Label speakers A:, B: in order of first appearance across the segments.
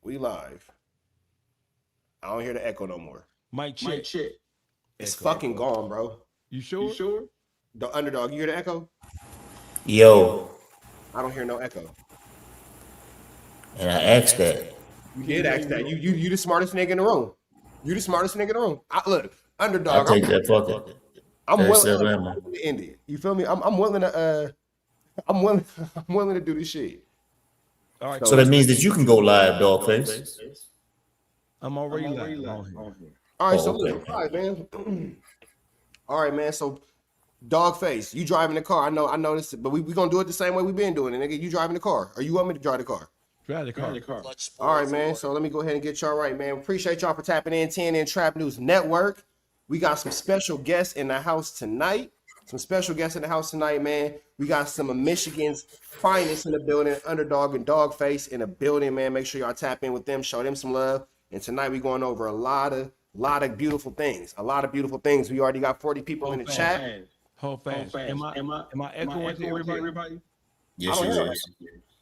A: We live. I don't hear the echo no more.
B: Mic check.
A: It's fucking gone, bro.
B: You sure?
A: The underdog, you hear the echo?
C: Yo,
A: I don't hear no echo.
C: and I asked that.
A: You did ask that. You the smartest nigga in the room. You the smartest nigga in the room. Look,
C: I
A: underdog.
C: take that fucking.
A: I'm
C: That's
A: willing
C: Atlanta.
A: to end it. You feel me? I'm willing to I'm willing to do this shit.
B: All right.
C: So that means that you can go live, Dawgface.
B: I'm already live on here.
A: All right, so
C: okay.
A: look, all right, man. All right, man. So Dawgface, you driving the car. I know this, but we gonna do it the same way we been doing it, nigga. You driving the car, or you want me to drive the car?
B: Drive the car.
A: All right, man. So let me go ahead and get y'all right, man. Appreciate y'all for tapping in. 10 in Trap News Network. We got some special guests in the house tonight. Man. We got some of Michigan's finest in the building, Underdog and Dawgface in the building, man. Make sure y'all tap in with them, show them some love. And tonight we going over a lot of beautiful things. We already got 40 people in the chat.
B: Hold fast. Am I echoing to everybody?
C: Yes, you is.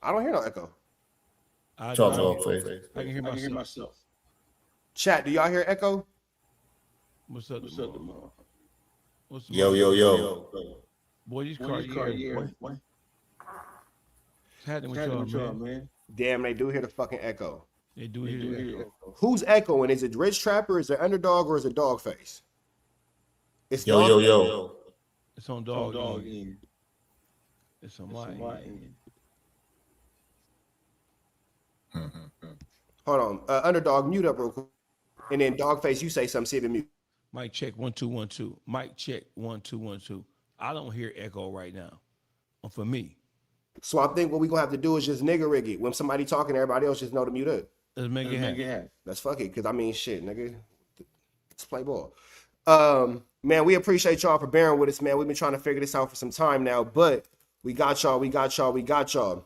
A: I don't hear no echo.
C: Talk, Dawgface.
B: I can hear myself.
A: Chat, do y'all hear echo?
B: What's up,
C: Yo.
B: Boy, these cars here. What's happening with y'all, man?
A: Damn, they do hear the fucking echo.
B: They do hear the echo.
A: Who's echoing? Is it Rich Trapper? Is it Underdog? Or is it Dawgface? It's
C: Yo.
B: It's on dog end. It's on my end.
A: Hold on. Underdog, mute up real quick. And then Dawgface, you say something, see if it mute.
B: Mic check 1 2 1 2. Mic check 1 2 1 2. I don't hear echo right now. For me.
A: So I think what we're gonna have to do is just nigga rig it. When somebody talking, everybody else just know to mute up.
B: Let's make it happen.
A: Let's fuck it. Cause I mean shit, nigga. Let's play ball. Man, we appreciate y'all for bearing with us, man. We've been trying to figure this out for some time now, but we got y'all.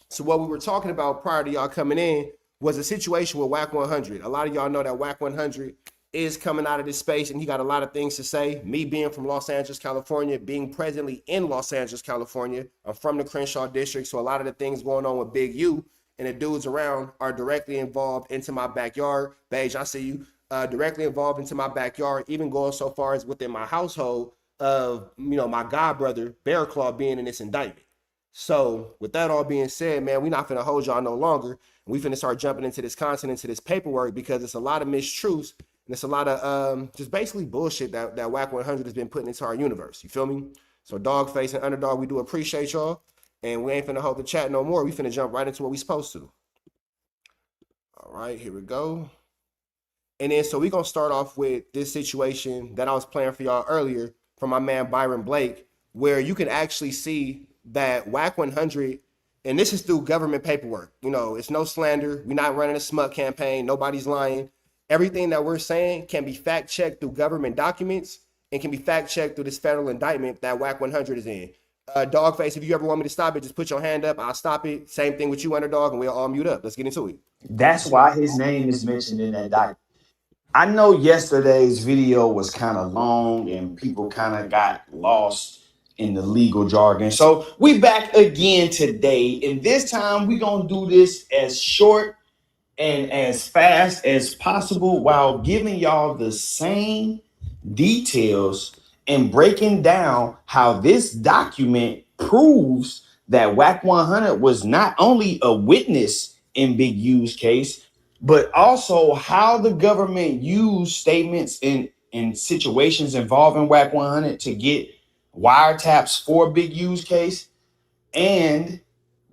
A: So what we were talking about prior to y'all coming in was a situation with Wack 100. A lot of y'all know that Wack 100 is coming out of this space, and he got a lot of things to say. Me being from Los Angeles, California, being presently in Los Angeles, California, I'm from the Crenshaw district, so a lot of the things going on with Big U and the dudes around are directly involved into my backyard. Beige, I see you. Directly involved into my backyard, even going so far as within my household of, my god brother, Bear Claw, being in this indictment. So with that all being said, man, we're not finna hold y'all no longer. We finna start jumping into this content, into this paperwork, because it's a lot of mistruths and it's a lot of just basically bullshit that Wack 100 has been putting into our universe. You feel me? So Dawgface and Underdog, we do appreciate y'all. And we ain't finna hold the chat no more. We finna jump right into what we supposed to. All right, here we go. And then so we're gonna start off with this situation that I was playing for y'all earlier from my man Byron Blake, where you can actually see that Wack 100, and this is through government paperwork. It's no slander. We're not running a smut campaign. Nobody's lying. Everything that we're saying can be fact checked through government documents and can be fact checked through this federal indictment that Wack 100 is in. Dawgface, if you ever want me to stop it, just put your hand up. I'll stop it. Same thing with you, Underdog, and we'll all mute up. Let's get into it.
D: That's why his name is mentioned in that document. I know yesterday's video was kind of long and people kind of got lost in the legal jargon. So we back again today, and this time we gonna do this as short and as fast as possible while giving y'all the same details and breaking down how this document proves that Wack 100 was not only a witness in Big U's case, but also how the government used statements in situations involving Wack 100 to get wiretaps for Big U's case. And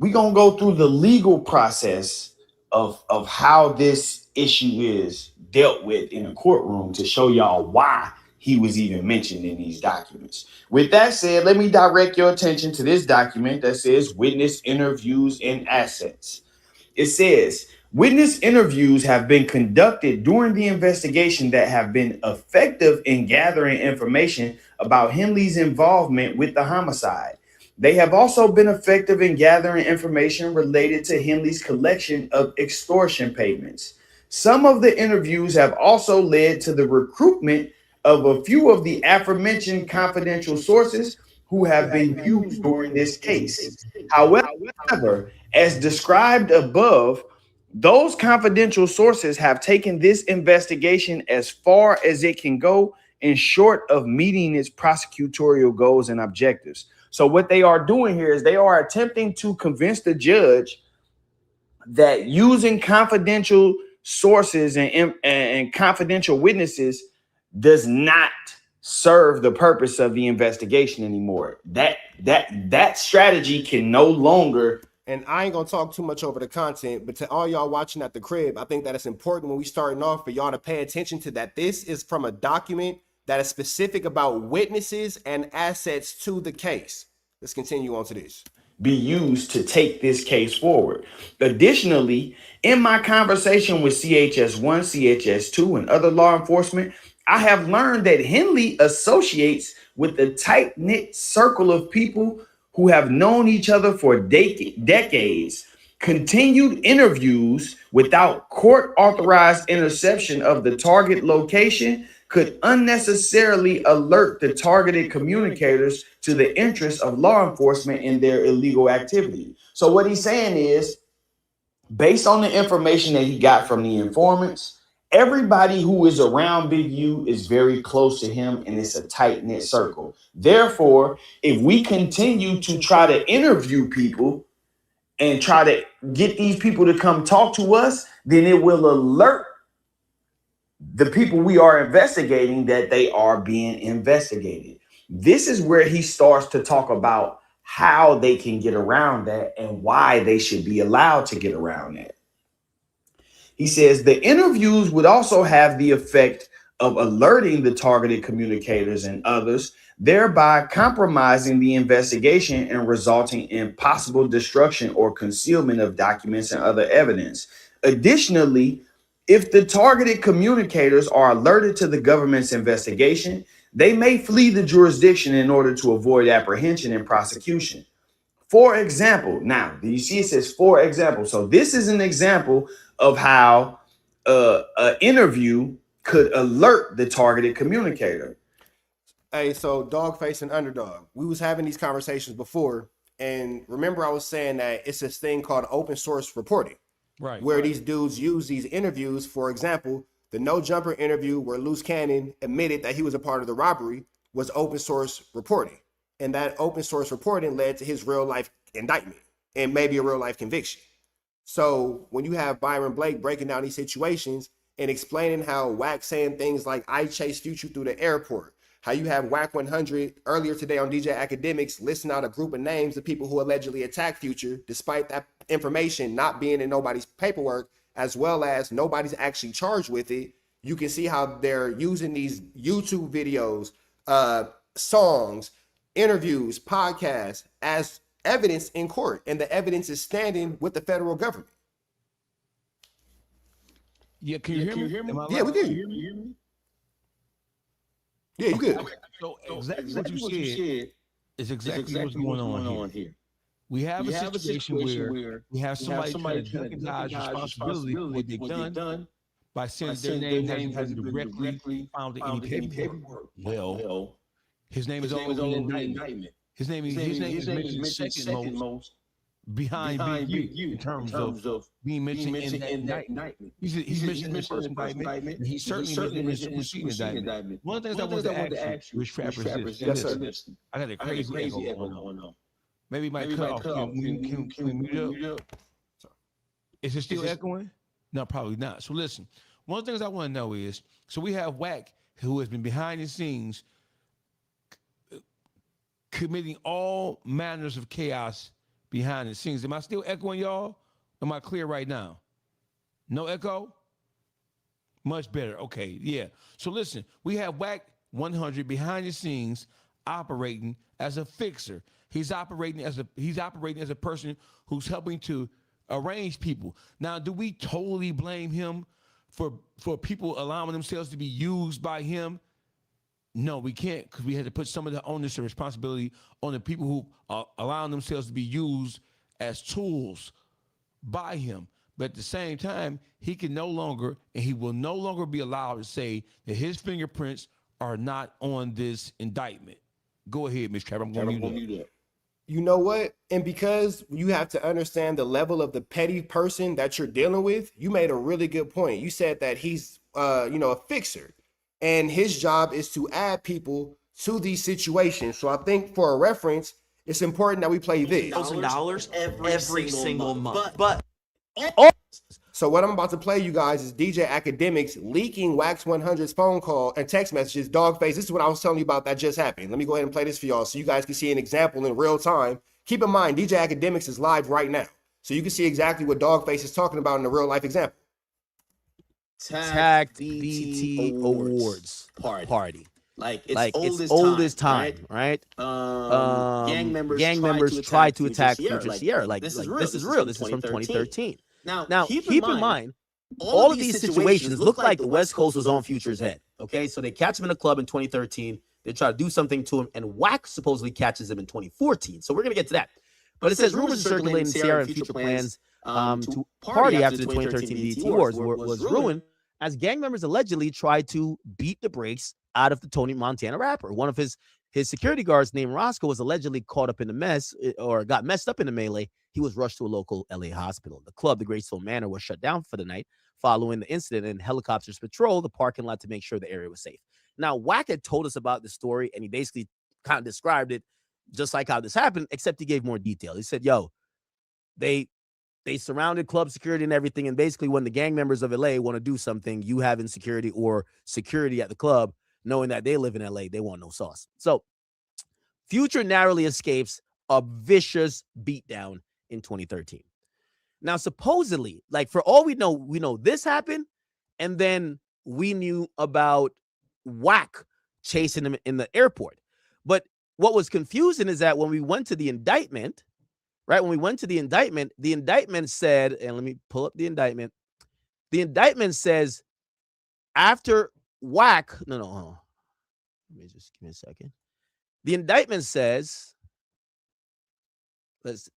D: we're going to go through the legal process of how this issue is dealt with in a courtroom to show y'all why he was even mentioned in these documents. With that said, let me direct your attention to this document that says witness interviews and assets. It says, witness interviews have been conducted during the investigation that have been effective in gathering information about Henley's involvement with the homicide. They have also been effective in gathering information related to Henley's collection of extortion payments. Some of the interviews have also led to the recruitment of a few of the aforementioned confidential sources who have been used during this case. However, as described above, Those confidential sources have taken this investigation as far as it can go in short of meeting its prosecutorial goals and objectives. So what they are doing here is they are attempting to convince the judge that using confidential sources and confidential witnesses does not serve the purpose of the investigation anymore. That strategy can no longer.
A: And I ain't gonna talk too much over the content, but to all y'all watching at the crib, I think that it's important when we starting off for y'all to pay attention to that. This is from a document that is specific about witnesses and assets to the case. Let's continue on to this.
D: Be used to take this case forward. Additionally, in my conversation with CHS1, CHS2, and other law enforcement, I have learned that Henley associates with a tight-knit circle of people who have known each other for decades. Continued interviews without court-authorized interception of the target location could unnecessarily alert the targeted communicators to the interests of law enforcement in their illegal activity. So what he's saying is, based on the information that he got from the informants, everybody who is around Big U is very close to him, and it's a tight-knit circle. Therefore, if we continue to try to interview people and try to get these people to come talk to us, then it will alert the people we are investigating that they are being investigated. This is where he starts to talk about how they can get around that and why they should be allowed to get around that. He says the interviews would also have the effect of alerting the targeted communicators and others, thereby compromising the investigation and resulting in possible destruction or concealment of documents and other evidence. Additionally, if the targeted communicators are alerted to the government's investigation, they may flee the jurisdiction in order to avoid apprehension and prosecution. For example, now, do you see it says for example? So this is an example of how an interview could alert the targeted communicator.
A: Hey, so Dawgface and Underdog, we was having these conversations before, and remember I was saying that it's this thing called open source reporting.
B: Right.
A: Where these dudes use these interviews. For example, the No Jumper interview where Loose Cannon admitted that he was a part of the robbery was open source reporting. And that open source reporting led to his real life indictment and maybe a real life conviction. So when you have Byron Blake breaking down these situations and explaining how Wack saying things like I chased Future through the airport, how you have Wack 100 earlier today on DJ Academics listing out a group of names of people who allegedly attacked Future, despite that information not being in nobody's paperwork, as well as nobody's actually charged with it. You can see how they're using these YouTube videos, songs, interviews, podcasts as evidence in court, and the evidence is standing with the federal government.
B: Yeah, can you hear me?
A: Yeah, we can. You hear me? Yeah, you good.
B: Okay. So exactly what you said is exactly what's going on here. We have a situation where we have somebody trying to recognize responsibility for what they've done by saying their name hasn't been directly found in any paperwork. Well, his name is always in the indictment. His name is mentioned second most behind Big U in terms of being mentioned in that indictment. He's mentioned in the first indictment, and he's certainly mentioned in the superseding indictment. One of the things I wanted to ask you, Rich Trapper, is
A: yes, sir.
B: I got a crazy echo going on. Maybe it might cut off. Can we mute up? Is it still echoing? No, probably not. So listen, one of the things I want to know is, so we have Wack, who has been behind the scenes committing all manners of chaos behind the scenes. Am I still echoing, y'all? Am I clear right now? No echo? Much better. Okay, yeah. So listen, we have Wack 100 behind the scenes operating as a fixer. He's operating as a person who's helping to arrange people. Now, do we totally blame him for people allowing themselves to be used by him? No, we can't, because we had to put some of the onus and responsibility on the people who are allowing themselves to be used as tools by him. But at the same time, he can no longer, and he will no longer be allowed to say that his fingerprints are not on this indictment. Go ahead, Ms. Trevor. I'm going to mute up.
A: you know what? And because you have to understand the level of the petty person that you're dealing with, you made a really good point. You said that he's, a fixer, and his job is to add people to these situations. So I think for a reference, it's important that we play this.
E: $1,000 every single month. But
A: So what I'm about to play you guys is DJ Academics leaking Wax 100's phone call and text messages. Dawgface, this is what I was telling you about that just happened. Let me go ahead and play this for y'all so you guys can see an example in real time. Keep in mind, DJ Academics is live right now, so you can see exactly what Dawgface is talking about in a real life example.
E: Tag BT Awards party. Like it's old as time, right? Gang members try to attack Future Sierra. Like this is real. This is from 2013. Now keep in mind, all of these situations look like the West Coast was on Future's head. Okay, so they catch him in a club in 2013. They try to do something to him, and Wack supposedly catches him in 2014. So we're gonna get to that. But it says rumors are circulating Sierra and Future plans to party after the 2013 BET Awards was ruined, as gang members allegedly tried to beat the brakes out of the Tony Montana rapper. One of his security guards named Roscoe was allegedly caught up in the mess, or got messed up in the melee. He was rushed to a local LA hospital. The club, the Graceful Manor, was shut down for the night following the incident, and helicopters patrolled the parking lot to make sure the area was safe. Now, Wack had told us about the story, and he basically kind of described it just like how this happened, except he gave more detail. He said, yo, they surrounded club security and everything, and basically when the gang members of LA want to do something, you have insecurity or security at the club, knowing that they live in LA, they want no sauce. So Future narrowly escapes a vicious beatdown in 2013. Now, supposedly, like for all we know this happened, and then we knew about Wack chasing him in the airport. But what was confusing is that when we went to the indictment, right? When we went to the indictment said, and let me pull up the indictment. The indictment says after Wack, hold on. Let me just give me a second. The indictment says, let's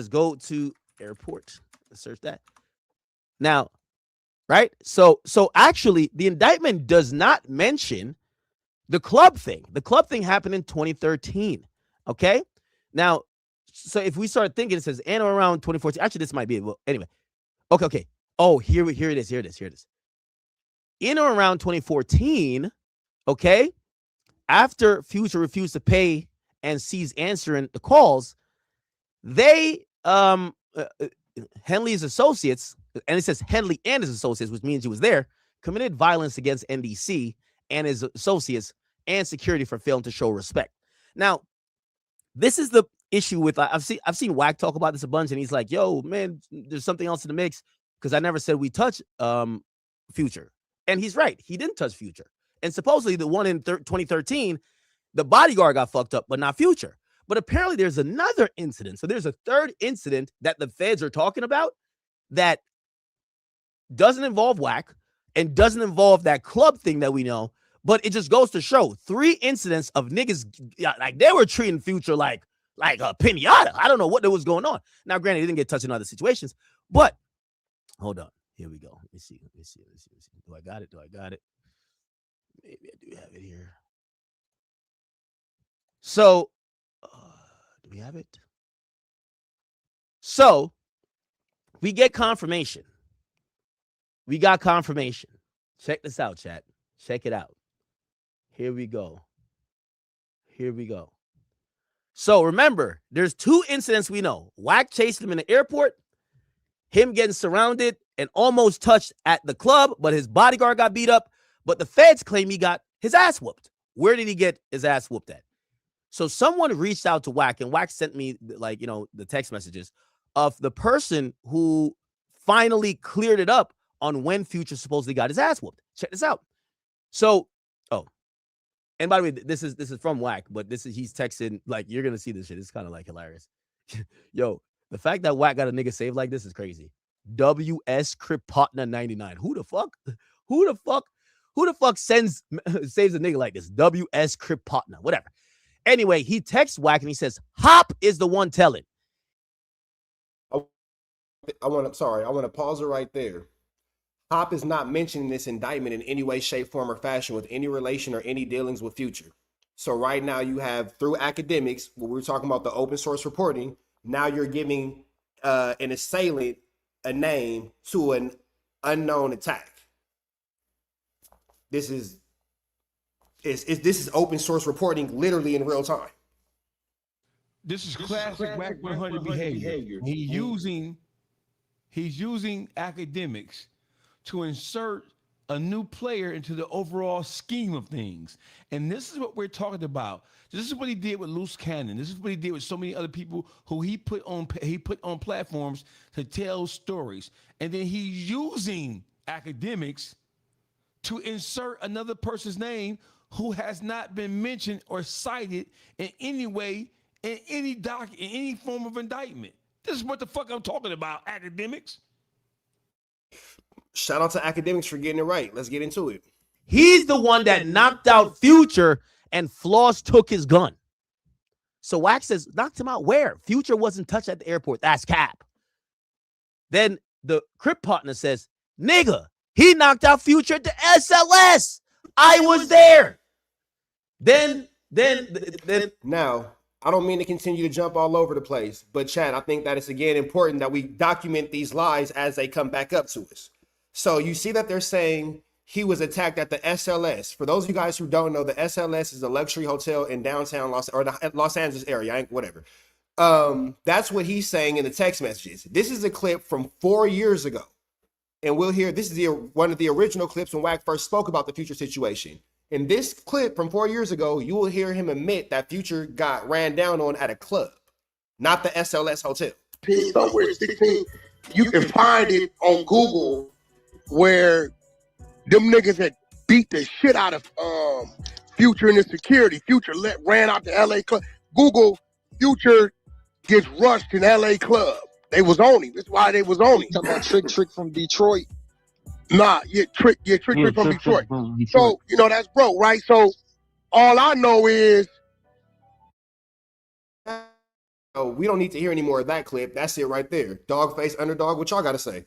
E: go to airport. Let's search that. Now, right? So actually, the indictment does not mention the club thing. The club thing happened in 2013. Okay. Now, so if we start thinking, it says and around 2014. Actually, this might be it. Well, anyway. Okay. Oh, here it is. In or around 2014, okay, after Future refused to pay and ceased answering the calls, they Henley's associates, and it says Henley and his associates, which means he was there, committed violence against NDC and his associates and security for failing to show respect. Now, this is the issue with, I've seen Wack talk about this a bunch, and he's like, yo, man, there's something else in the mix, because I never said we touch Future. And he's right. He didn't touch Future. And supposedly the one in 2013, the bodyguard got fucked up, but not Future. But apparently there's another incident. So there's a third incident that the feds are talking about that doesn't involve Wack and doesn't involve that club thing that we know. But it just goes to show 3 incidents of niggas, like they were treating Future like a pinata. I don't know what was going on. Now, granted, he didn't get touched in other situations, but hold on. Here we go. Let me see. Do I got it? Maybe I do have it here. So, do we have it? So, we get confirmation. We got confirmation. Check this out, chat. Check it out. Here we go. So, remember, there's 2 incidents we know. Wack chased him in the airport, him getting surrounded and almost touched at the club, but his bodyguard got beat up. But the feds claim he got his ass whooped. Where did he get his ass whooped at? So someone reached out to Wack, and Wack sent me the text messages of the person who finally cleared it up on when Future supposedly got his ass whooped. Check this out. So, and by the way, this is from Wack, but he's texting, like, you're gonna see this shit. It's kind of like hilarious. Yo, the fact that Wack got a nigga saved like this is crazy. WS Kripotna 99. Who the fuck saves a nigga like this? WS Kripotna, whatever. Anyway, he texts Wack and he says, Hop is the one telling.
A: I want to pause it right there. Hop is not mentioning this indictment in any way, shape, form, or fashion with any relation or any dealings with Future. So right now you have, through academics, when we were talking about the open source reporting, now you're giving an assailant a name to an unknown attack. This is open source reporting literally in real time.
B: This is classic Wack 100 behavior. He's using academics to insert a new player into the overall scheme of things. And this is what we're talking about. This is what he did with Loose Cannon. This is what he did with so many other people who he put on platforms to tell stories. And then he's using academics to insert another person's name who has not been mentioned or cited in any way, in any in any form of indictment. This is what the fuck I'm talking about, academics.
A: Shout out to academics for getting it right. Let's get into it.
E: He's the one that knocked out Future, and Floss took his gun. So Wack says, knocked him out where? Future wasn't touched at the airport. That's cap. Then the Crip partner says, nigga, he knocked out Future at the SLS. I was there. Then
A: Now, I don't mean to continue to jump all over the place, but Chad, I think that it's again important that we document these lies as they come back up to us. So you see that they're saying he was attacked at the SLS. For those of you guys who don't know, the SLS is a luxury hotel in downtown the Los Angeles area, whatever. That's what he's saying in the text messages. This is a clip from 4 years ago. And we'll hear, this is one of the original clips when Wack first spoke about the Future situation. In this clip from 4 years ago, you will hear him admit that Future got ran down on at a club, not the SLS hotel.
F: Somewhere 16, you can find it on Google where them niggas had beat the shit out of Future and his security. Future ran out the LA club. Google Future gets rushed in LA club. They was on him. That's why they was on him.
G: Talking about Trick from Detroit.
F: Nah, Trick from Detroit. So, you know, that's broke, right? So all I know is
A: we don't need to hear any more of that clip. That's it right there. Dawgface, Underdog, what y'all got to say?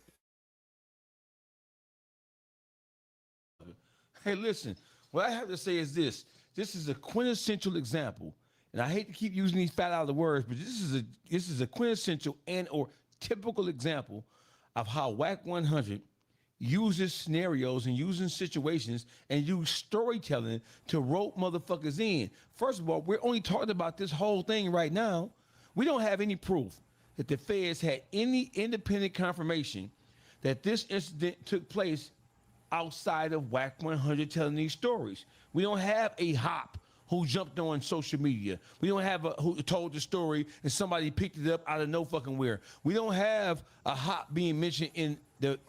B: Hey, listen, what I have to say is this. This is a quintessential example, and I hate to keep using these fat out of the words, but this is a quintessential and or typical example of how Wack 100 uses scenarios and using situations and use storytelling to rope motherfuckers in. First of all, we're only talking about this whole thing right now. We don't have any proof that the feds had any independent confirmation that this incident took place outside of Wack 100 telling these stories. We don't have a hop who jumped on social media. We don't have who told the story and somebody picked it up out of no fucking where. We don't have a hop being mentioned in the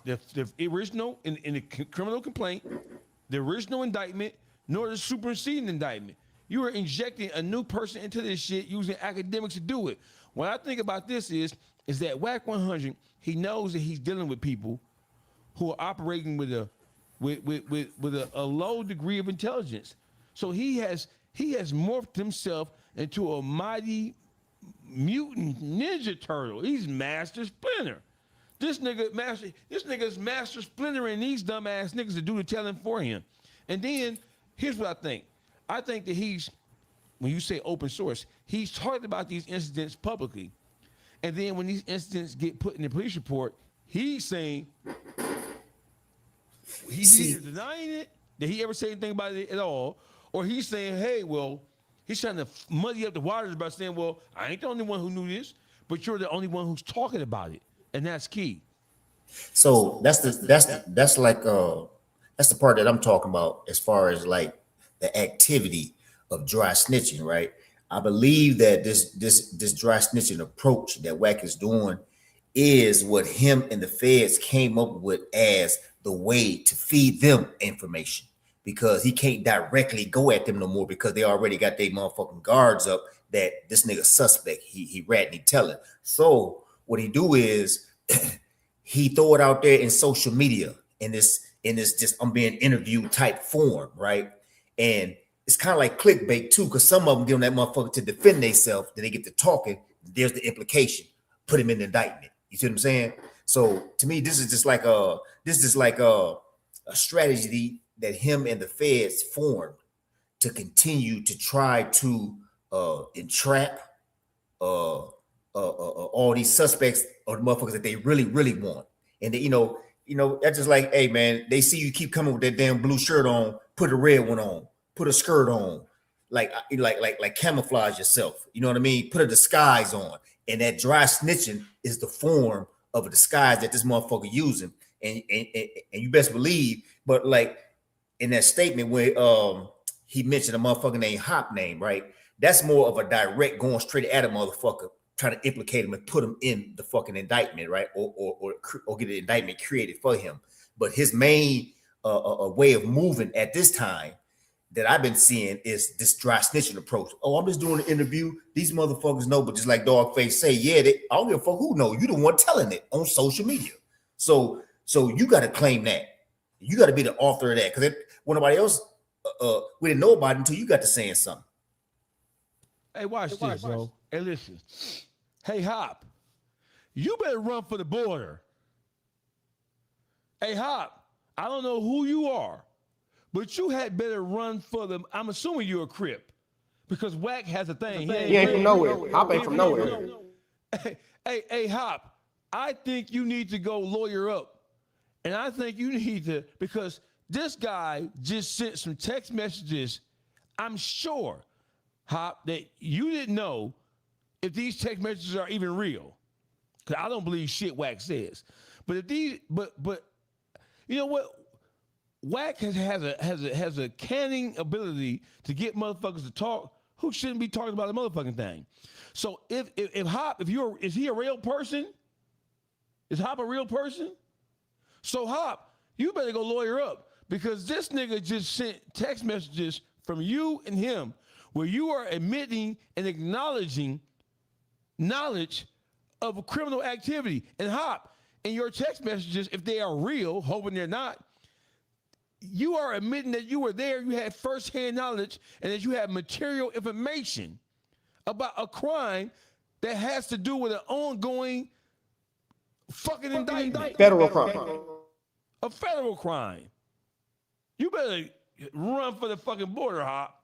B: original, in the criminal complaint, the original indictment, nor the superseding indictment. You are injecting a new person into this shit using academics to do it. What I think about this is that Wack 100, he knows that he's dealing with people who are operating with a low degree of intelligence. So he has morphed himself into a mighty mutant ninja turtle. He's Master Splinter. This nigga's Master Splinter and these dumbass niggas to do the telling for him. And then here's what I think. I think that when you say open source, he's talking about these incidents publicly. And then when these incidents get put in the police report, he's saying he's either denying it, that he ever said anything about it at all, or he's saying, hey, well, he's trying to muddy up the waters by saying, well, I ain't the only one who knew this, but you're the only one who's talking about it. And that's key.
C: So that's the part that I'm talking about as far as like the activity of dry snitching, right? I believe that this dry snitching approach that Wack is doing is what him and the feds came up with as the way to feed them information, because he can't directly go at them no more because they already got their motherfucking guards up that this nigga suspect, he ratting, he telling. So what he do is he throw it out there in social media in this just I'm being interviewed type form, right? And it's kind of like clickbait too, because some of them give them that motherfucker to defend themselves. Then they get to talking. There's the implication. Put him in the indictment. You see what I'm saying? So to me, this is just like a strategy that him and the feds formed to continue to try to entrap all these suspects or the motherfuckers that they really, really want. And they, that's just like, hey man, they see you keep coming with that damn blue shirt on, put a red one on, put a skirt on, like camouflage yourself. You know what I mean? Put a disguise on. And that dry snitching is the form of a disguise that this motherfucker using. And you best believe, but like in that statement where he mentioned a motherfucker named Hop name, right? That's more of a direct going straight at a motherfucker, trying to implicate him and put him in the fucking indictment, right? Or get an indictment created for him. But his main way of moving at this time that I've been seeing is this dry snitching approach. Oh, I'm just doing an interview. These motherfuckers know, but just like Dawgface say, yeah, I don't give a fuck who know. You the one telling it on social media. So you got to claim that. You got to be the author of that, because when nobody else, we didn't know about it until you got to saying something.
B: Hey, watch this, bro. Hey, listen. Hey, Hop, you better run for the border. Hey, Hop, I don't know who you are, but you had better run for them. I'm assuming you're a Crip, because Wack has a thing.
A: He ain't from nowhere. Hop ain't from nowhere.
B: Hey, Hop, I think you need to go lawyer up. And I think you need to, because this guy just sent some text messages. I'm sure, Hop, that you didn't know if these text messages are even real. Because I don't believe shit Wack says. But if these, but you know what? Wack has a canning ability to get motherfuckers to talk who shouldn't be talking about the motherfucking thing. So if Hop, is he a real person? Is Hop a real person? So Hop, you better go lawyer up, because this nigga just sent text messages from you and him where you are admitting and acknowledging knowledge of a criminal activity. And Hop, in your text messages, if they are real, hoping they're not, you are admitting that you were there, you had firsthand knowledge, and that you have material information about a crime that has to do with an ongoing fucking indictment.
A: Federal crime.
B: A federal crime. You better run for the fucking border, Hop.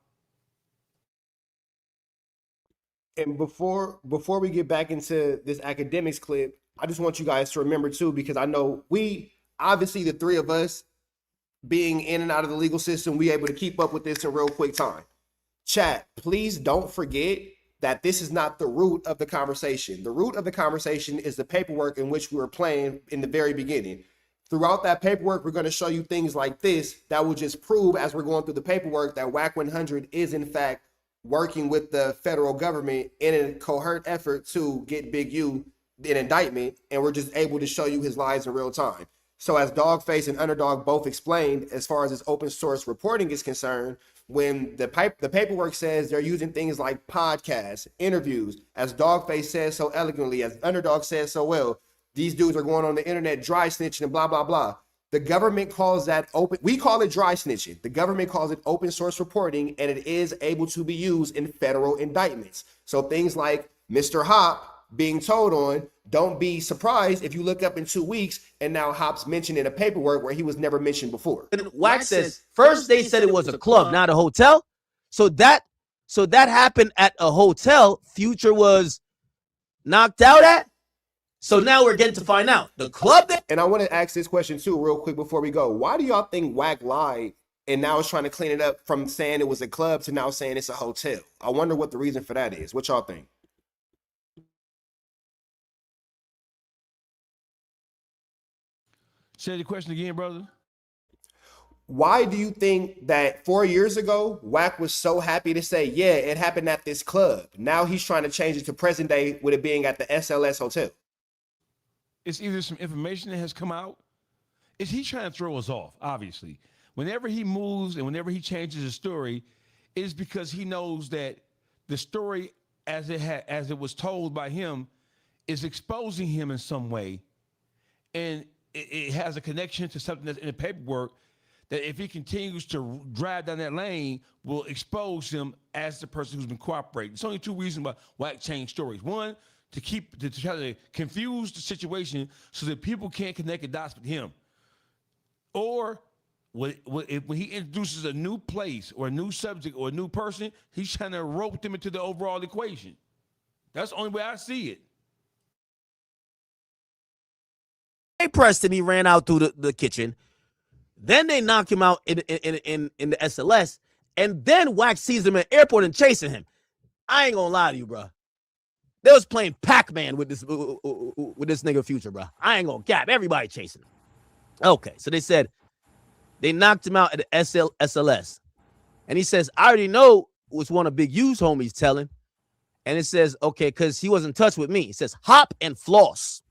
A: And before we get back into this academics clip, I just want you guys to remember too, because I know we, obviously the three of us being in and out of the legal system, we able to keep up with this in real quick time. Chat, please don't forget that this is not the root of the conversation. The root of the conversation is the paperwork in which we were playing in the very beginning. Throughout that paperwork, we're going to show you things like this that will just prove, as we're going through the paperwork, that Wack 100 is in fact working with the federal government in a coherent effort to get Big U an indictment, and we're just able to show you his lies in real time. So as Dawgface and Underdog both explained, as far as this open source reporting is concerned, when the paperwork says they're using things like podcasts, interviews, as Dawgface says so eloquently, as Underdog says so well, these dudes are going on the internet dry snitching and blah, blah, blah. The government calls that open, we call it dry snitching. The government calls it open source reporting, and it is able to be used in federal indictments. So things like Mr. Hop being told on, don't be surprised if you look up in 2 weeks and now Hop's mentioned in a paperwork where he was never mentioned before.
E: And Wack says, first they said it was a club, not a hotel. So that happened at a hotel Future was knocked out at. So now we're getting to find out the club that.
A: And I want to ask this question too, real quick before we go. Why do y'all think Wack lied and now is trying to clean it up from saying it was a club to now saying it's a hotel? I wonder what the reason for that is. What y'all think?
B: Say the question again, brother.
A: Why do you think that 4 years ago, Wack was so happy to say, yeah, it happened at this club? Now he's trying to change it to present day with it being at the SLS hotel.
B: It's either some information that has come out. Is he trying to throw us off? Obviously, whenever he moves and whenever he changes the story, it is because he knows that the story as it was told by him is exposing him in some way, and it has a connection to something that's in the paperwork that if he continues to drive down that lane will expose him as the person who's been cooperating. There's only two reasons why Wack changed stories. One, to try to confuse the situation so that people can't connect the dots with him. Or when he introduces a new place or a new subject or a new person, he's trying to rope them into the overall equation. That's the only way I see it.
E: They pressed him. He ran out through the kitchen. Then they knocked him out in the SLS. And then Wack sees him at the airport and chasing him. I ain't gonna lie to you, bro. They was playing Pac-Man with this nigga Future, bro. I ain't gonna cap. Everybody chasing him. Okay, so they said they knocked him out at the SLS. And he says, I already know what's one of Big U's homies telling. And it says, okay, because he was in touch with me. He says, hop and floss.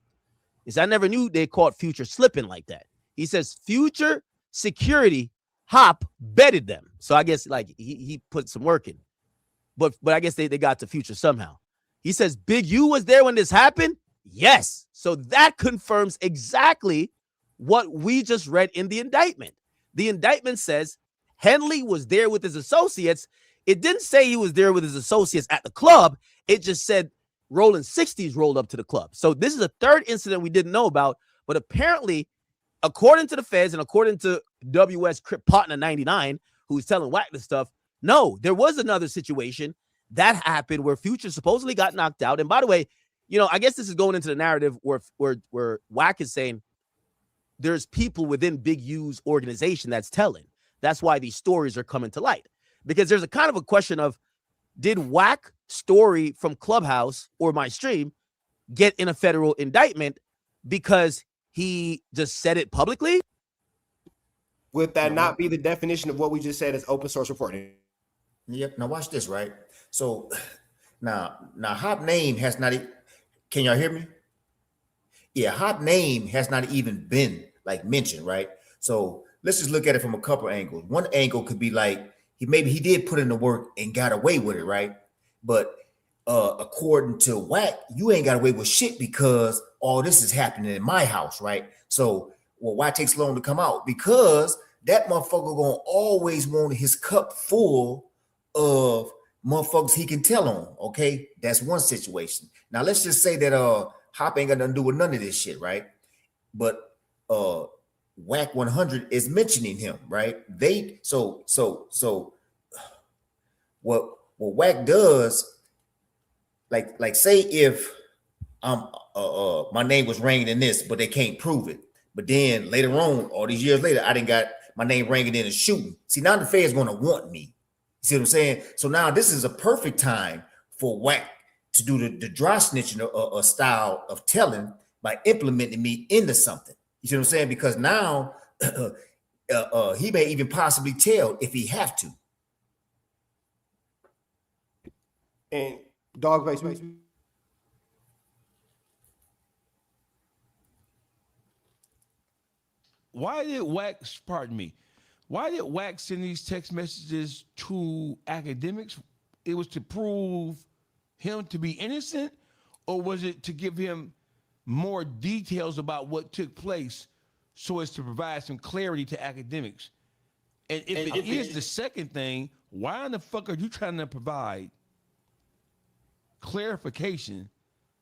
E: He said, I never knew they caught Future slipping like that. He says, Future security Hop betted them. So I guess like he put some work in. But I guess they got to Future somehow. He says, Big U was there when this happened? Yes. So that confirms exactly what we just read in the indictment. The indictment says Henley was there with his associates. It didn't say he was there with his associates at the club. It just said Rolling 60s rolled up to the club. So this is a third incident we didn't know about. But apparently, according to the feds and according to WS Crip Partner 99, who's telling Wack this stuff, no, there was another situation that happened where Future supposedly got knocked out. And by the way, you know, I guess this is going into the narrative where Wack is saying there's people within Big U's organization that's telling. That's why these stories are coming to light. Because there's a kind of a question of, did Wack story from Clubhouse or my stream get in a federal indictment because he just said it publicly?
A: Would that not be the definition of what we just said as open source reporting?
C: Yep. Now watch this, right? So now Hop name has not. Can y'all hear me? Yeah, Hop name has not even been like mentioned, right? So let's just look at it from a couple angles. One angle could be like he did put in the work and got away with it, right? But according to Wack, you ain't got away with shit because all this is happening in my house, right? So why it takes long to come out? Because that motherfucker gonna always want his cup full of motherfuckers he can tell on. Okay, that's one situation. Now let's just say that Hop ain't got nothing to do with none of this shit, right? But Wack 100 is mentioning him, right? So what Wack does, like say if my name was ringing in this, but they can't prove it. But then later on, all these years later, I didn't got my name ringing in and shooting. See, now the Fed's gonna want me. You see what I'm saying? So now this is a perfect time for Wack to do the dry snitching style of telling by implementing me into something. You see what I'm saying? Because now he may even possibly tell if he have to.
A: And Dawgface,
B: why did Wack send these text messages to academics? It was to prove him to be innocent, or was it to give him more details about what took place so as to provide some clarity to academics? And if it is the second thing, why in the fuck are you trying to provide clarification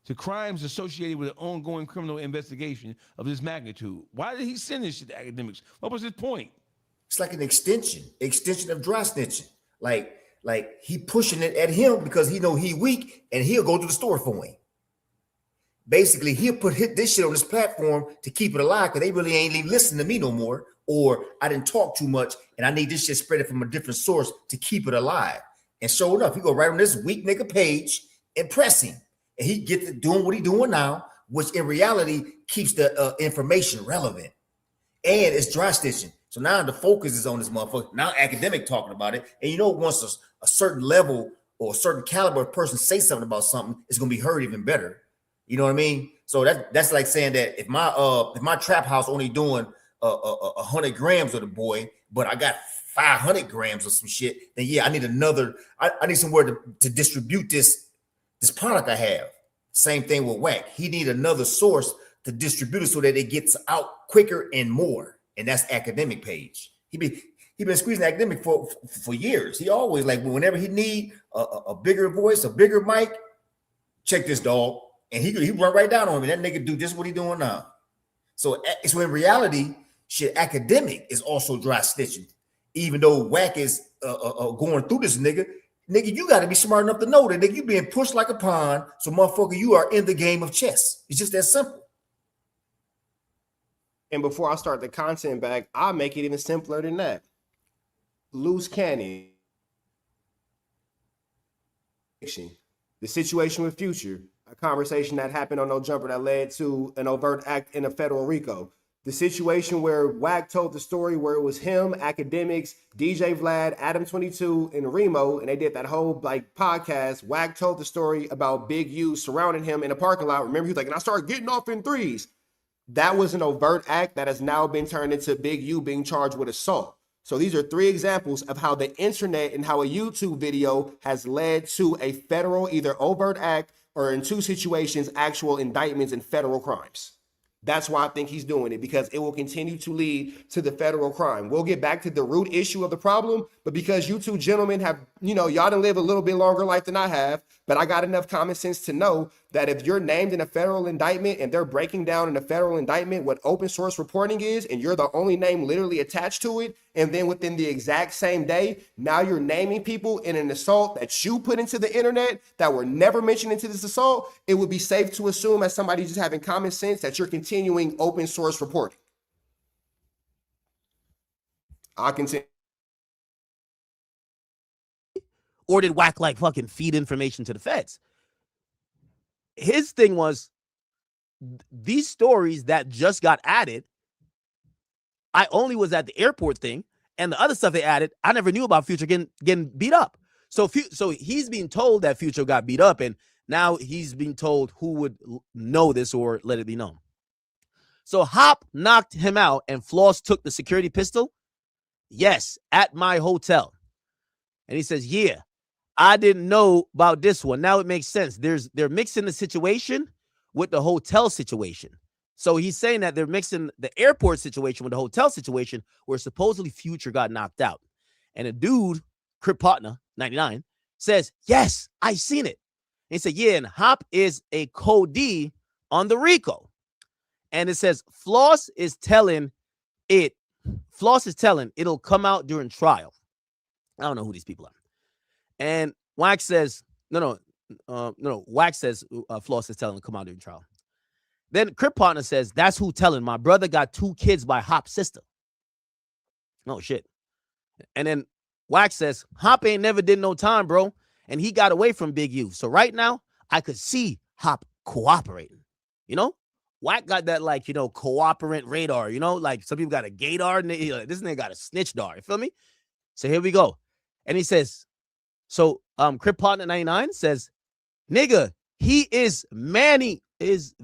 B: to crimes associated with an ongoing criminal investigation of this magnitude? Why did he send this shit to academics? What was his point?
C: It's like an extension of dry snitching. Like he pushing it at him because he know he weak and he'll go to the store for him. Basically, he'll put this shit on this platform to keep it alive because they really ain't even listening to me no more, or I didn't talk too much and I need this shit spread it from a different source to keep it alive. And sure enough, he go right on this weak nigga page and press him. And he gets to doing what he doing now, which in reality keeps the information relevant. And it's dry stitching. So now the focus is on this motherfucker. Now academic talking about it. And you know, once a certain level or a certain caliber of person say something about something, it's going to be heard even better. You know what I mean? So that's like saying that if my trap house only doing 100 grams of the boy, but I got 500 grams of some shit, then yeah, I need I need somewhere to distribute this product I have. Same thing with Wack. He need another source to distribute it so that it gets out quicker and more. And that's academic page. He been squeezing academic for years. He always like whenever he need a bigger voice, a bigger mic, check this dog. And he run right down on me. That nigga do just what he doing now. So in reality, Shit, academic is also dry snitching. Even though Wack is going through this nigga, you got to be smart enough to know that nigga, you being pushed like a pawn. So motherfucker, you are in the game of chess. It's just that simple.
A: And before I start the content back, I'll make it even simpler than that. Loose cannon. The situation with Future, a conversation that happened on No Jumper that led to an overt act in a federal RICO. The situation where Wack told the story where it was him, academics, DJ Vlad, Adam 22, and Remo, and they did that whole like podcast. Wack told the story about Big U surrounding him in a parking lot. Remember, he was like, and I started getting off in threes. That was an overt act that has now been turned into Big U being charged with assault. So these are 3 examples of how the internet and how a YouTube video has led to a federal either overt act or in 2 situations, actual indictments in federal crimes. That's why I think he's doing it, because it will continue to lead to the federal crime. We'll get back to the root issue of the problem, but because you 2 gentlemen have, y'all done live a little bit longer life than I have, but I got enough common sense to know that if you're named in a federal indictment and they're breaking down in a federal indictment what open source reporting is, and you're the only name literally attached to it, and then within the exact same day, now you're naming people in an assault that you put into the internet that were never mentioned into this assault, it would be safe to assume as somebody just having common sense that you're continuing open source reporting. I'll continue.
E: Or did Wack like fucking feed information to the feds? His thing was these stories that just got added. I only was at the airport thing, and the other stuff they added, I never knew about Future getting beat up. So he's being told that Future got beat up, and now he's being told who would know this or let it be known. So Hop knocked him out, and Floss took the security pistol. Yes, at my hotel. And he says, yeah, I didn't know about this one. Now it makes sense. They're mixing the situation with the hotel situation. So he's saying that they're mixing the airport situation with the hotel situation where supposedly Future got knocked out. And a dude, Crip Partner, 99, says, yes, I seen it. And he said, yeah, and Hop is a co-D on the RICO. And it says, Floss is telling it'll come out during trial. I don't know who these people are. And Wack says, no. Wack says Floss is telling him to come out during trial. Then Crip Partner says, that's who telling. My brother got 2 kids by Hop's sister. Oh, shit. And then Wack says, Hop ain't never did no time, bro. And he got away from Big U. So right now, I could see Hop cooperating. Wack got that, like, cooperant radar. Like some people got a gaydar. And this nigga got a snitch dar. You feel me? So here we go. And he says, so Crip Partner 99 says, nigga, he is, Manny is,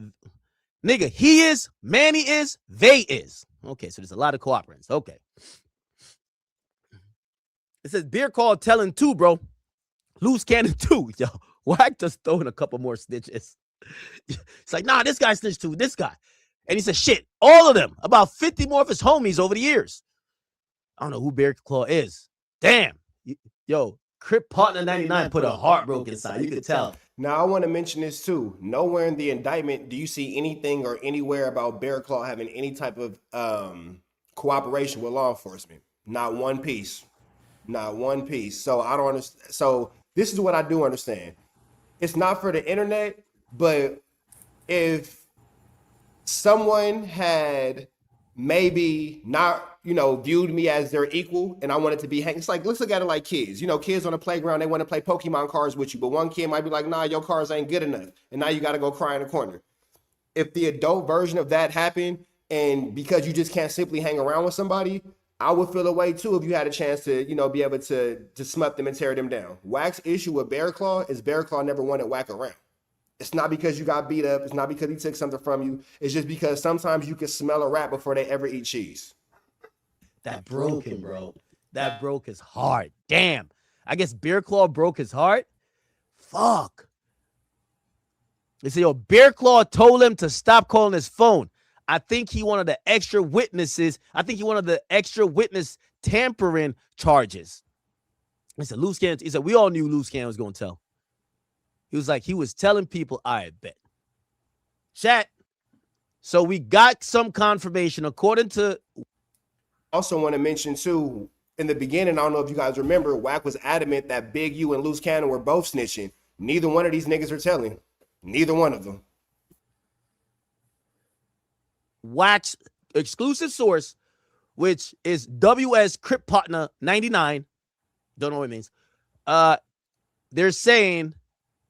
E: nigga, he is, Manny is, they is. Okay, so there's a lot of cooperants. Okay. It says beer call telling 2, bro. Loose cannon 2. Yo, Wack just throwing a couple more snitches. It's like, nah, this guy snitched too, this guy. And he said, shit, all of them. About 50 more of his homies over the years. I don't know who Bear Claw is. Damn. Yo, Crip Partner 99 put a heartbroken sign. You could tell.
A: Now, I want to mention this too. Nowhere in the indictment do you see anything or anywhere about Bear Claw having any type of cooperation with law enforcement. Not one piece. Not one piece. So I don't understand. So this is what I do understand. It's not for the internet, but if someone had maybe not, viewed me as their equal and I wanted to be it's like, let's look at it like kids. Kids on the playground, they want to play Pokemon cards with you, but one kid might be like, nah, your cards ain't good enough. And now you got to go cry in the corner. If the adult version of that happened, and because you just can't simply hang around with somebody, I would feel a way too if you had a chance to, be able to smut them and tear them down. Wack's issue with Bear Claw is Bear Claw never wanted Wack around. It's not because you got beat up. It's not because he took something from you. It's just because sometimes you can smell a rat before they ever eat cheese.
E: That broke him, bro. That broke his heart. Damn. I guess Bear Claw broke his heart. Fuck. They say, Bear Claw told him to stop calling his phone. I think he wanted the extra witnesses. I think he wanted the extra witness tampering charges. He said, Loose Cannon. He said, we all knew Loose Cannon was going to tell. He was like, he was telling people, I bet. Chat. So we got some confirmation according to
A: also want to mention too, in the beginning, I don't know if you guys remember, Wack was adamant that Big U and Loose Cannon were both snitching. Neither one of these niggas are telling. Neither one of them.
E: Wack's exclusive source, which is WS Crip Partner 99. Don't know what it means. They're saying,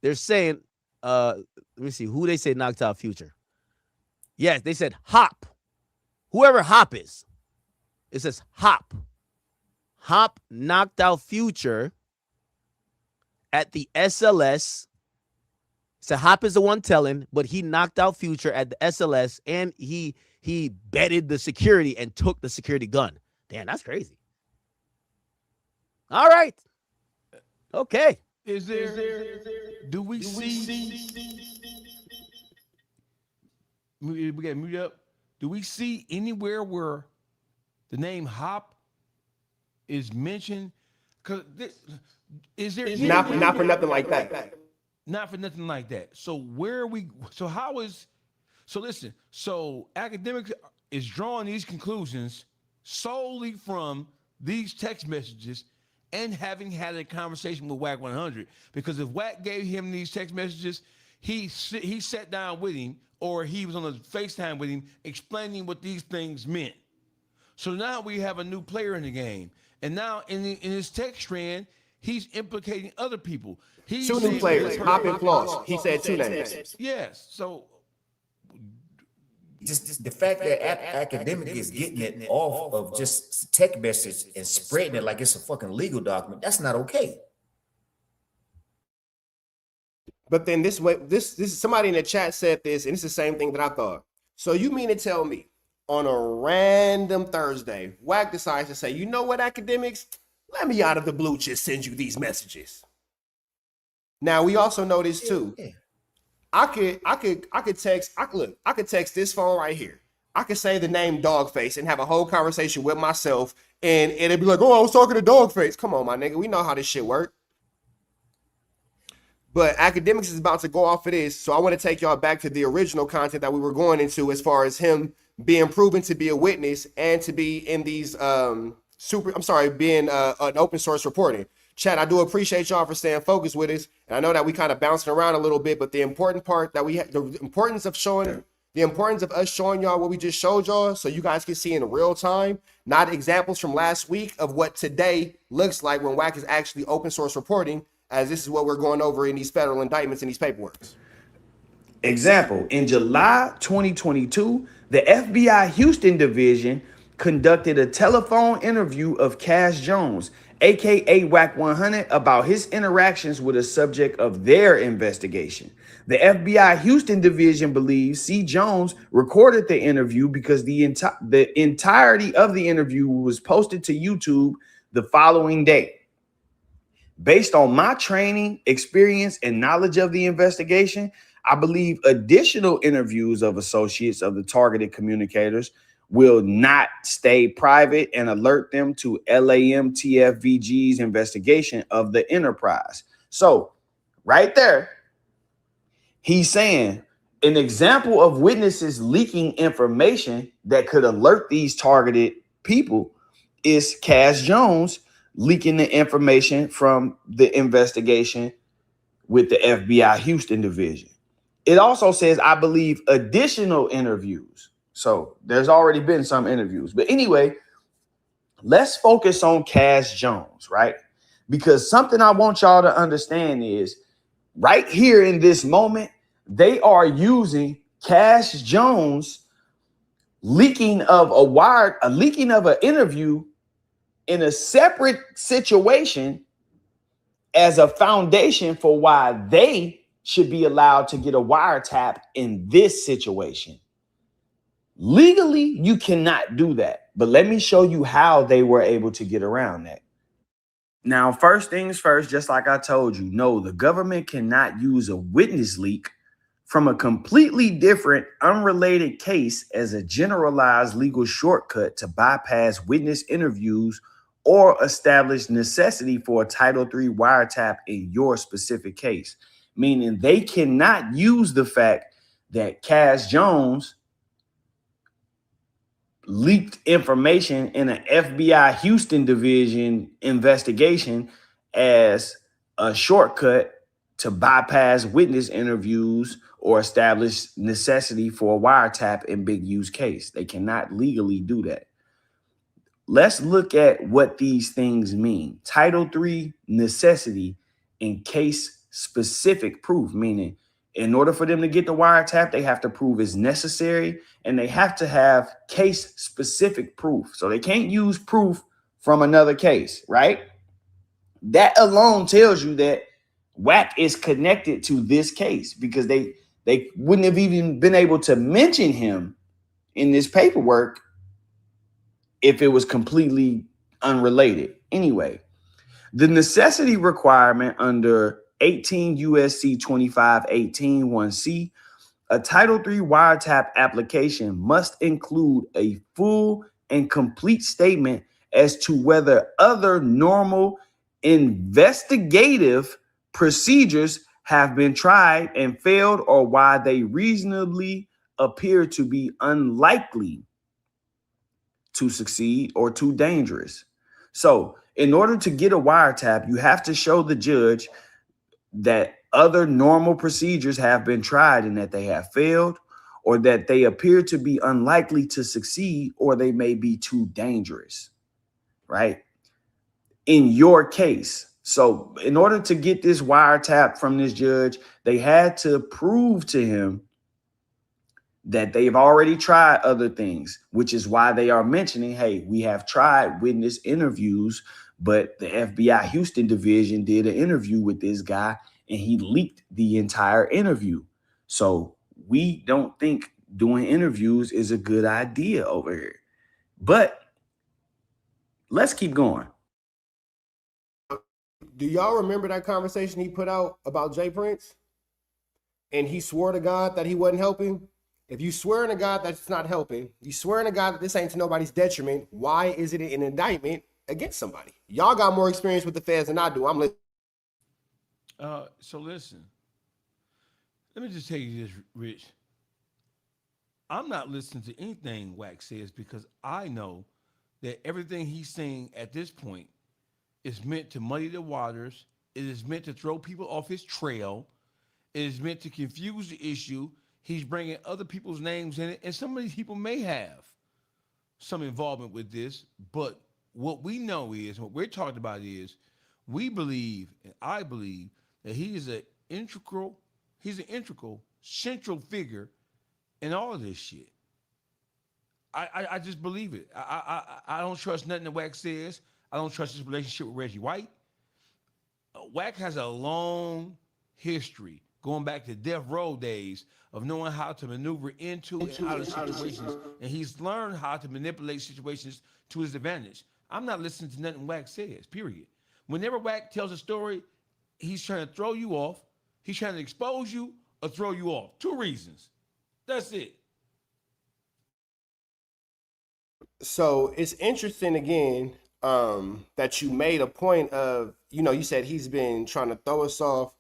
E: let me see who they say knocked out Future. Yes, they said Hop. Whoever Hop is. It says Hop. Hop knocked out Future at the SLS. So Hop is the one telling, but he knocked out Future at the SLS, and he betted the security and took the security gun. Damn, that's crazy. All right. Okay.
B: Do we see? We got mute up. Do we see anywhere where the name Hop is mentioned? Because is there
A: not for nothing like that?
B: Not for nothing like that. So where are we? So how is? So listen. So academics is drawing these conclusions solely from these text messages and having had a conversation with Wack 100. Because if Wack gave him these text messages, he sat down with him, or he was on a FaceTime with him explaining what these things meant. So now we have a new player in the game. And now in his text strand, he's implicating other people. He's
A: two new players, Hop and Floss. He said two names.
B: Yes. So
C: just the fact that academic is getting it off of just text message and spreading it like it's a fucking legal document, that's not okay.
A: But then this is somebody in the chat said this, and it's the same thing that I thought. So you mean to tell me on a random Thursday, Wack decides to say, you know what, academics? Let me out of the blue just send you these messages. Now we also know this too.
C: Yeah.
A: I could text this phone right here. I could say the name Dawgface and have a whole conversation with myself, and it'd be like, oh, I was talking to Dawgface. Come on, my nigga. We know how this shit works. But academics is about to go off of this, so I want to take y'all back to the original content that we were going into as far as him being proven to be a witness and to be in these being an open source reporting. Chat, I do appreciate y'all for staying focused with us, and I know that we kind of bouncing around a little bit, but the important part that we have, the importance of us showing y'all what we just showed y'all, so you guys can see in real time, not examples from last week of what today looks like when Wack is actually open source reporting, as this is what we're going over in these federal indictments and these paperwork.
D: Example, in July 2022, the FBI Houston Division conducted a telephone interview of Cash Jones, aka Wack 100, about his interactions with a subject of their investigation. The FBI Houston Division believes C. Jones recorded the interview because the entirety of the interview was posted to YouTube the following day. Based on my training, experience, and knowledge of the investigation, I believe additional interviews of associates of the targeted communicators will not stay private and alert them to LAMTFVG's investigation of the enterprise. So right there, he's saying an example of witnesses leaking information that could alert these targeted people is Cash Jones leaking the information from the investigation with the FBI Houston Division. It also says, I believe, additional interviews. So there's already been some interviews. But anyway, let's focus on Cash Jones, right? Because something I want y'all to understand is right here in this moment, they are using Cash Jones leaking of an interview in a separate situation as a foundation for why they should be allowed to get a wiretap in this situation. Legally, you cannot do that. But let me show you how they were able to get around that. Now, first things first, just like I told you, no, the government cannot use a witness leak from a completely different, unrelated case as a generalized legal shortcut to bypass witness interviews or establish necessity for a Title III wiretap in your specific case. Meaning they cannot use the fact that Cash Jones leaked information in an FBI Houston division investigation as a shortcut to bypass witness interviews or establish necessity for a wiretap in Big U's case. They cannot legally do that. Let's look at what these things mean. Title III necessity in case-specific proof, meaning in order for them to get the wiretap, they have to prove it's necessary, and they have to have case-specific proof. So they can't use proof from another case, right? That alone tells you that Wack is connected to this case, because they wouldn't have even been able to mention him in this paperwork if it was completely unrelated. Anyway, the necessity requirement under 18 USC 2518 1C, a Title III wiretap application must include a full and complete statement as to whether other normal investigative procedures have been tried and failed, or why they reasonably appear to be unlikely to succeed or too dangerous. So in order to get a wiretap, you have to show the judge that other normal procedures have been tried and that they have failed, or that they appear to be unlikely to succeed, or they may be too dangerous, right? In your case. So in order to get this wiretap from this judge, they had to prove to him that they've already tried other things, which is why they are mentioning, hey, we have tried witness interviews, but the FBI Houston division did an interview with this guy and he leaked the entire interview. So we don't think doing interviews is a good idea over here. But let's keep going.
A: Do y'all remember that conversation he put out about Jay Prince? And he swore to God that he wasn't helping. If you swear to God that it's not helping, you swear to God that this ain't to nobody's detriment, why is it an indictment against somebody? Y'all got more experience with the feds than I do. I'm listening.
B: So listen, let me just tell you this, Rich. I'm not listening to anything Wack says, because I know that everything he's saying at this point is meant to muddy the waters. It is meant to throw people off his trail. It is meant to confuse the issue. He's bringing other people's names in it, and some of these people may have some involvement with this, but what we know is, what we're talking about is, we believe, and I believe, that he is an integral central figure in all of this shit. I just believe it. I don't trust nothing that Wack says. I don't trust his relationship with Reggie White. Wack has a long history, going back to death row days, of knowing how to maneuver into and out of situations, and he's learned how to manipulate situations to his advantage. I'm not listening to nothing Wack says, period. Whenever Wack tells a story, he's trying to throw you off, he's trying to expose you, or throw you off. Two reasons. That's it.
A: So it's interesting again that you made a point of, you said he's been trying to throw us off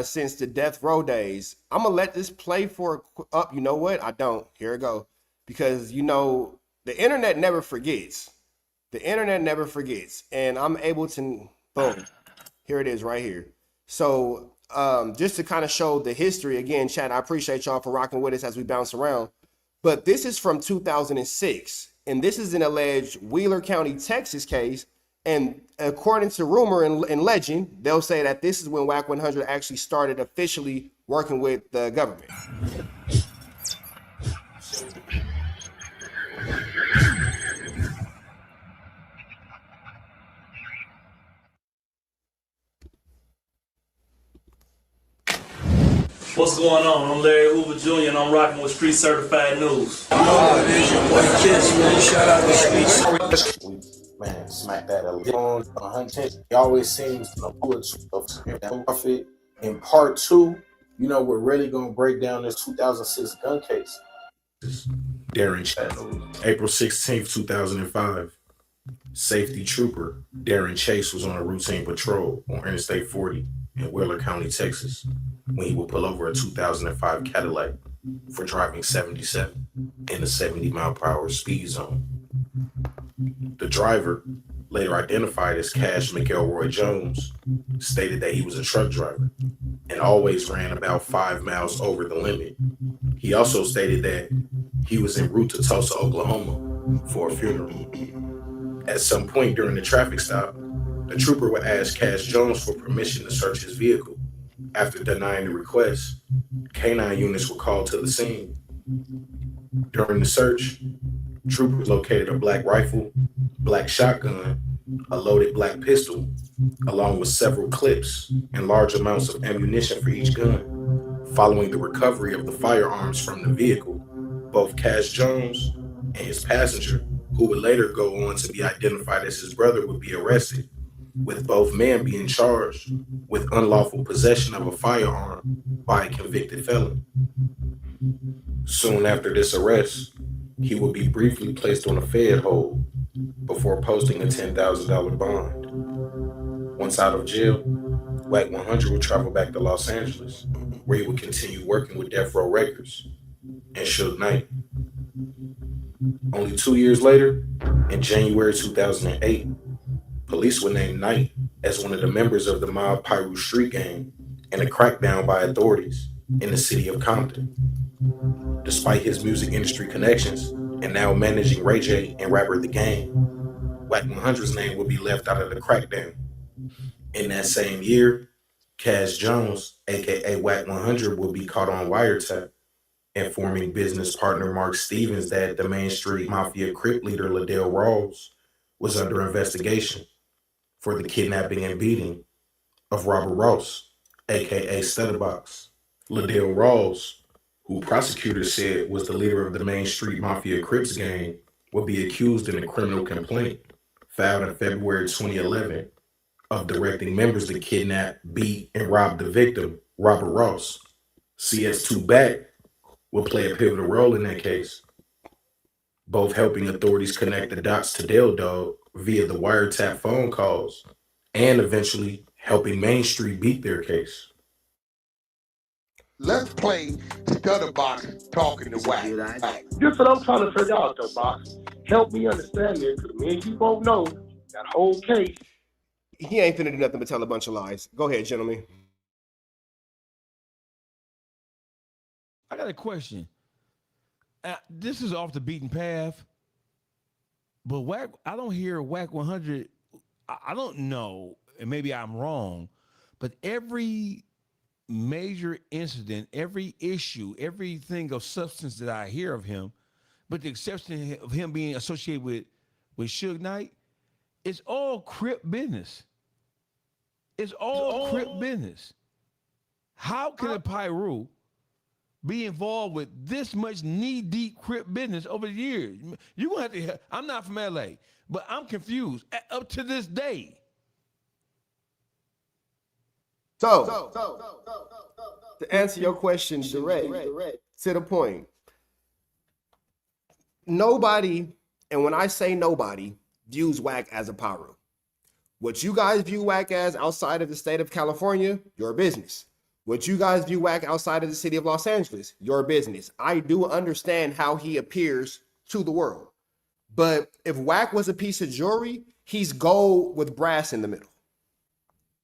A: since the death row days. I'm gonna let this play for up. You know what? I don't. Here it go. Because the internet never forgets. The internet never forgets, and I'm able to boom. Here it is right here. So just to kind of show the history again, chat. I appreciate y'all for rocking with us as we bounce around. But this is from 2006, and this is an alleged Wheeler County, Texas case. And according to rumor and legend, they'll say that this is when Wack 100 actually started officially working with the government.
H: What's going on? I'm Larry Hoover Jr. and I'm rocking with Street Certified News.
I: It is your boy Kiss, man. Shout out to Street.
J: Man, smack that on 100. He always seems to pull it. In part 2, we're really gonna break down this 2006 gun case.
K: Darren Chase, April 16th, 2005. Safety trooper Darren Chase was on a routine patrol on Interstate 40 in Wheeler County, Texas, when he would pull over a 2005 Cadillac for driving 77 in a 70-mile-per-hour speed zone. The driver, later identified as Cash McElroy Jones, stated that he was a truck driver and always ran about 5 miles over the limit. He also stated that he was en route to Tulsa, Oklahoma for a funeral. At some point during the traffic stop, the trooper would ask Cash Jones for permission to search his vehicle. After denying the request, K-9 units were called to the scene. During the search, troopers located a black rifle, black shotgun, a loaded black pistol, along with several clips and large amounts of ammunition for each gun. Following the recovery of the firearms from the vehicle, both Cash Jones and his passenger, who would later go on to be identified as his brother, would be arrested, with both men being charged with unlawful possession of a firearm by a convicted felon. Soon after this arrest, he would be briefly placed on a Fed hold before posting a $10,000 bond. Once out of jail, Wack 100 would travel back to Los Angeles, where he would continue working with Death Row Records and Suge Knight. Only 2 years later, in January 2008, police would name Knight as one of the members of the mob Pyru Street gang in a crackdown by authorities in the city of Compton. Despite his music industry connections and now managing Ray J and rapper The Game, Wack 100's name would be left out of the crackdown. In that same year, Cash Jones, aka Wack 100, would be caught on wiretap, informing business partner Mark Stevens that the Main Street Mafia Crip leader Liddell Rawls was under investigation for the kidnapping and beating of Robert Ross, aka Stutterbox. Liddell Rawls, who prosecutors said was the leader of the Main Street Mafia Crips gang, would be accused in a criminal complaint filed in February 2011 of directing members to kidnap, beat, and rob the victim, Robert Ross. CS2 Back would play a pivotal role in that case, both helping authorities connect the dots to Del Dog via the wiretap phone calls and eventually helping Main Street beat their case.
F: Let's play Stutterbox talking to Wack.
I: This what I'm trying to figure out, though, Box. Help me understand this, because me and you both know that whole case.
A: He ain't finna do nothing but tell a bunch of lies. Go ahead, gentlemen.
B: I got a question. This is off the beaten path, but Wack, I don't hear Wack 100. I don't know, and maybe I'm wrong, but every major incident, every issue, everything of substance that I hear of him, but the exception of him being associated with Suge Knight, it's all Crip business. It's all Crip business. How can a Pyru be involved with this much knee-deep Crip business over the years? You're gonna have to. I'm not from LA, but I'm confused up to this day.
A: So to answer your question direct to the point, nobody, and when I say nobody, views Wack as a Pyru. What you guys view Wack as outside of the state of California, your business. What you guys view Wack outside of the city of Los Angeles, your business. I do understand how he appears to the world. But if Wack was a piece of jewelry, he's gold with brass in the middle.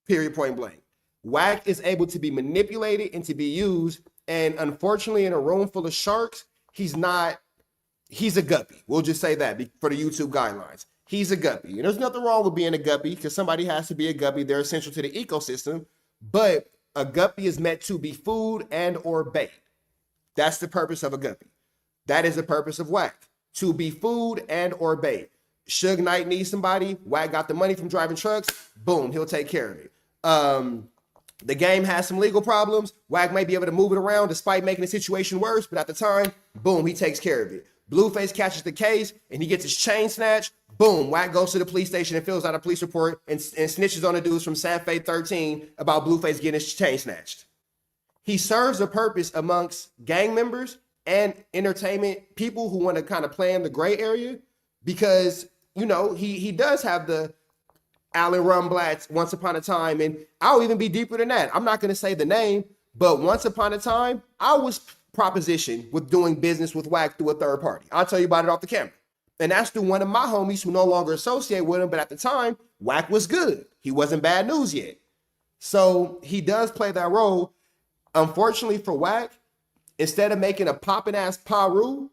A: Period, point blank. Wack is able to be manipulated and to be used. And unfortunately, in a room full of sharks, he's a guppy. We'll just say that for the YouTube guidelines. He's a guppy. And there's nothing wrong with being a guppy because somebody has to be a guppy. They're essential to the ecosystem. But a guppy is meant to be food and or bait. That's the purpose of a guppy. That is the purpose of Wack, to be food and or bait. Suge Knight needs somebody. Wack got the money from driving trucks. Boom, he'll take care of it. The game has some legal problems. Wack may be able to move it around despite making the situation worse, but at the time, boom, he takes care of it. Blueface catches the case and he gets his chain snatched. Boom, Wack goes to the police station and fills out a police report and snitches on the dudes from San Fe 13 about Blueface getting his chain snatched. He serves a purpose amongst gang members and entertainment people who want to kind of play in the gray area because, you know, he does have the Alan Rumblatts once upon a time, and I'll even be deeper than that. I'm not going to say the name, but once upon a time, I was proposition with doing business with Wack through a third party. I'll tell you about it off the camera. And that's through one of my homies who no longer associate with him, but at the time, Wack was good. He wasn't bad news yet. So he does play that role. Unfortunately for Wack, instead of making a popping ass Paru,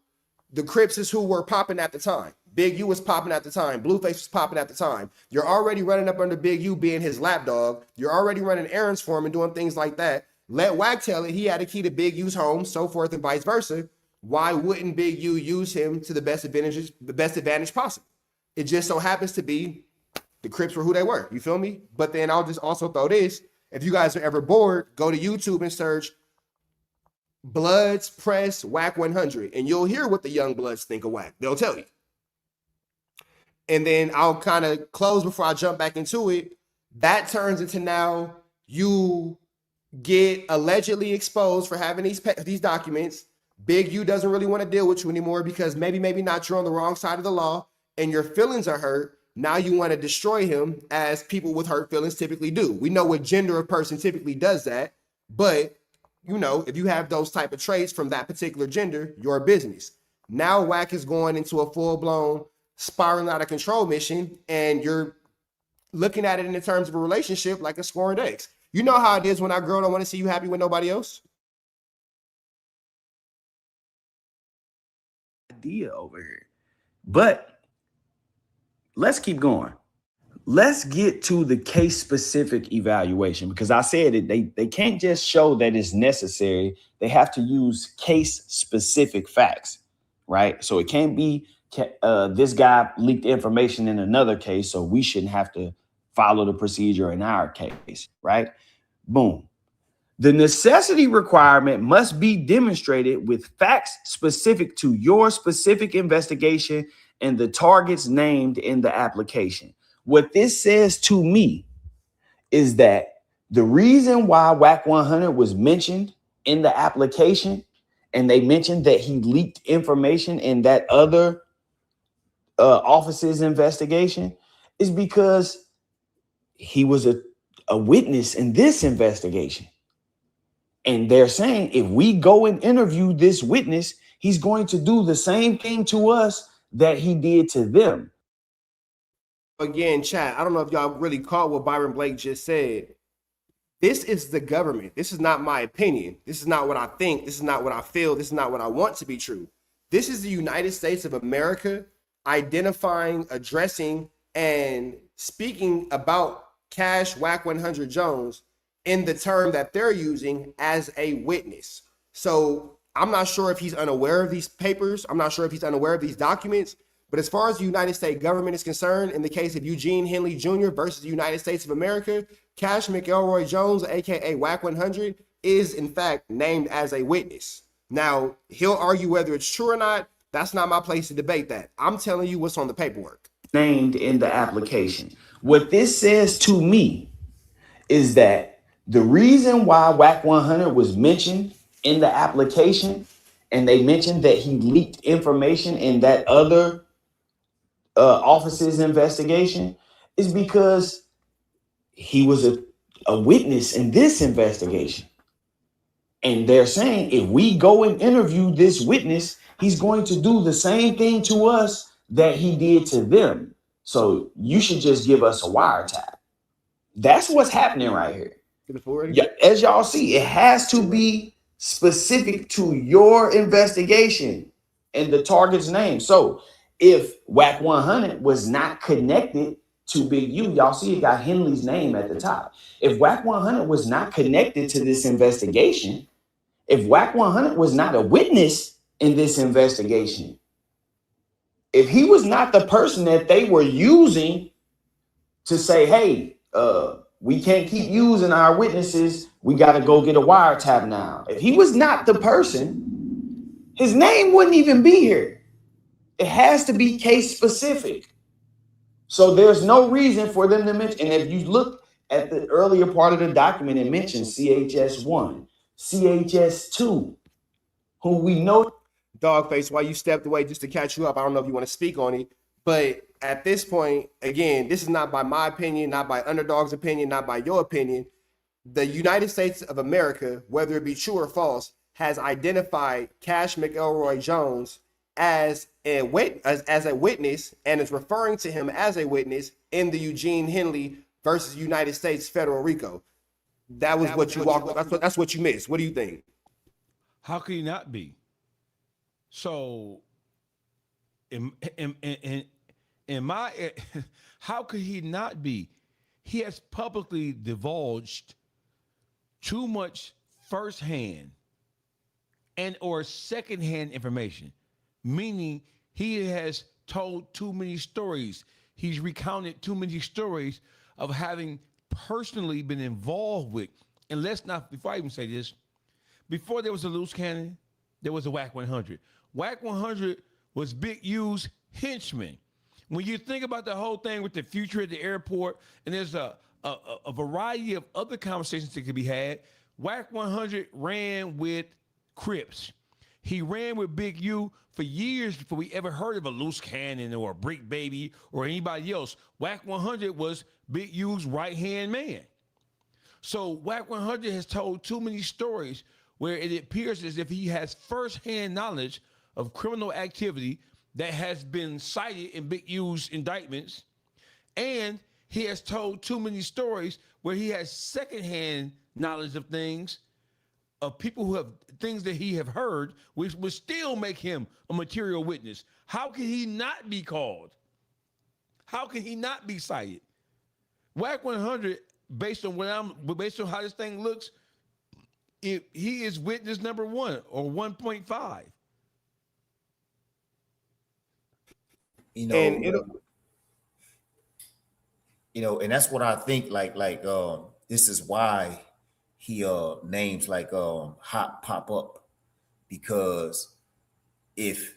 A: the Crips is who were popping at the time. Big U was popping at the time. Blueface was popping at the time. You're already running up under Big U being his lapdog. You're already running errands for him and doing things like that. Let Wack tell it he had a key to Big U's home, so forth and vice versa. Why wouldn't Big U use him to the best advantage possible? It just so happens to be the Crips were who they were. You feel me? But then I'll just also throw this. If you guys are ever bored, go to YouTube and search Bloods Press Wack 100, and you'll hear what the young Bloods think of Wack. They'll tell you. And then I'll kind of close before I jump back into it. That turns into now you get allegedly exposed for having these documents. Big U doesn't really want to deal with you anymore because maybe not you're on the wrong side of the law and your feelings are hurt. Now you want to destroy him as people with hurt feelings typically do. We know what gender of person typically does that, but you know, if you have those type of traits from that particular gender, your business. Now Wack is going into a full-blown spiraling out of control mission, and you're looking at it in the terms of a relationship like a scoring X. You know how it is when our girl don't want to see you happy with nobody else?
D: Idea over here. But let's keep going. Let's get to the case-specific evaluation, because I said it, they can't just show that it's necessary. They have to use case-specific facts, right? So it can't be this guy leaked information in another case, so we shouldn't have to follow the procedure in our case, right? Boom. The necessity requirement must be demonstrated with facts specific to your specific investigation and the targets named in the application. What this says to me is that the reason why Wack 100 was mentioned in the application, and they mentioned that he leaked information in that other office's investigation, is because he was a witness in this investigation. And they're saying if we go and interview this witness, he's going to do the same thing to us that he did to them.
A: Again, chat, I don't know if y'all really caught what Byron Blake just said. This is the government. This is not my opinion. This is not what I think. This is not what I feel. This is not what I want to be true. This is the United States of America identifying, addressing, and speaking about Cash Wack 100 Jones in the term that they're using as a witness. So I'm not sure if he's unaware of these papers. I'm not sure if he's unaware of these documents. But as far as the United States government is concerned, in the case of Eugene Henley Jr. versus the United States of America, Cash McElroy Jones, aka Wack 100, is in fact named as a witness. Now, he'll argue whether it's true or not. That's not my place to debate that. I'm telling you what's on the paperwork.
D: Named in the application. What this says to me is that the reason why Wack 100 was mentioned in the application, and they mentioned that he leaked information in that other office's investigation, is because he was a witness in this investigation. And they're saying if we go and interview this witness, he's going to do the same thing to us that he did to them. So you should just give us a wiretap. That's what's happening right here. Yeah, as y'all see, it has to be specific to your investigation and the target's name. So if Wack 100 was not connected to Big U, y'all see it got Henley's name at the top. If Wack 100 was not connected to this investigation, if Wack 100 was not a witness in this investigation, if he was not the person that they were using to say, hey, we can't keep using our witnesses, we got to go get a wiretap now. If he was not the person, his name wouldn't even be here. It has to be case specific. So there's no reason for them to mention. And if you look at the earlier part of the document, it mentions CHS1, CHS2, who we know.
A: Dawgface, while you stepped away just to catch you up, I don't know if you want to speak on it, but at this point, again, this is not by my opinion, not by Underdog's opinion, not by your opinion. The United States of America, whether it be true or false, has identified Cash McElroy Jones as a witness and is referring to him as a witness in the Eugene Henley versus United States federal RICO. That was what you walked. That's what you missed. What do you think?
B: How could he not be? So, in my, how could he not be? He has publicly divulged too much firsthand and or secondhand information, meaning he has told too many stories. He's recounted too many stories of having personally been involved with. And let's not, before I even say this, before there was a loose cannon, there was a Wack 100. Wack 100 was Big U's henchman. When you think about the whole thing with the future at the airport, and there's a variety of other conversations that could be had, Wack 100 ran with Crips. He ran with Big U for years before we ever heard of a loose cannon or a brick baby or anybody else. Wack 100 was Big U's right-hand man. So Wack 100 has told too many stories where it appears as if he has first-hand knowledge of criminal activity that has been cited in Big U's indictments, and he has told too many stories where he has secondhand knowledge of things, of people who have things that he have heard, which would still make him a material witness. How can he not be called? How can he not be cited? Wack 100, based on how this thing looks, he is witness number 1 or 1.5.
C: And and that's what I think. This is why he names like hot pop up, because if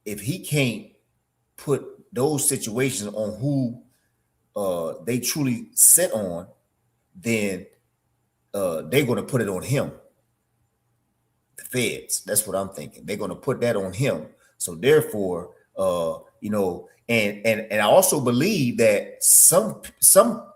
C: he can't put those situations on who they truly sit on, then they're going to put it on him. The feds. That's what I'm thinking. They're going to put that on him. So therefore, and I also believe that some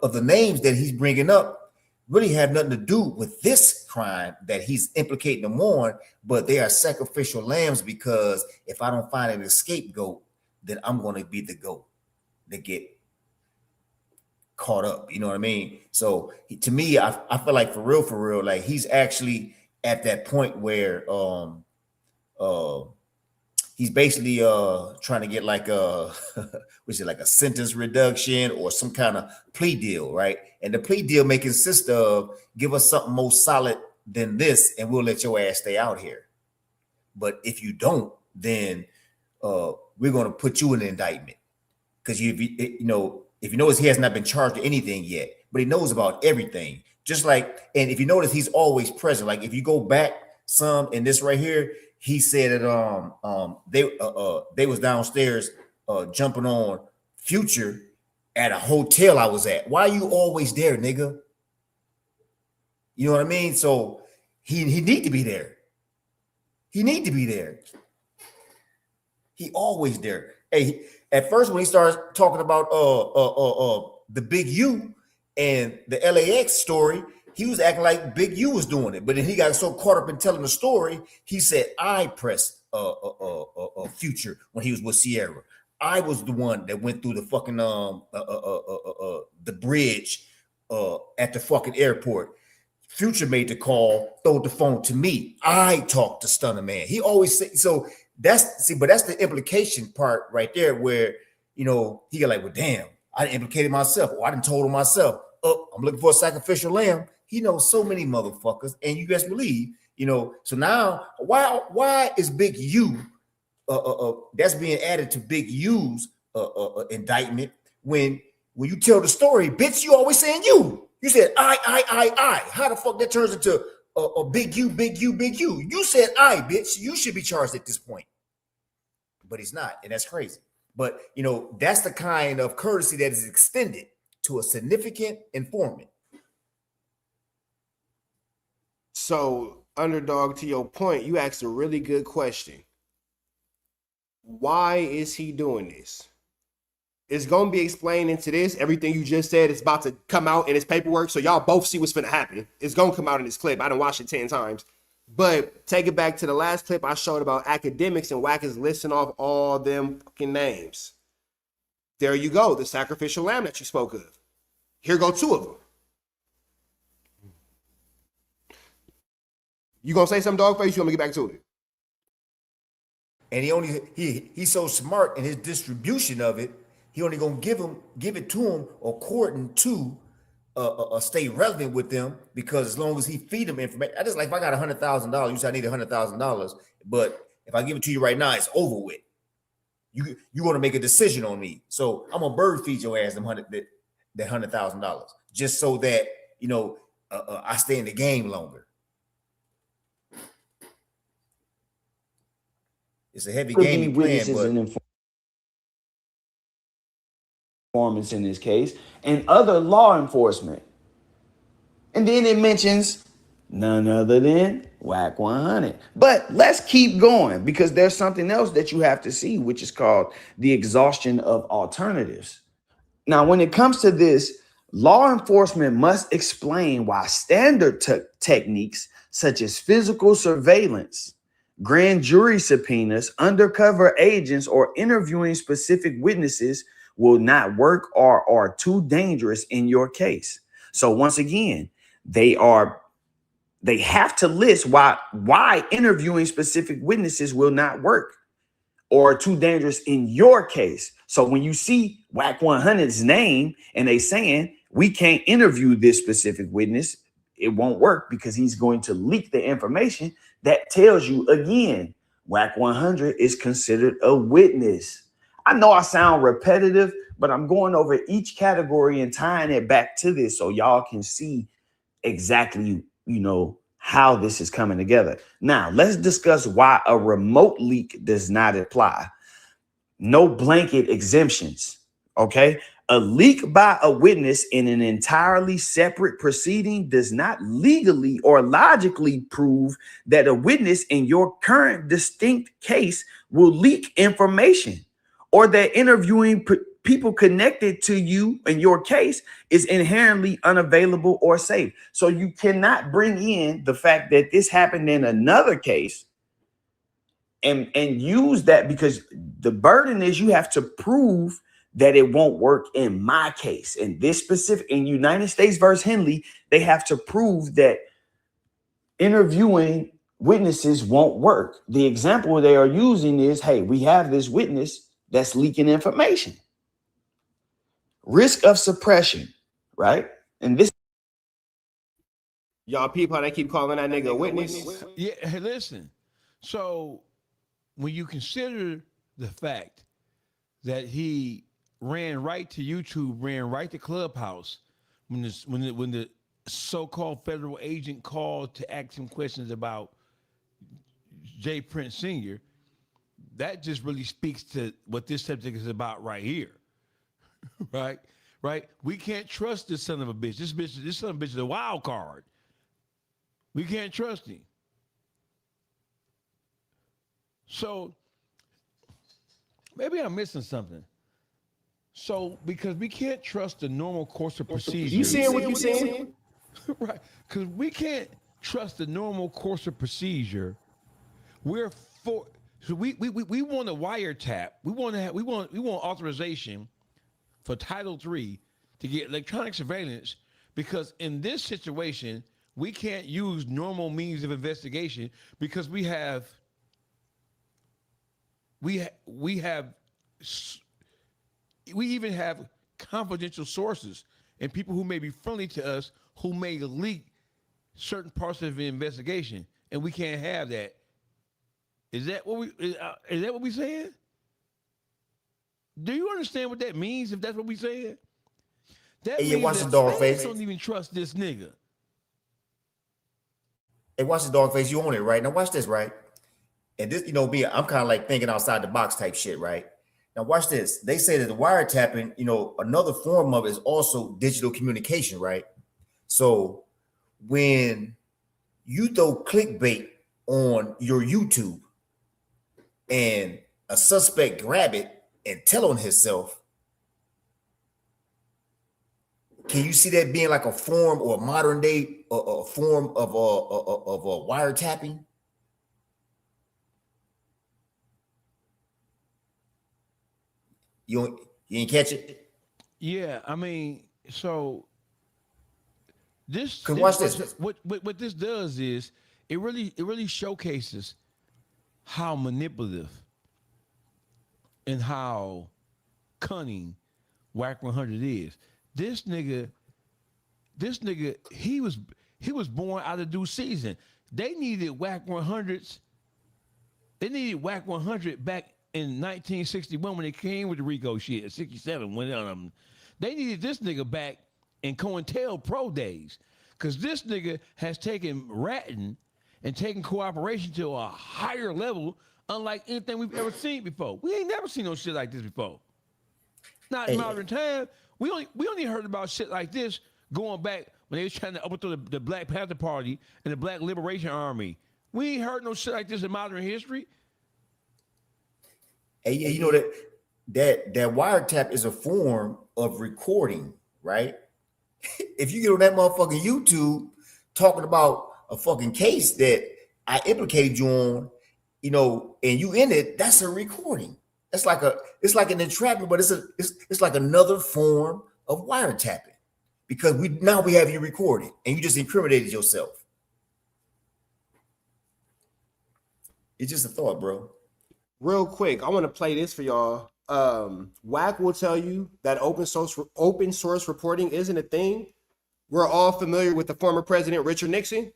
C: of the names that he's bringing up really have nothing to do with this crime that he's implicating them on, but they are sacrificial lambs, because if I don't find an scapegoat, then I'm going to be the goat that get caught up. You know what I mean? So to me, I feel like for real, like he's actually at that point where he's basically trying to get like a like a sentence reduction or some kind of plea deal, right? And the plea deal may consist of give us something more solid than this, and we'll let your ass stay out here. But if you don't, then we're going to put you in an indictment, because if you notice, he has not been charged with anything yet, but he knows about everything. Just like, and if you notice, he's always present. Like if you go back some in this right here, he said that they was downstairs jumping on Future at a hotel I was at. Why are you always there, nigga? You know what I mean? So he need to be there. He need to be there. He always there. Hey, at first when he starts talking about the Big U and the LAX story, he was acting like Big U was doing it, but then he got so caught up in telling the story, he said, I pressed Future when he was with Sierra. I was the one that went through the fucking the bridge at the fucking airport. Future made the call, throwed the phone to me. I talked to Stunner Man. He always say so. That's the implication part right there, where he got like, well, damn, I implicated myself, or I done told him myself. Oh, I'm looking for a sacrificial lamb. He knows so many motherfuckers, and you guys believe, So now, why is Big U that's being added to Big U's indictment when you tell the story, bitch? You always saying you. You said I. How the fuck that turns into a Big U, Big U, Big U? You said I, bitch. You should be charged at this point, but he's not, and that's crazy. But that's the kind of courtesy that is extended to a significant informant.
A: So, Underdog, to your point, you asked a really good question. Why is he doing this? It's going to be explained into this. Everything you just said is about to come out in his paperwork, so y'all both see what's going to happen. It's going to come out in this clip. I done watched it 10 times. But take it back to the last clip I showed about academics, and Wack is listing off all them fucking names. There you go, the sacrificial lamb that you spoke of. Here go 2 of them. You gonna say something, Dawgface? You want me to get back to it?
C: And he's so smart in his distribution of it. He only gonna give it to him according to stay relevant with them, because as long as he feed them information, I just like, if I got $100,000, you say I need $100,000, but if I give it to you right now, it's over with. You want to make a decision on me, so I'm gonna bird feed your ass that $100,000 just so that I stay in the game longer. It's a heavy game plan, but
D: informants in this case, and other law enforcement. And then it mentions none other than Wack 100. But let's keep going, because there's something else that you have to see, which is called the exhaustion of alternatives. Now, when it comes to this, law enforcement must explain why standard techniques such as physical surveillance, grand jury subpoenas, undercover agents, or interviewing specific witnesses will not work or are too dangerous in your case. So once again, they have to list why interviewing specific witnesses will not work or are too dangerous in your case. So when you see Wack 100's name and they saying we can't interview this specific witness, it won't work because he's going to leak the information. That tells you again, Wack 100 is considered a witness. I know I sound repetitive, but I'm going over each category and tying it back to this so y'all can see exactly, how this is coming together. Now, let's discuss why a remote leak does not apply. No blanket exemptions, okay? A leak by a witness in an entirely separate proceeding does not legally or logically prove that a witness in your current distinct case will leak information, or that interviewing people connected to you in your case is inherently unavailable or safe. So you cannot bring in the fact that this happened in another case and use that, because the burden is you have to prove that it won't work in my case. In this specific, in United States versus Henley, they have to prove that interviewing witnesses won't work. The example they are using is, hey, we have this witness that's leaking information. Risk of suppression, right? And this,
A: y'all peep how they keep calling that nigga a witness.
B: Yeah, hey, listen. So when you consider the fact that he ran right to YouTube, ran right to Clubhouse, when the so-called federal agent called to ask him questions about J. Prince Sr., that just really speaks to what this subject is about right here. Right? We can't trust this son of a bitch. This son of a bitch is a wild card. We can't trust him. So maybe I'm missing something. So because we can't trust the normal course of procedure.
A: You seeing what you saying?
B: Right. Because we can't trust the normal course of procedure. So we want a wiretap. We want authorization for Title III to get electronic surveillance, because in this situation we can't use normal means of investigation because we even have confidential sources and people who may be friendly to us who may leak certain parts of the investigation, and we can't have that. Is that what we saying? Do you understand what that means? If that's what we saying, that
C: hey,
B: means
C: watch
B: that
C: the Dawgface.
B: don't even trust this nigga.
C: Hey, watch the Dawgface. You own it, right? Now watch this, right? And this, me, I'm kind of like thinking outside the box type shit, right? Now watch this. They say that the wiretapping, another form of it is also digital communication, right? So when you throw clickbait on your YouTube and a suspect grab it and tell on himself, Can you see that being like a form or a modern day a form of a wiretapping? You ain't catch it?
B: Yeah, I mean, so this,
C: Watch this.
B: What this does is it really showcases how manipulative and how cunning Wack 100 is. This nigga, he was born out of due season. They needed Wack 100s. They needed Wack 100 back in 1961 when they came with the Rico shit. 67 when they needed this nigga back in COINTELPRO days, because this nigga has taken ratting and taken cooperation to a higher level, unlike anything we've ever seen before. We ain't never seen no shit like this before. Not in modern time. We only heard about shit like this going back when they was trying to overthrow the Black Panther Party and the Black Liberation Army. We ain't heard no shit like this in modern history.
C: Hey, you know that wiretap is a form of recording, right? If you get on that motherfucking YouTube talking about a fucking case that I implicated you on, you know, and you in it, that's a recording. It's like an entrapment, but it's like another form of wiretapping, because we have you recorded and you just incriminated yourself. It's just a thought, bro.
A: Real quick, I want to play this for y'all. Wack will tell you that open source reporting isn't a thing. We're all familiar with the former president, Richard Nixon.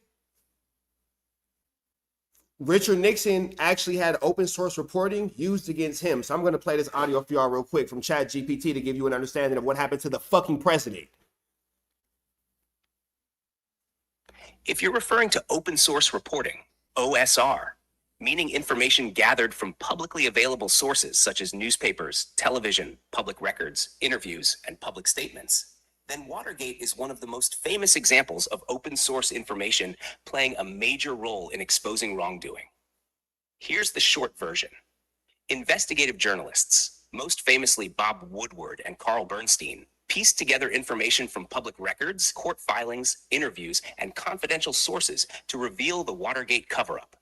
A: Richard Nixon actually had open source reporting used against him. So I'm going to play this audio for y'all real quick from ChatGPT to give you an understanding of what happened to the fucking president.
L: If you're referring to open source reporting, OSR, meaning information gathered from publicly available sources such as newspapers, television, public records, interviews, and public statements, then Watergate is one of the most famous examples of open source information playing a major role in exposing wrongdoing. Here's the short version. Investigative journalists, most famously Bob Woodward and Carl Bernstein, pieced together information from public records, court filings, interviews, and confidential sources to reveal the Watergate cover-up.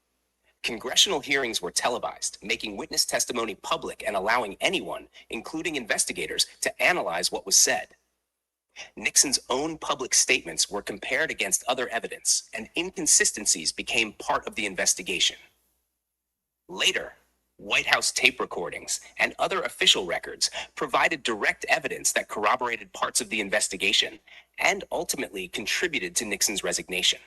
L: Congressional hearings were televised, making witness testimony public and allowing anyone, including investigators, to analyze what was said. Nixon's own public statements were compared against other evidence, and inconsistencies became part of the investigation. Later, White House tape recordings and other official records provided direct evidence that corroborated parts of the investigation and ultimately contributed to Nixon's resignation.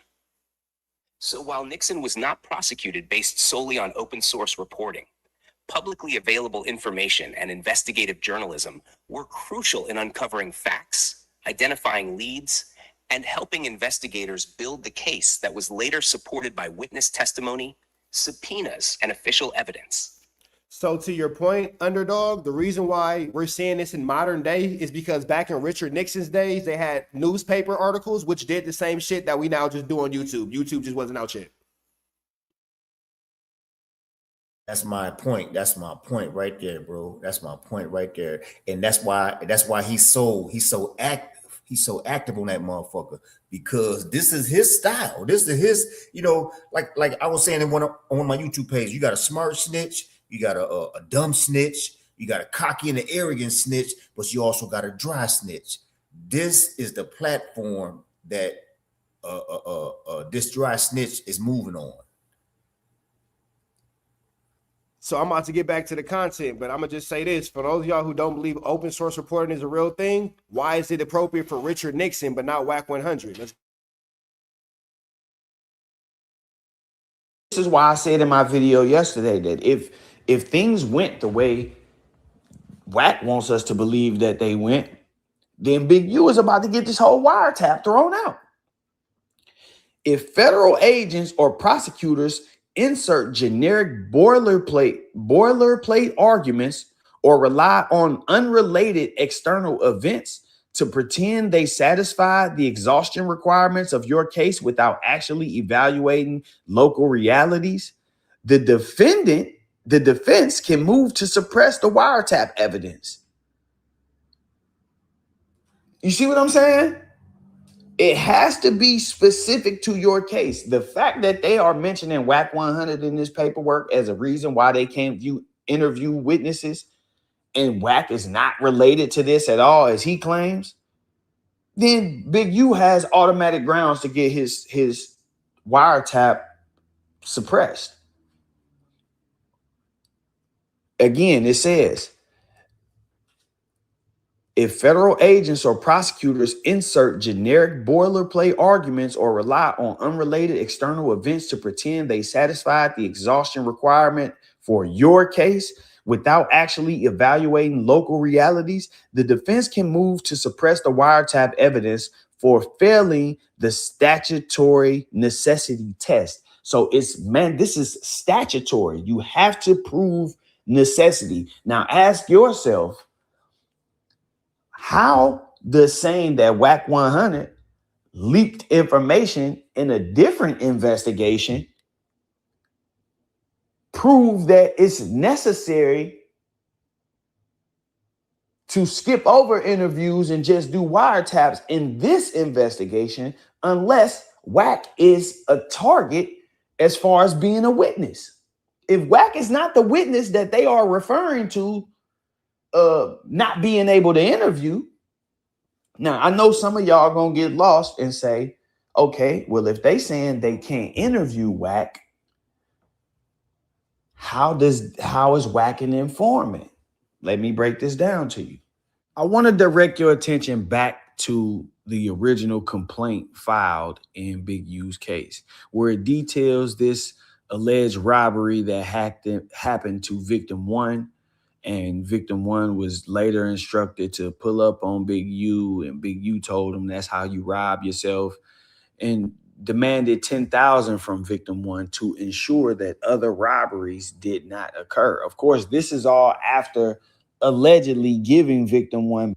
L: So while Nixon was not prosecuted based solely on open source reporting, publicly available information and investigative journalism were crucial in uncovering facts, identifying leads, and helping investigators build the case that was later supported by witness testimony, subpoenas, and official evidence.
A: So to your point, Underdog, the reason why we're seeing this in modern day is because back in Richard Nixon's days, they had newspaper articles which did the same shit that we now just do on YouTube. YouTube just wasn't out yet.
C: That's my point. That's my point right there, bro. That's my point right there. And that's why he's so active. He's so active on that motherfucker, because this is his style. This is his, you know, like I was saying on my YouTube page, you got a smart snitch, you got a dumb snitch, you got a cocky and an arrogant snitch, but you also got a dry snitch. This is the platform that this dry snitch is moving on.
A: So I'm about to get back to the content, but I'm going to just say this. For those of y'all who don't believe open source reporting is a real thing, why is it appropriate for Richard Nixon but not Wack 100? This
D: is why I said in my video yesterday that if things went the way Wack wants us to believe that they went, then Big U is about to get this whole wiretap thrown out. If federal agents or prosecutors insert generic boilerplate arguments or rely on unrelated external events to pretend they satisfy the exhaustion requirements of your case without actually evaluating local realities, the defense can move to suppress the wiretap evidence. You see what I'm saying? It has to be specific to your case. The fact that they are mentioning Wack 100 in this paperwork as a reason why they can't interview witnesses, and Wack is not related to this at all, as he claims, then Big U has automatic grounds to get his wiretap suppressed. Again, it says, if federal agents or prosecutors insert generic boilerplate arguments or rely on unrelated external events to pretend they satisfied the exhaustion requirement for your case without actually evaluating local realities, the defense can move to suppress the wiretap evidence for failing the statutory necessity test. So this is statutory. You have to prove necessity. Now ask yourself, how does saying that Wack 100 leaked information in a different investigation prove that it's necessary to skip over interviews and just do wiretaps in this investigation unless Wack is a target as far as being a witness? If Wack is not the witness that they are referring to, not being able to interview. Now, I know some of y'all gonna get lost and say, okay, well, if they saying they can't interview Wack, how is Wack an informant? Let me break this down to you. I want to direct your attention back to the original complaint filed in Big U's case, where it details this alleged robbery that happened to victim 1. And victim 1 was later instructed to pull up on Big U, and Big U told him that's how you rob yourself, and demanded $10,000 from victim 1 to ensure that other robberies did not occur. Of course, this is all after allegedly giving victim 1.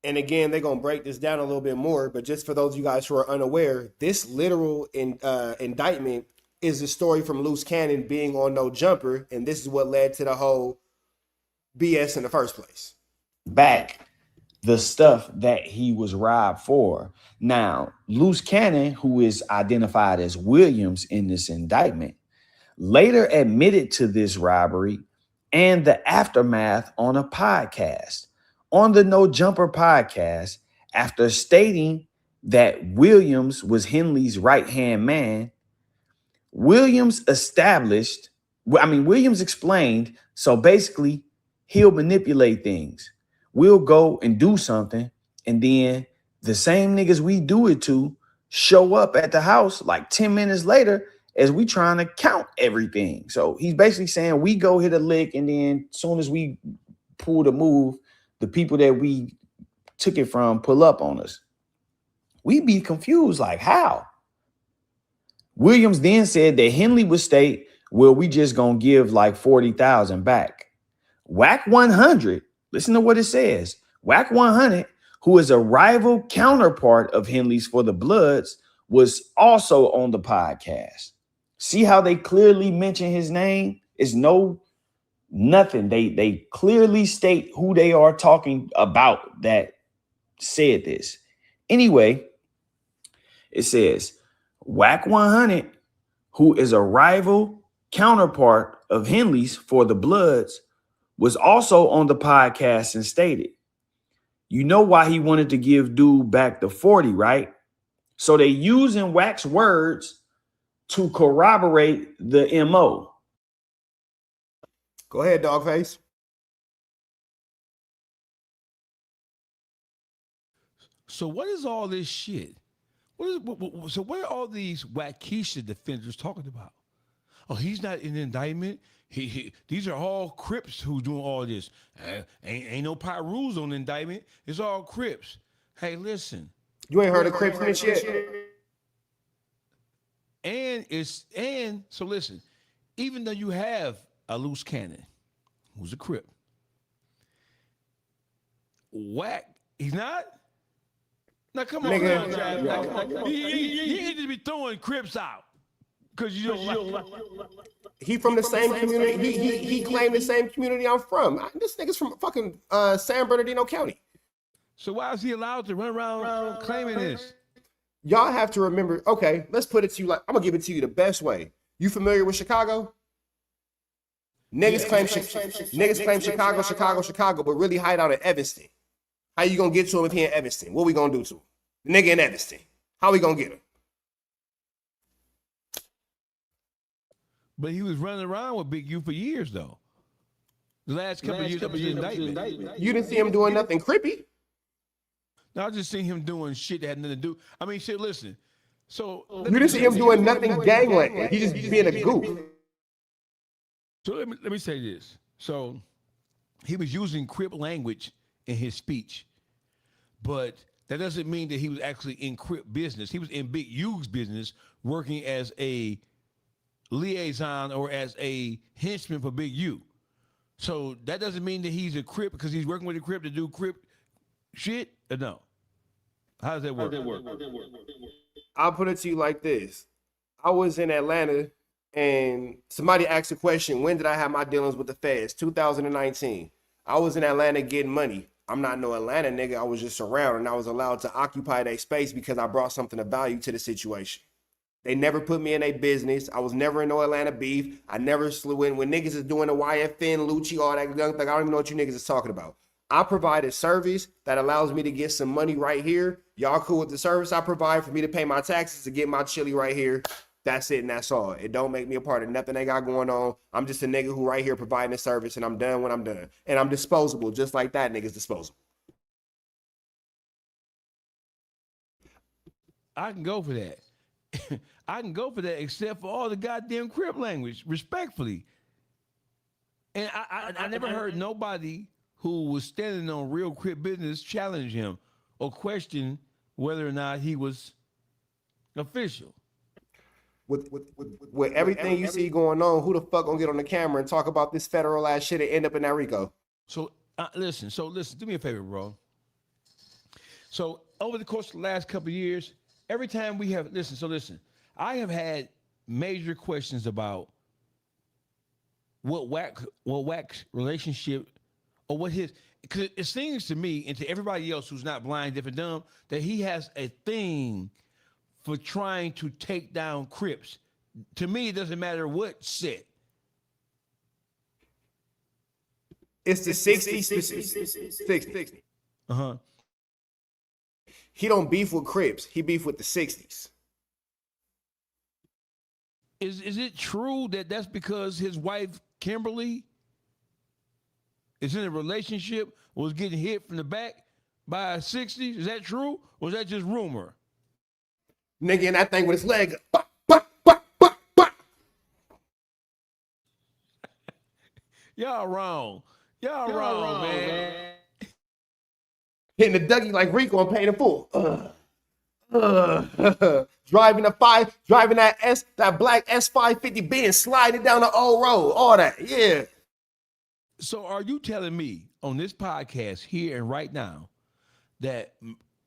A: And again, they're going to break this down a little bit more, but just for those of you guys who are unaware, this literal indictment is the story from Loose Cannon being on No Jumper, and this is what led to the whole BS in the first place.
D: Back the stuff that he was robbed for. Now, Loose Cannon, who is identified as Williams in this indictment, later admitted to this robbery and the aftermath on a podcast. On the No Jumper podcast, after stating that Williams was Henley's right-hand man, Williams explained, so basically he'll manipulate things. We'll go and do something, and then the same niggas we do it to show up at the house like 10 minutes later as we trying to count everything. So he's basically saying we go hit a lick, and then as soon as we pull the move, the people that we took it from pull up on us. We be confused, like how? Williams then said that Henley would state, well, we just gonna give like 40,000 back. Wack 100, listen to what it says. Wack 100, who is a rival counterpart of Henley's for the Bloods, was also on the podcast. See how they clearly mention his name? It's nothing. They clearly state who they are talking about that said this. Anyway, it says, Wack 100, who is a rival counterpart of Henley's for the Bloods, was also on the podcast and stated, you know why he wanted to give dude back the 40, right? So they using Wack's words to corroborate the MO.
A: Go ahead, Dawgface.
B: So what is all this shit? So what are all these Wackesha defenders talking about? Oh, he's not in the indictment. These are all Crips who doing all this. Ain't no pot rules on the indictment. It's all Crips. Hey, listen.
A: You ain't heard of Crips and shit.
B: And so listen, even though you have a Loose Cannon, who's a Crip, Wack, he's not? Now come on, nigga. You need to be throwing Crips out because you don't like.
A: He from the same community. He claimed the same community I'm from. This nigga's from fucking San Bernardino County.
B: So why is he allowed to run around claiming this?
A: Y'all have to remember, okay, let's put it to you like, I'm gonna give it to you the best way. You familiar with Chicago? Niggas claim Chicago, but really hide out in Evanston. How you gonna get to him if he in Evanston? What we gonna do to him? The nigga in Evanston. How we gonna get him?
B: But he was running around with Big U for years, though. The last couple of years up to the indictment.
A: You didn't see him doing nothing creepy?
B: No, I just seen him doing shit that had nothing to do. I mean, shit, listen. So
A: you didn't see him doing nothing gangland. He just being a goof.
B: So let me say this. So he was using Crip language in his speech, but that doesn't mean that he was actually in Crip business. He was in Big U's business, working as a liaison or as a henchman for Big U. So that doesn't mean that he's a Crip because he's working with a Crip to do Crip shit, or no? How does that work?
A: I'll put it to you like this. I was in Atlanta and somebody asked a question, when did I have my dealings with the feds? 2019. I was in Atlanta getting money. I'm not no Atlanta nigga. I was just around and I was allowed to occupy that space because I brought something of value to the situation. They never put me in a business. I was never in no Atlanta beef. I never slew in. When niggas is doing the YFN, Lucci, all that young thing, I don't even know what you niggas is talking about. I provide a service that allows me to get some money right here. Y'all cool with the service I provide for me to pay my taxes to get my chili right here. That's it and that's all. It don't make me a part of nothing they got going on. I'm just a nigga who right here providing a service and I'm done when I'm done. And I'm disposable just like that nigga's disposable.
B: I can go for that. I can go for that except for all the goddamn Crip language, respectfully. And I never heard nobody who was standing on real Crip business challenge him or question whether or not he was official.
A: With everything you see going on, who the fuck gonna get on the camera and talk about this federal ass shit and end up in that RICO?
B: So listen, do me a favor, bro. So over the course of the last couple of years, every time we have, listen, I have had major questions about what Wack's relationship or what his, because it seems to me and to everybody else who's not blind, deaf, and dumb, that he has a thing for trying to take down Crips. To me, it doesn't matter what set.
A: It's the 60s.
B: Uh-huh.
A: He don't beef with Crips. He beef with the 60s.
B: Is it true that that's because his wife, Kimberly, is in a relationship, was getting hit from the back by a 60s? Is that true? Or is that just rumor?
A: Nigga in that thing with his leg.
B: Y'all wrong. Y'all wrong, man.
A: Hitting the Dougie like Rico and paying in full. Driving that black S550 Benz, sliding down the old road, all that, yeah.
B: So are you telling me on this podcast here and right now that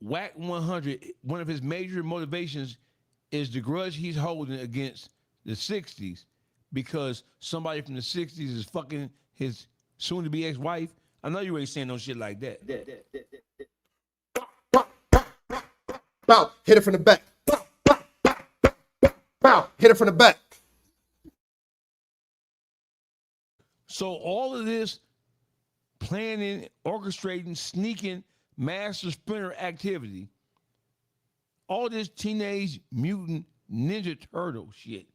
B: Wack 100, one of his major motivations is the grudge he's holding against the 60s because somebody from the 60s is fucking his soon-to-be ex-wife? I know you ain't saying no shit like that.
A: Bow, hit it from the back. Bow, hit it from the back.
B: So all of this planning, orchestrating, sneaking, master splinter activity, all this Teenage Mutant Ninja Turtle shit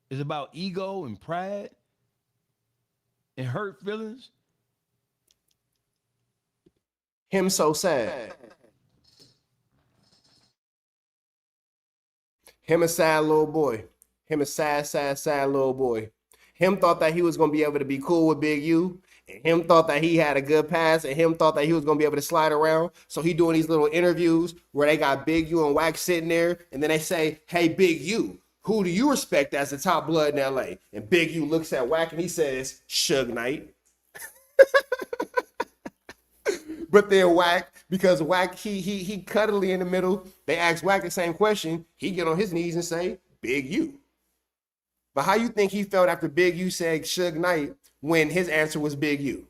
B: is about ego and pride and hurt feelings.
A: Him so sad. Him a sad little boy. Him a sad little boy. Him thought that he was going to be able to be cool with Big U. And him thought that he had a good pass. And him thought that he was going to be able to slide around. So he doing these little interviews where they got Big U and Wack sitting there. And then they say, hey, Big U, who do you respect as the top blood in L.A.? And Big U looks at Wack and he says, Suge Knight. But then Wack, because Wack, he cuddly in the middle. They ask Wack the same question. He get on his knees and say, Big U. But how you think he felt after Big U said Suge Knight when his answer was Big U?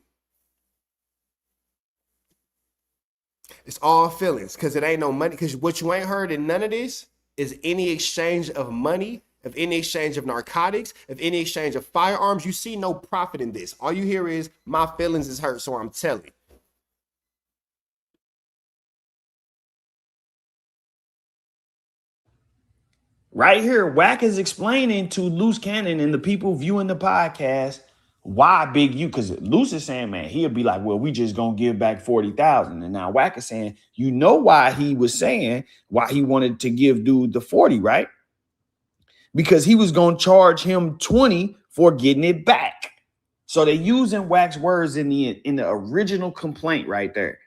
A: It's all feelings because it ain't no money. Because what you ain't heard in none of this is any exchange of money, of any exchange of narcotics, of any exchange of firearms. You see no profit in this. All you hear is my feelings is hurt, so I'm telling.
D: Right here, Wack is explaining to Loose Cannon and the people viewing the podcast why Big U, because Loose is saying, man, he'll be like, well, we just gonna give back 40,000. And now Wack is saying, you know why he was saying why he wanted to give dude the 40, right? Because he was gonna charge him 20 for getting it back. So they're using Wack's words in the original complaint right there.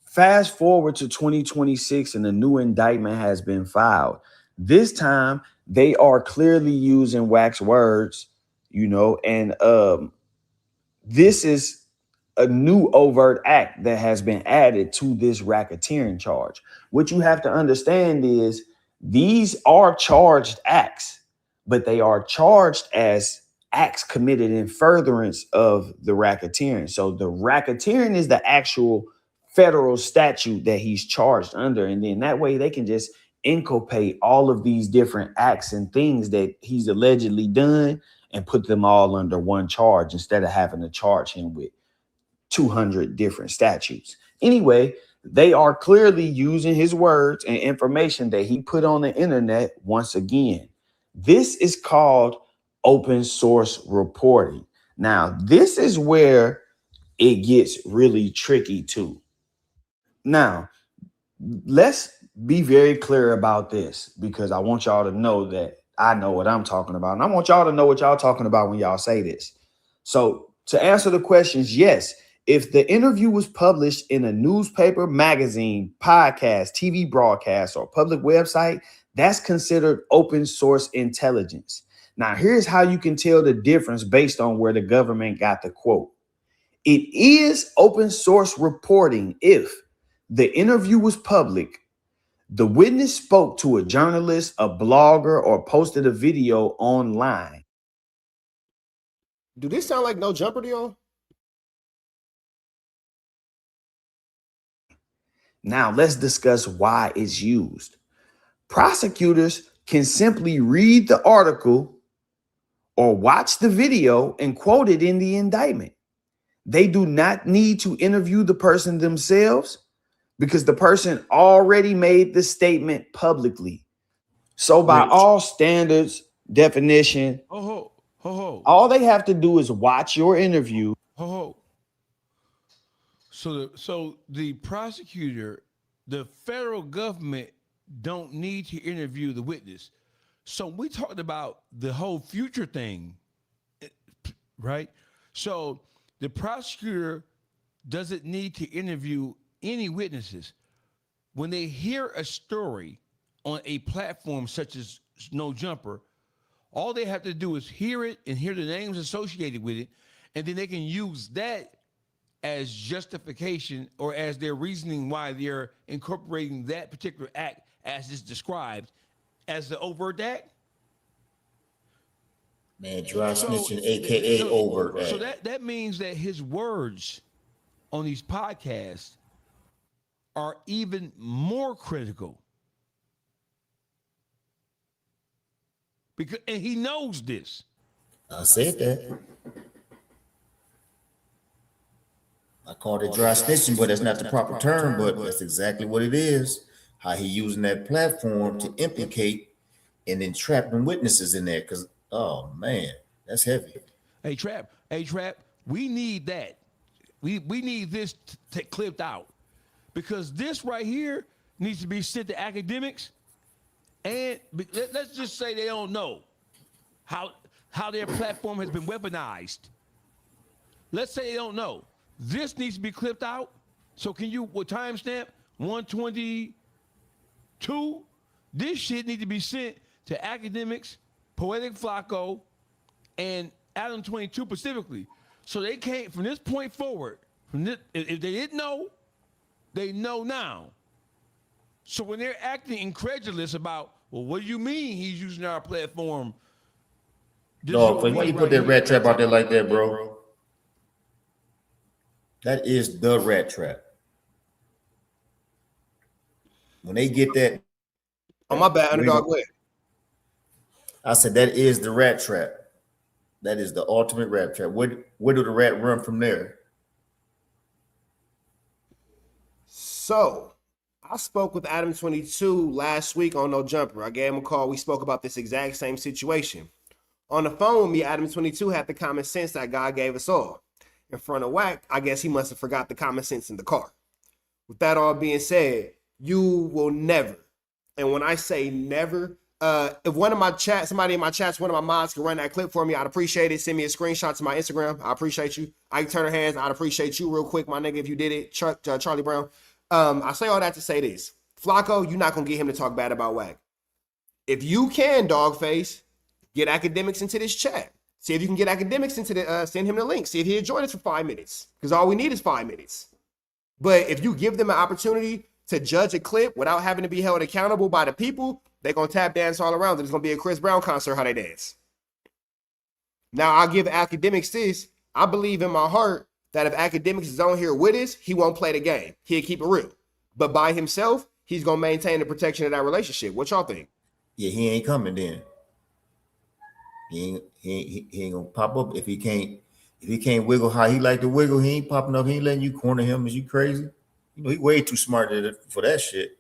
D: Fast forward to 2026 and a new indictment has been filed. This time, they are clearly using Wack's words, you know, and this is a new overt act that has been added to this racketeering charge. What you have to understand is these are charged acts, but they are charged as acts committed in furtherance of the racketeering. So the racketeering is the actual federal statute that he's charged under. And then that way they can just inculpate all of these different acts and things that he's allegedly done and put them all under one charge instead of having to charge him with 200 different statutes. Anyway, they are clearly using his words and information that he put on the internet once again. This is called open source reporting. Now, this is where it gets really tricky too. Now, let's be very clear about this because I want y'all to know that I know what I'm talking about. And I want y'all to know what y'all talking about when y'all say this. So to answer the questions, yes, if the interview was published in a newspaper, magazine, podcast, TV broadcast, or public website, that's considered open source intelligence. Now, here's how you can tell the difference based on where the government got the quote. It is open source reporting if the interview was public, the witness spoke to a journalist, a blogger, or posted a video online.
A: Do this sound like No Jumper to y'all?
D: Now let's discuss why it's used. Prosecutors can simply read the article or watch the video and quote it in the indictment. They do not need to interview the person themselves because the person already made the statement publicly. So by all standards, definition, all they have to do is watch your interview.
B: So the prosecutor, the federal government don't need to interview the witness. So we talked about the whole future thing, right? So the prosecutor doesn't need to interview any witnesses. When they hear a story on a platform such as No Jumper, all they have to do is hear it and hear the names associated with it, and then they can use that as justification or as their reasoning why they're incorporating that particular act as is described as the overt act.
C: Man, dry snitching, aka overt act.
B: So that means that his words on these podcasts are even more critical. Because, and he knows this.
C: I said that. I called it dry snitching, but that's not the proper term, but that's exactly what it is. How he using that platform to implicate and entrapping witnesses in there. Because, oh man, that's heavy.
B: Hey, Trap, we need that. We need this clipped out. Because this right here needs to be sent to academics, and let's just say they don't know how their platform has been weaponized. Let's say they don't know. This needs to be clipped out. So can you, what timestamp? 122? This shit need to be sent to academics, Poetic Flacco, and Adam 22 specifically. So they can't, from this point forward, if they didn't know, they know now. So when they're acting incredulous about, well, what do you mean he's using our platform?
C: No, why you put that rat trap out there like that, bro? That is the rat trap. When they get that,
A: Oh, my bad, Underdog. Go ahead.
C: I said that is the rat trap. That is the ultimate rat trap. Where do the rat run from there?
A: So, I spoke with Adam 22 last week on No Jumper. I gave him a call. We spoke about this exact same situation. On the phone, me, Adam 22 had the common sense that God gave us all. In front of Wack, I guess he must have forgot the common sense in the car. With that all being said, you will never, and when I say never, if one of my chats, somebody in my chats, one of my mods can run that clip for me, I'd appreciate it. Send me a screenshot to my Instagram. I appreciate you. Ike Turner Hands, I'd appreciate you real quick, my nigga, if you did it. Charlie Brown. I say all that to say this. Flacco, you're not going to get him to talk bad about Wack. If you can, Dawgface, get academics into this chat. See if you can get academics into the, send him the link. See if he'll join us for 5 minutes. Because all we need is 5 minutes. But if you give them an opportunity to judge a clip without having to be held accountable by the people, they're going to tap dance all around. There's going to be a Chris Brown concert how they dance. Now, I'll give academics this. I believe in my heart that if academics is on here with us, he won't play the game. He'll keep it real. But by himself, he's going to maintain the protection of that relationship. What y'all think?
C: Yeah, he ain't coming then. He ain't gonna pop up if he can't wiggle how he like to wiggle. He ain't popping up. He ain't letting you corner him. Is you crazy? You know, he way too smart for that shit.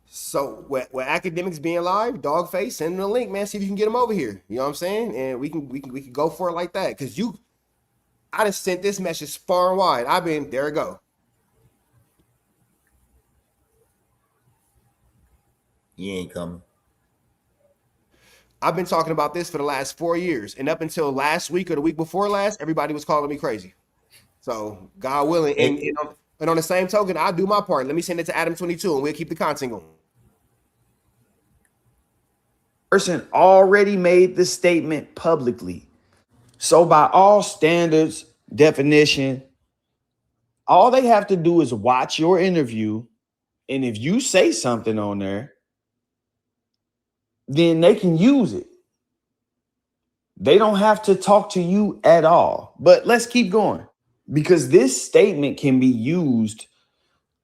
A: So with academics being live, Dawgface, send him the link, man. See if you can get him over here. You know what I'm saying? And we can go for it like that. Cause I just sent this message far and wide. There it go.
C: He ain't coming.
A: I've been talking about this for the last 4 years. And up until last week or the week before last, everybody was calling me crazy. So God willing. And on the same token, I'll do my part. Let me send it to Adam 22 and we'll keep the content going.
D: Person already made the statement publicly. So by all standards, definition, all they have to do is watch your interview. And if you say something on there, then they can use it. They don't have to talk to you at all. But let's keep going, because this statement can be used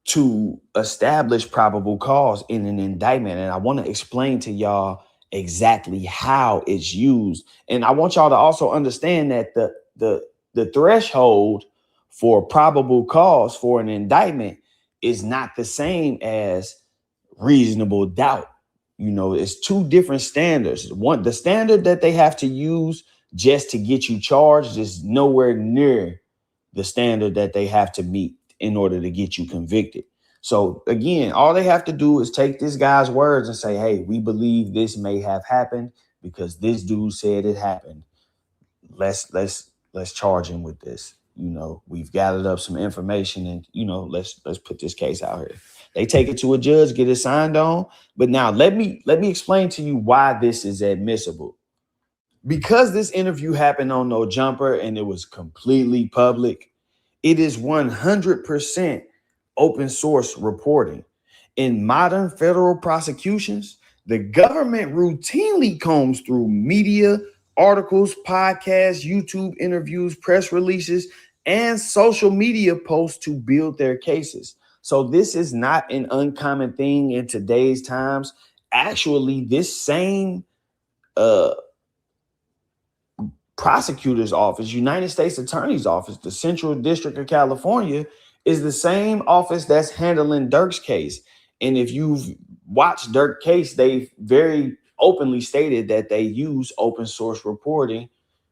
D: to establish probable cause in an indictment. And I want to explain to y'all exactly how it's used. And I want y'all to also understand that the threshold for probable cause for an indictment is not the same as reasonable doubt. You know, it's two different standards. One, the standard that they have to use just to get you charged is nowhere near the standard that they have to meet in order to get you convicted. So again, all they have to do is take this guy's words and say, hey, we believe this may have happened because this dude said it happened. Let's charge him with this. You know, we've gathered up some information and, you know, let's put this case out here. They take it to a judge, get it signed on. But now let me explain to you why this is admissible. Because this interview happened on No Jumper and it was completely public, it is 100% open source reporting. In modern federal prosecutions, the government routinely combs through media, articles, podcasts, YouTube interviews, press releases, and social media posts to build their cases. So this is not an uncommon thing in today's times. Actually, this same prosecutor's office, United States Attorney's Office, the Central District of California, is the same office that's handling Dirk's case. And if you've watched Dirk's case, they've very openly stated that they use open source reporting,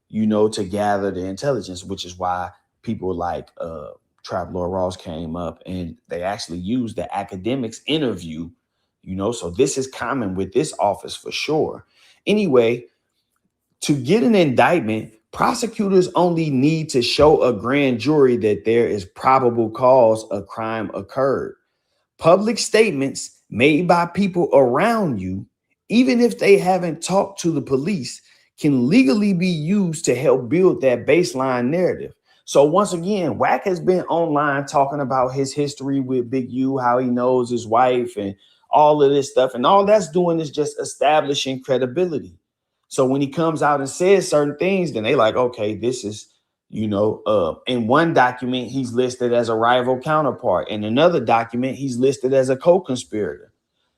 D: you know, to gather the intelligence, which is why people like Traveler Ross came up and they actually used the academics interview, you know, so this is common with this office for sure. Anyway, to get an indictment, prosecutors only need to show a grand jury that there is probable cause a crime occurred. Public statements made by people around you, even if they haven't talked to the police, can legally be used to help build that baseline narrative. So once again, Wack has been online talking about his history with Big U, how he knows his wife and all of this stuff. And all that's doing is just establishing credibility. So when he comes out and says certain things, then they like, okay, this is, You know, in one document, he's listed as a rival counterpart. In another document, he's listed as a co-conspirator.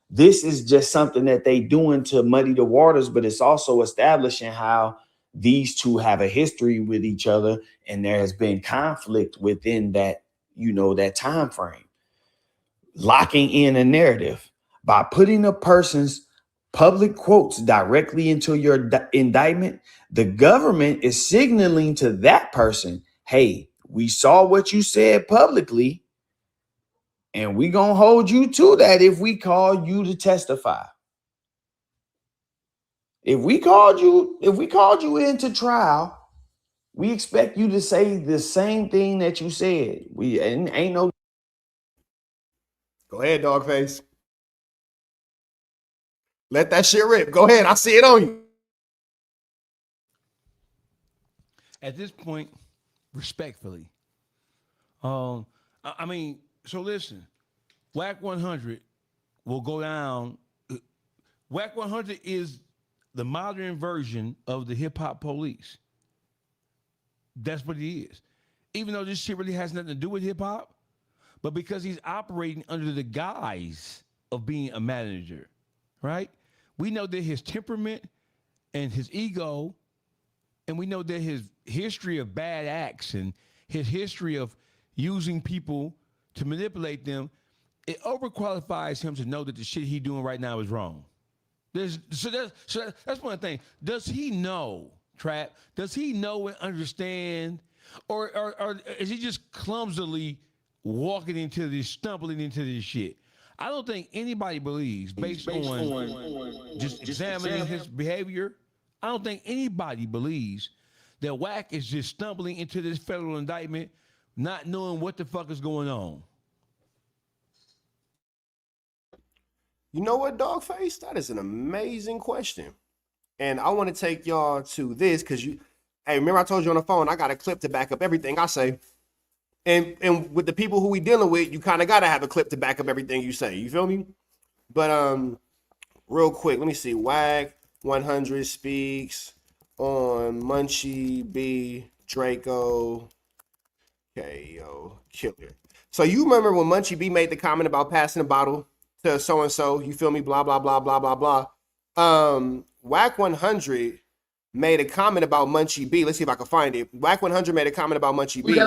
D: This is just something that they doing to muddy the waters, but it's also establishing how these two have a history with each other, and there has been conflict within that, you know, that time frame. Locking in a narrative by putting a person's public quotes directly into your indictment, the government is signaling to that person, hey, we saw what you said publicly, and we gonna hold you to that if we call you to testify. If we called you into trial, we expect you to say the same thing that you said. We ain't no.
A: Go ahead, Dawgface. Let that shit rip. Go ahead. I see it on you.
B: At this point, respectfully, I mean, so listen, Wack 100 will go down. Wack 100 is the modern version of the hip hop police. That's what he is. Even though this shit really has nothing to do with hip hop, but because he's operating under the guise of being a manager, right? We know that his temperament and his ego, and we know that his history of bad acts and his history of using people to manipulate them, it overqualifies him to know that the shit he's doing right now is wrong. That's one thing. Does he know, Trap? Does he know and understand, or is he just clumsily walking into this, stumbling into this shit? I don't think anybody believes, based on just examining his behavior, I don't think anybody believes that Wack is just stumbling into this federal indictment, not knowing what the fuck is going on.
A: You know what, Dawgface? That is an amazing question. And I want to take y'all to this because hey, remember I told you on the phone, I got a clip to back up everything I say. And with the people who we dealing with, you kind of got to have a clip to back up everything you say. You feel me? But real quick, let me see. Wack 100 speaks on Munchie B, Draco, KO, Killer. So you remember when Munchie B made the comment about passing a bottle to so-and-so, you feel me? Blah, blah, blah, blah, blah, blah. Wack 100 made a comment about Munchie B. Let's see if I can find it. Wack 100 made a comment about Munchie B,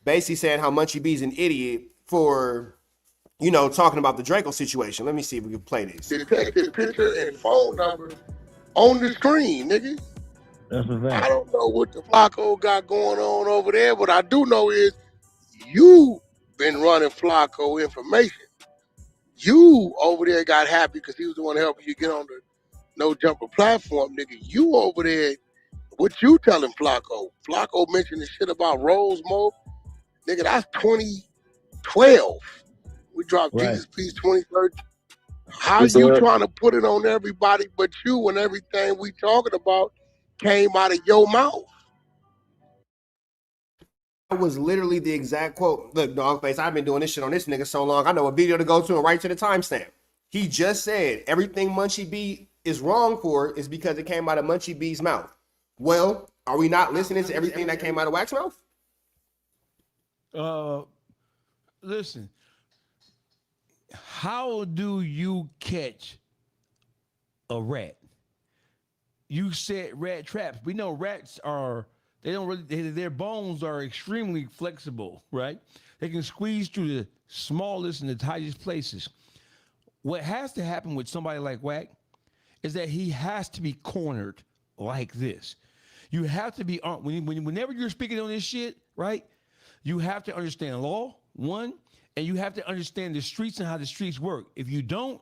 A: basically saying how Munchie B is an idiot for, you know, talking about the Draco situation. Let me see if we can play this.
F: Detective picture and phone number on the screen, nigga.
C: That's a fact.
F: I don't know what the Flacco got going on over there. What I do know is you been running Flacco information. You over there got happy because he was the one helping you get on the No Jumper platform, nigga. You over there, what you telling Flacco? Flacco mentioned the shit about Rose Mo. Nigga, that's 2012. We dropped
C: Right.
F: Jesus Peace 2013. How you trying to put it on everybody but you when everything we talking about came out of your mouth?
A: That was literally the exact quote. Look, Dawgface, I've been doing this shit on this nigga so long. I know a video to go to and right to the timestamp. He just said everything Munchie B is wrong for is because it came out of Munchie B's mouth. Well, are we not listening to everything that came out of Wack's mouth?
B: Listen, how do you catch a rat? You said rat traps. We know rats are, they don't really, their bones are extremely flexible, right? They can squeeze through the smallest and the tightest places. What has to happen with somebody like Wack is that he has to be cornered like this. You have to be, whenever you're speaking on this shit, right? You have to understand law, one, and you have to understand the streets and how the streets work. If you don't,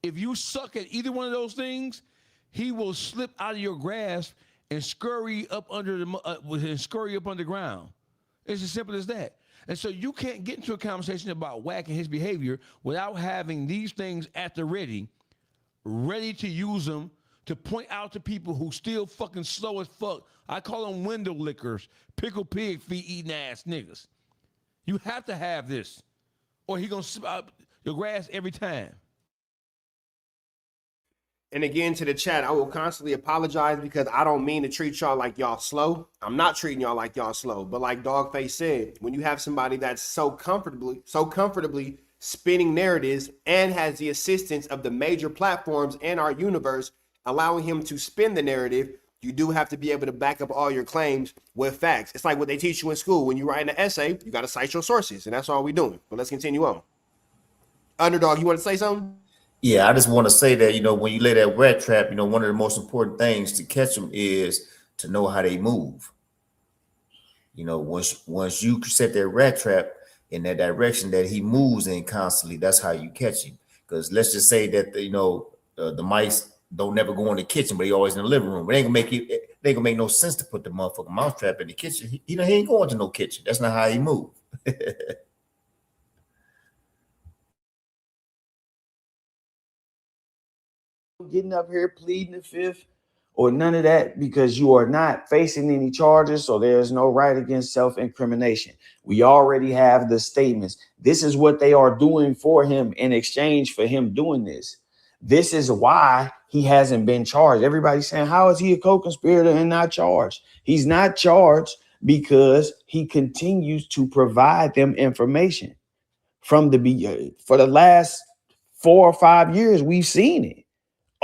B: if you suck at either one of those things, he will slip out of your grasp and scurry up under the ground. It's as simple as that. And so you can't get into a conversation about Wack and his behavior without having these things at the ready to use them to point out to people who still fucking slow as fuck. I call them window lickers, pickle pig feet eating ass niggas. You have to have this, or he gonna slip out your grass every time.
A: And again, to the chat, I will constantly apologize because I don't mean to treat y'all like y'all slow. I'm not treating y'all like y'all slow. But like Dawgface said, when you have somebody that's so comfortably spinning narratives and has the assistance of the major platforms in our universe, allowing him to spin the narrative, you do have to be able to back up all your claims with facts. It's like what they teach you in school. When you write an essay, you got to cite your sources. And that's all we're doing. But let's continue on. Underdog, you want to say something?
C: Yeah, I just want to say that, when you lay that rat trap, one of the most important things to catch them is to know how they move. Once you set that rat trap in that direction that he moves in constantly, that's how you catch him. Because let's just say that, the mice don't never go in the kitchen, but he always in the living room. It ain't gonna make no sense to put the motherfucking mouse trap in the kitchen. He ain't going to no kitchen. That's not how he move.
D: Getting up here pleading the fifth or none of that, because you are not facing any charges, so there's no right against self-incrimination. We already have the statements. This is what they are doing for him in exchange for him doing this. This is why he hasn't been charged. Everybody's saying, how is he a co-conspirator and not charged? He's not charged because he continues to provide them information from the beginning. For the last 4 or 5 years, we've seen it.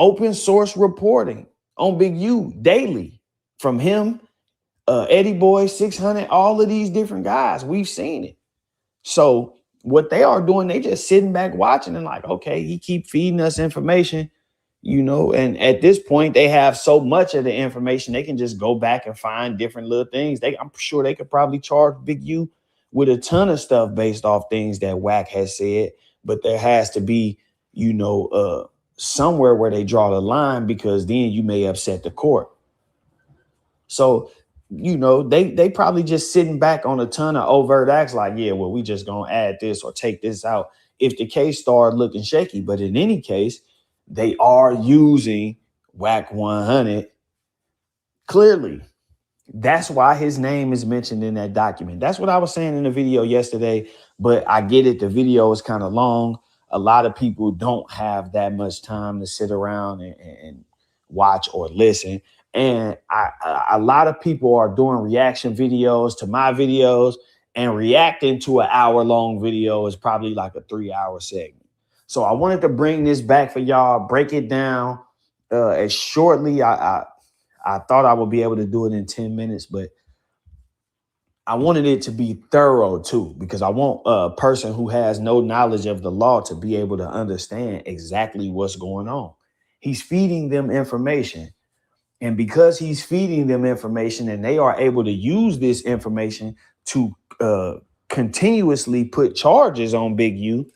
D: Open source reporting on Big U daily from him, Eddie Boy, 600, all of these different guys. We've seen it. So what they are doing, they just sitting back watching and like, okay, he keep feeding us information, and at this point they have so much of the information, they can just go back and find different little things. I'm sure they could probably charge Big U with a ton of stuff based off things that Wack has said, but there has to be, somewhere where they draw the line, because then you may upset the court. So, they probably just sitting back on a ton of overt acts like, yeah, well, we just gonna add this or take this out if the case started looking shaky. But in any case, they are using Wack 100 clearly. That's why his name is mentioned in that document. That's what I was saying in the video yesterday, but I get it. The video is kind of long. A lot of people don't have that much time to sit around and watch or listen. And a lot of people are doing reaction videos to my videos, and reacting to an hour-long video is probably like a 3-hour segment. So I wanted to bring this back for y'all, break it down as shortly. I thought I would be able to do it in 10 minutes, but I wanted it to be thorough too, because I want a person who has no knowledge of the law to be able to understand exactly what's going on. He's feeding them information. And because he's feeding them information and they are able to use this information to continuously put charges on Big U,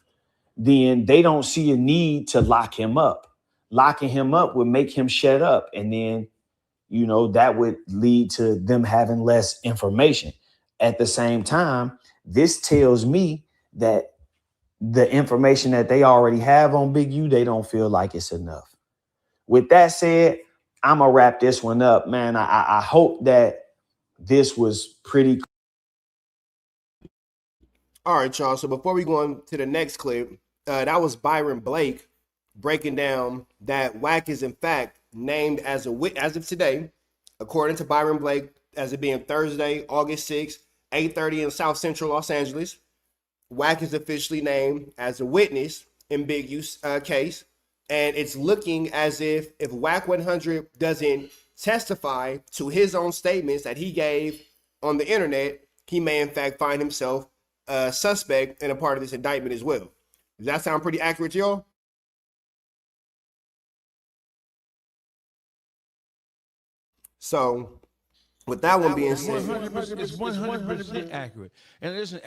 D: then they don't see a need to lock him up. Locking him up would make him shut up. And then, that would lead to them having less information. At the same time, this tells me that the information that they already have on Big U, they don't feel like it's enough. With that said, I'm going to wrap this one up, man. I hope that this was pretty.
A: All right, y'all. So before we go on to the next clip, that was Byron Blake breaking down that Wack is in fact named as a witness as of today, according to Byron Blake, as it being Thursday, August 6th, 8:30 in South Central Los Angeles. Wack is officially named as a witness in Big U's case. And it's looking as if Wack 100 doesn't testify to his own statements that he gave on the internet, he may in fact find himself a suspect and a part of this indictment as well. Does that sound pretty accurate to y'all? So with that one being said,
B: it's 100% accurate. And listen,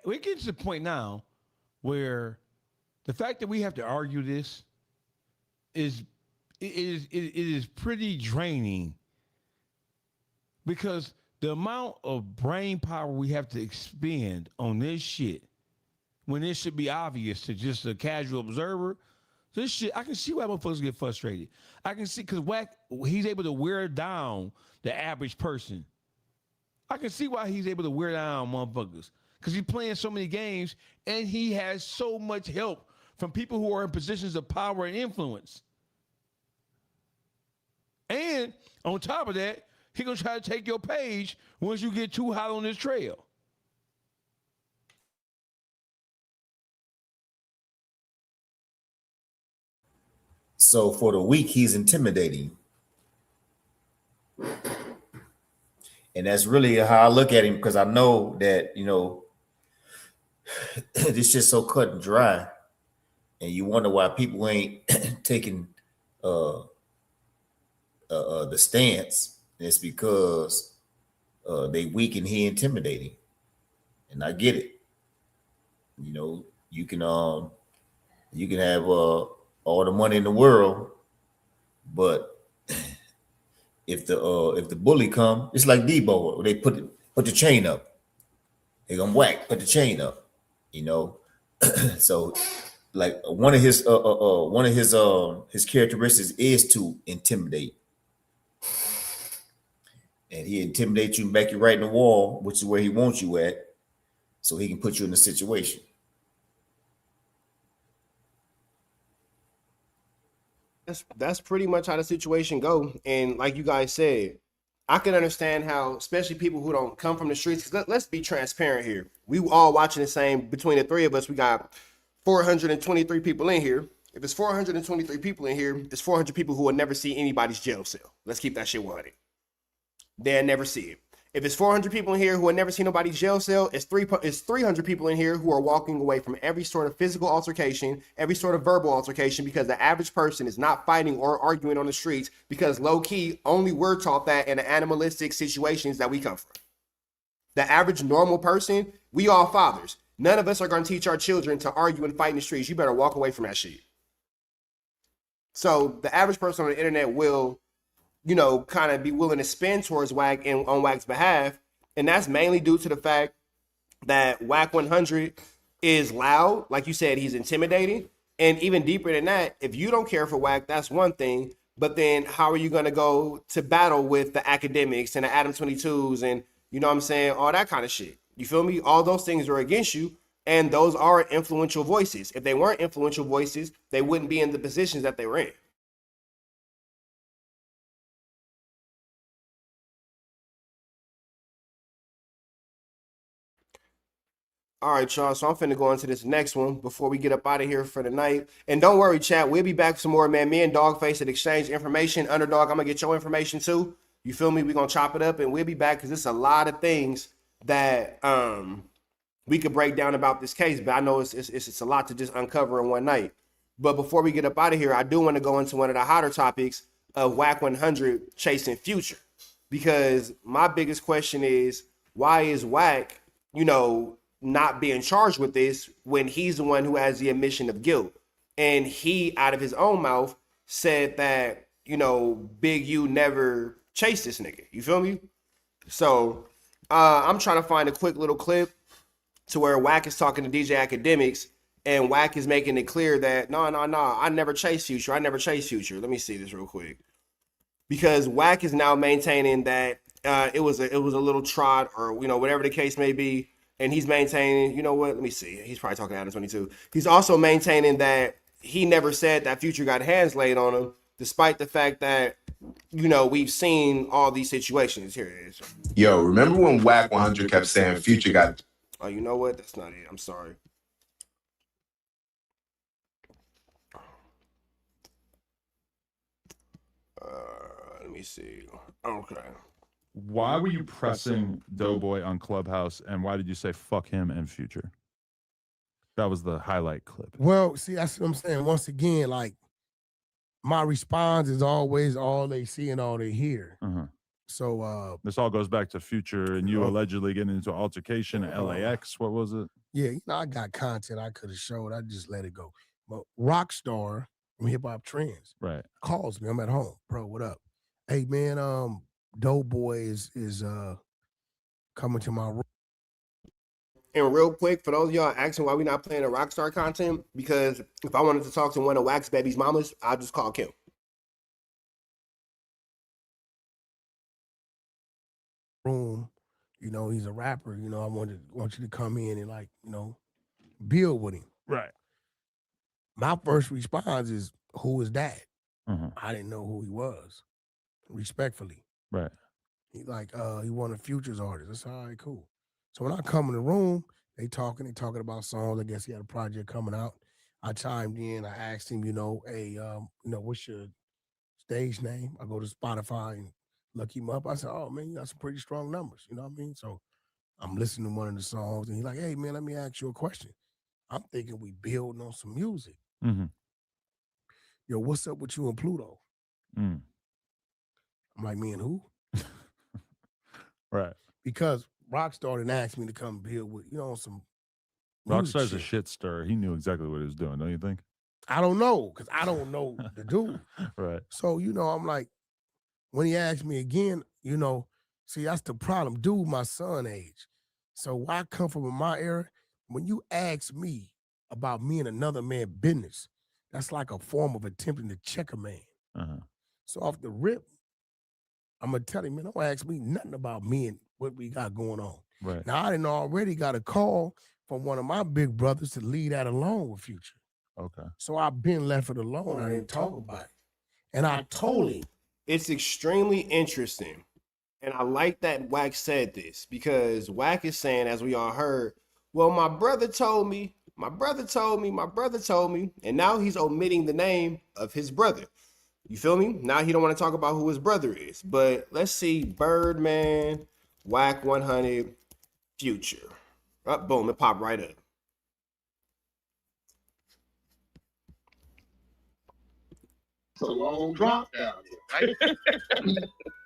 B: we get to the point now where the fact that we have to argue this it is pretty draining, because the amount of brain power we have to expend on this shit, when it should be obvious to just a casual observer, this shit, I can see why motherfuckers get frustrated. I can see, because Wack, he's able to wear down the average person. I can see why he's able to wear down motherfuckers, because he's playing so many games and he has so much help from people who are in positions of power and influence. then on top of that, he gonna try to take your page once you get too hot on this trail.
C: So for the weak, he's intimidating. And that's really how I look at him, because I know that, you know, this shit's so cut and dry. And you wonder why people ain't taking the stance. It's because they weak and he intimidating. And I get it. You know, you can have all the money in the world, but if the bully come, it's like Debo. They put the chain up. They gonna whack, put the chain up. You know, so like one of his characteristics is to intimidate, and he intimidates you and back you right in the wall, which is where he wants you at, so he can put you in a situation.
A: That's pretty much how the situation go. And like you guys said, I can understand how, especially people who don't come from the streets, because let's be transparent here. We all watching the same. Between the three of us, we got 423 people in here. If it's 423 people in here, there's 400 people who will never see anybody's jail cell. Let's keep that shit 100. They'll never see it. If it's 400 people in here who will never see nobody's jail cell, it's 300 people in here who are walking away from every sort of physical altercation, every sort of verbal altercation, because the average person is not fighting or arguing on the streets, because low-key, only we're taught that in the animalistic situations that we come from. The average normal person, we all fathers. None of us are going to teach our children to argue and fight in the streets. You better walk away from that shit. So the average person on the internet will, you know, kind of be willing to spin towards Wack and on Wack's behalf. And that's mainly due to the fact that Wack 100 is loud. Like you said, he's intimidating. And even deeper than that, if you don't care for Wack, that's one thing. But then how are you going to go to battle with the academics and the Adam 22s and, you know what I'm saying, all that kind of shit? You feel me? All those things are against you. And those are influential voices. If they weren't influential voices, they wouldn't be in the positions that they were in. All right, y'all. So I'm finna go into this next one before we get up out of here for the night. And don't worry, chat. We'll be back for some more, man. Me and Dawgface at exchange information. Underdog, I'm gonna get your information too. You feel me? We're gonna chop it up and we'll be back because there's a lot of things that we could break down about this case. But I know it's a lot to just uncover in one night. But before we get up out of here, I do want to go into one of the hotter topics of Wack 100 chasing Future. Because my biggest question is, why is Wack, you know, not being charged with this when he's the one who has the admission of guilt? And he, out of his own mouth, said that, you know, Big U never chased this nigga. You feel me? So I'm trying to find a quick little clip to where Wack is talking to DJ Academics, and Wack is making it clear that no, I never chased Future. I never chased Future. Let me see this real quick. Because Wack is now maintaining that it was a little trot, or, you know, whatever the case may be. And he's maintaining, you know what? Let me see. He's probably talking Adam 22. He's also maintaining that he never said that Future got hands laid on him, despite the fact that, you know, we've seen all these situations. Here it is.
M: Yo, remember when Wack 100 kept saying Future got...
A: Oh, you know what? That's not it. I'm sorry. Let me see. Okay.
N: Why were you pressing Doughboy on Clubhouse, and why did you say fuck him and Future? That was the highlight clip.
O: Well, see, that's what I'm saying. Once again, like, my response is always all they see and all they hear. So
N: this all goes back to Future and you allegedly getting into an altercation at LAX. What was it?
O: Yeah, you know, I got content I could have showed. I just let it go. But Rockstar from Hip Hop Trends calls me. I'm at home. Bro, what up? Hey, man, Doughboy is coming to my room.
A: And real quick, for those of y'all asking why we not playing the Rockstar content, because if I wanted to talk to one of Wack's baby's mamas, I'll just call Kim.
O: Room, you know, he's a rapper. You know, I want you to come in and, like, you know, build with him.
N: Right.
O: My first response is, who is that? I didn't know who he was. respectfully.
N: Right.
O: He like, he one of Future's artists. That's all right, cool. So when I come in the room, they talking about songs. I guess he had a project coming out. I chimed in. I asked him, hey, what's your stage name? I go to Spotify and look him up. I said, oh man, you got some pretty strong numbers. You know what I mean? So I'm listening to one of the songs, and he's like, hey man, let me ask you a question. I'm thinking we building on some music.
N: Mm-hmm.
O: Yo, what's up with you and Pluto?
N: Mm.
O: I'm like, me and who?
N: Right.
O: Because Rockstar didn't ask me to come build with, some
N: Rockstar's
O: shit.
N: a shit stir. He knew exactly what he was doing, don't you think?
O: I don't know, because I don't know the dude.
N: Right.
O: So, I'm like, when he asked me again, see, that's the problem. Dude, my son age. So why I come from in my era, when you ask me about me and another man's business, that's like a form of attempting to check a man.
N: Uh-huh.
O: So off the rip, I'm going to tell him, man, don't ask me nothing about me and what we got going on.
N: Right.
O: Now, I didn't already got a call from one of my big brothers to leave that alone with Future.
N: Okay.
O: So I've been left it alone. I didn't talk about it. And I told him.
A: It's extremely interesting. And I like that Wack said this, because Wack is saying, as we all heard, well, my brother told me, and now he's omitting the name of his brother. You feel me? Now he don't want to talk about who his brother is. But let's see, Birdman, Wack 100, Future. Oh, boom, it popped right up.
F: It's a long drop down here, right?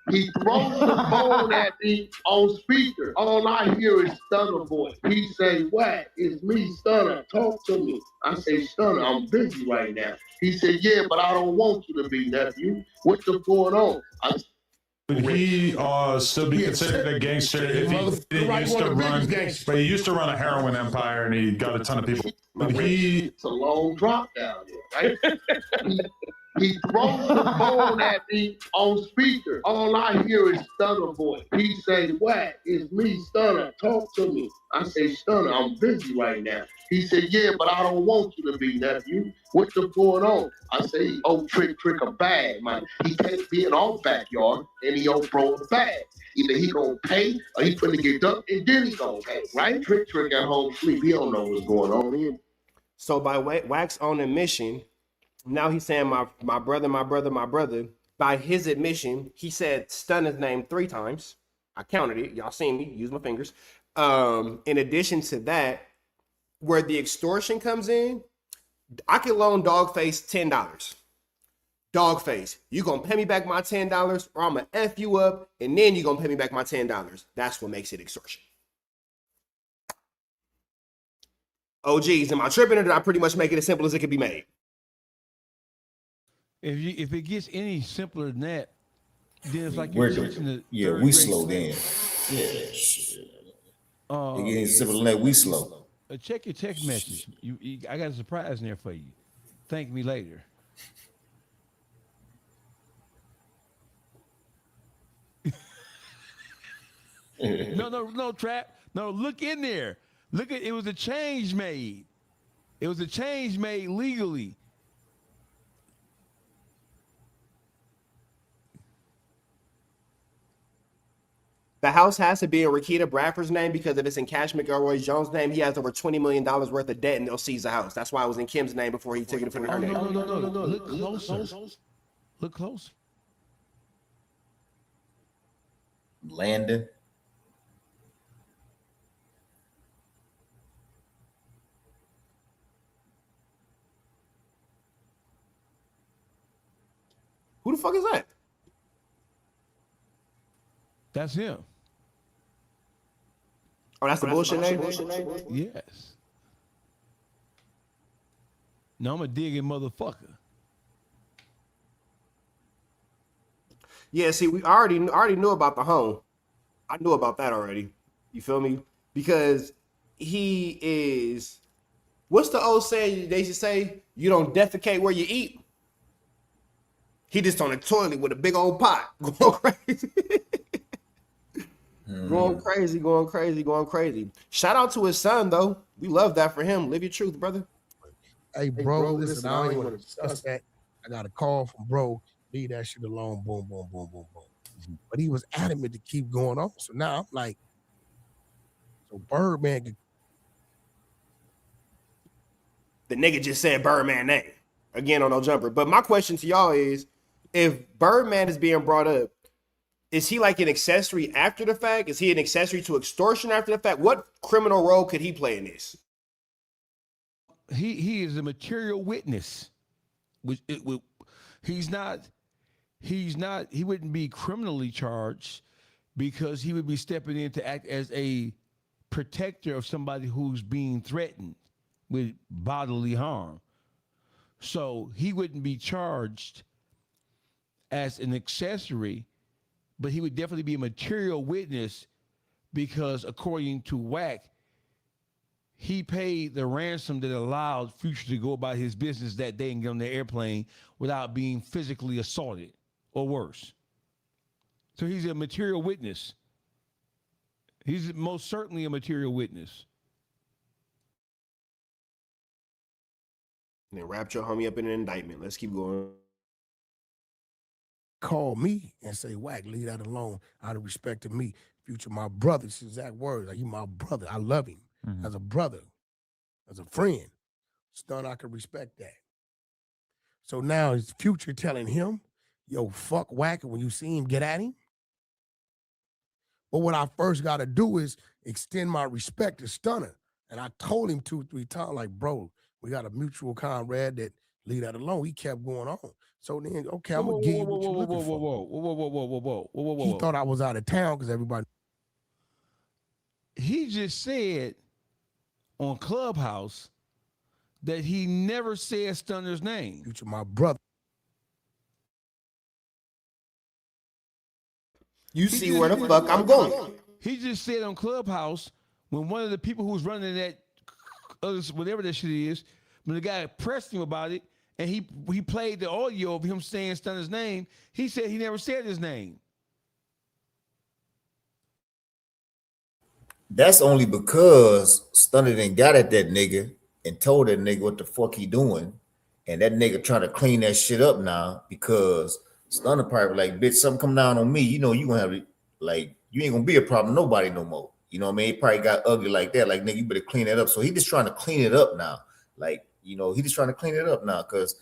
F: He throws the phone at me on speaker. All I hear is Stunner voice. He say, Wack, it's me, Stunner. Talk to me. I say, Stunner, I'm busy right now. He said, yeah, but I don't want you to be, nephew. What's going on?
N: Would he still be considered a gangster if he used to run a heroin empire and he got a ton of people?
F: It's a long drop down here, right? He throws the phone at me on speaker. All I hear is Stunner voice. He say, Wack, it's me, Stunner. Talk to me. I say, Stunner, I'm busy right now. He said, yeah, but I don't want you to be, nephew. What's going on? I say, oh, trick a bag, man. He can't be in our backyard and he don't throw a bag. Either he gonna pay or he finna get ducked and then he gonna pay, right? Trick at home sleep. He don't know what's going on here.
A: So by Wack's own admission, now he's saying my brother. By his admission, he said Stunner's name 3 times. I counted it. Y'all seen me use my fingers. In addition to that, where the extortion comes in, I can loan Dawgface $10. Dawgface, you gonna pay me back my $10, or I'm gonna F you up, and then you gonna pay me back my $10. That's what makes it extortion. Oh geez, am I tripping, or did I pretty much make it as simple as it could be made?
B: If it gets any simpler than that, then it's like
C: we slowed in. Yeah. It gets simpler than that, we slow.
B: Check your text message. I got a surprise in there for you. Thank me later. No, Trap. No, look in there. Look at it. Was a change made. It was a change made legally.
A: The house has to be in Rakita Bradford's name, because if it's in Cash McElroy Jones' name, he has over $20 million worth of debt and they'll seize the house. That's why it was in Kim's name before he took it for her name.
B: No. Look closer. Look closer.
C: Landon.
A: Who the fuck is that?
B: That's him.
A: Oh, that's the bullshit name?
B: Yes. No, I'm a digging motherfucker.
A: Yeah, see, we already knew about the home. I knew about that already. You feel me? Because he is, what's the old saying they should say? You don't defecate where you eat. He just on the toilet with a big old pot, going crazy. Going crazy. Shout out to his son, though. We love that for him. Live your truth, brother.
O: Hey, bro, listen, I don't even want to discuss that. I got a call from bro. leave that shit alone. Boom, boom, boom, boom, boom. But he was adamant to keep going on. So now I'm like, so Birdman.
A: The nigga just said Birdman name again on No Jumper. But my question to y'all is, if Birdman is being brought up, is he like an accessory after the fact? Is he an accessory to extortion after the fact? What criminal role could he play in this?
B: He is a material witness. He wouldn't be criminally charged because he would be stepping in to act as a protector of somebody who's being threatened with bodily harm. So he wouldn't be charged as an accessory, but he would definitely be a material witness because according to Wack, he paid the ransom that allowed Future to go about his business that day and get on the airplane without being physically assaulted or worse. So he's a material witness. He's most certainly a material witness.
A: And then wrapped your homie up in an indictment. Let's keep going.
O: Call me and say, Wack, leave that alone out of respect to me. Future, my brother. It's his exact words. Like, you my brother. I love him as a brother, as a friend. Stun, I can respect that. So now is Future telling him, yo, fuck Wack, and when you see him, get at him? But what I first got to do is extend my respect to Stunner. And I told him 2-3 times, like, bro, we got a mutual comrade that leave that alone. He kept going on. So then, okay, I'm going to give you what you're looking for.
B: Whoa.
O: He thought I was out of town because everybody.
B: He just said on Clubhouse that he never said Stunner's name.
O: Future, my brother.
A: You see where the fuck I'm going.
B: He just said on Clubhouse when one of the people who was running that, whatever that shit is, when the guy pressed him about it, and he played the audio of him saying Stunner's name, he said he never said his name.
C: That's only because Stunner done got at that nigga and told that nigga what the fuck he doing. And that nigga trying to clean that shit up now because Stunner probably like, bitch, something come down on me. You know, you gonna have like, you ain't gonna be a problem to nobody no more. You know what I mean? He probably got ugly like that. Like, nigga, you better clean that up. So he just trying to clean it up now. Like, you know, he just trying to clean it up now because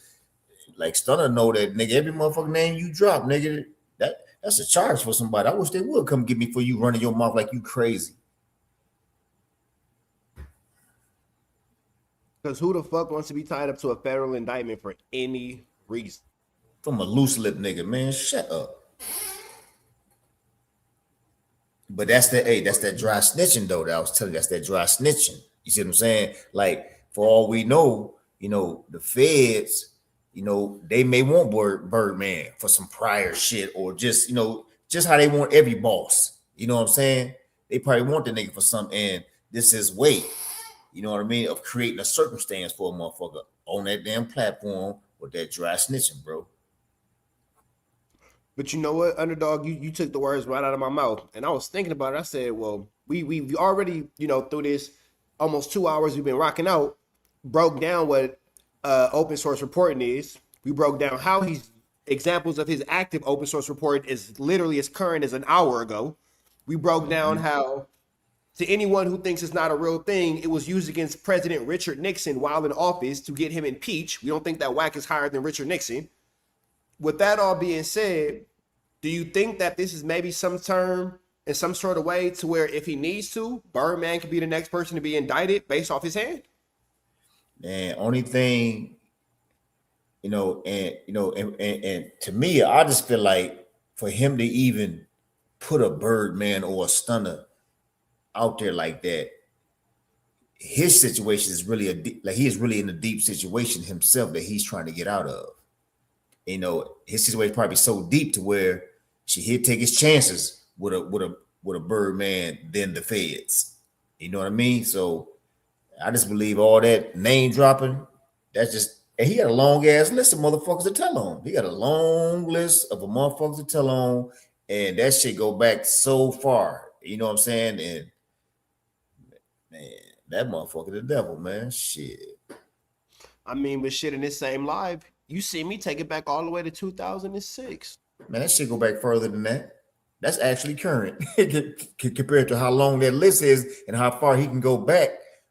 C: like Stunner know that, nigga, every motherfucking name you drop, nigga, that's a charge for somebody. I wish they would come get me for you running your mouth like you crazy.
A: Because who the fuck wants to be tied up to a federal indictment for any reason?
C: From a loose lip nigga, man, shut up. But that's that dry snitching though. That I was telling you, that's that dry snitching. You see what I'm saying? Like, for all we know, you know, the feds, you know, they may want Birdman for some prior shit or just, you know, just how they want every boss. You know what I'm saying? They probably want the nigga for something, and this is way, you know what I mean, of creating a circumstance for a motherfucker on that damn platform with that dry snitching, bro.
A: But you know what, Underdog, you took the words right out of my mouth. And I was thinking about it. I said, well, we already, you know, through this almost 2 hours we've been rocking out, broke down what open source reporting is. We broke down how he's examples of his active open source reporting is literally as current as an hour ago. We broke down how, to anyone who thinks it's not a real thing, it was used against President Richard Nixon while in office to get him impeached. We don't think that Wack is higher than Richard Nixon. With that all being said, do you think that this is maybe some term in some sort of way to where if he needs to, Birdman could be the next person to be indicted based off his hand?
C: Man, only thing, you know, and to me, I just feel like for him to even put a Birdman or a Stunner out there like that, his situation is really he is really in a deep situation himself that he's trying to get out of. You know, his situation is probably so deep to where he'd take his chances with a Birdman than the feds. You know what I mean? So I just believe all that name dropping, that's just, and he got a long ass list of motherfuckers to tell on. He got a long list of motherfuckers to tell on, and that shit go back so far. You know what I'm saying? And man, that motherfucker the devil, man. Shit.
A: I mean, but shit, in this same live, You see me take it back all the way to 2006.
C: Man, that shit go back further than that. That's actually current compared to how long that list is and how far he can go back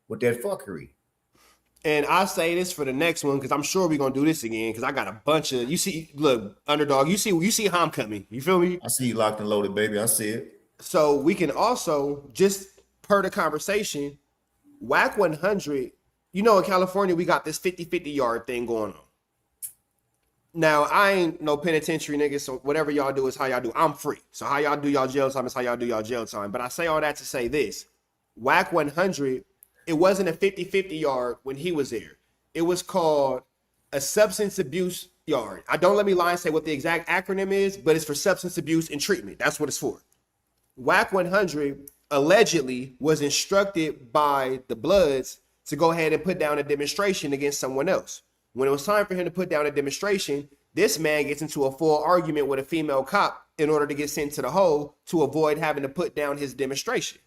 C: with that fuckery.
A: And I say this for the next one because I'm sure we're gonna do this again because I got a bunch of look, underdog. You see how I'm coming. You feel me?
C: I see you locked and loaded, baby. I see it.
A: So we can also just per the conversation, Wack 100. You know, in California we got this 50-50 yard thing going on. Now, I ain't no penitentiary nigga, so whatever y'all do is how y'all do. I'm free. So how y'all do y'all jail time is how y'all do y'all jail time. But I say all that to say this. Wack 100, it wasn't a 50-50 yard when he was there. It was called a substance abuse yard. Don't let me lie and say what the exact acronym is, but it's for substance abuse and treatment. That's what it's for. Wack 100 allegedly was instructed by the Bloods to go ahead and put down a demonstration against someone else. When it was time for him to put down a demonstration, this man gets into a full argument with a female cop in order to get sent to the hole to avoid having to put down his demonstration.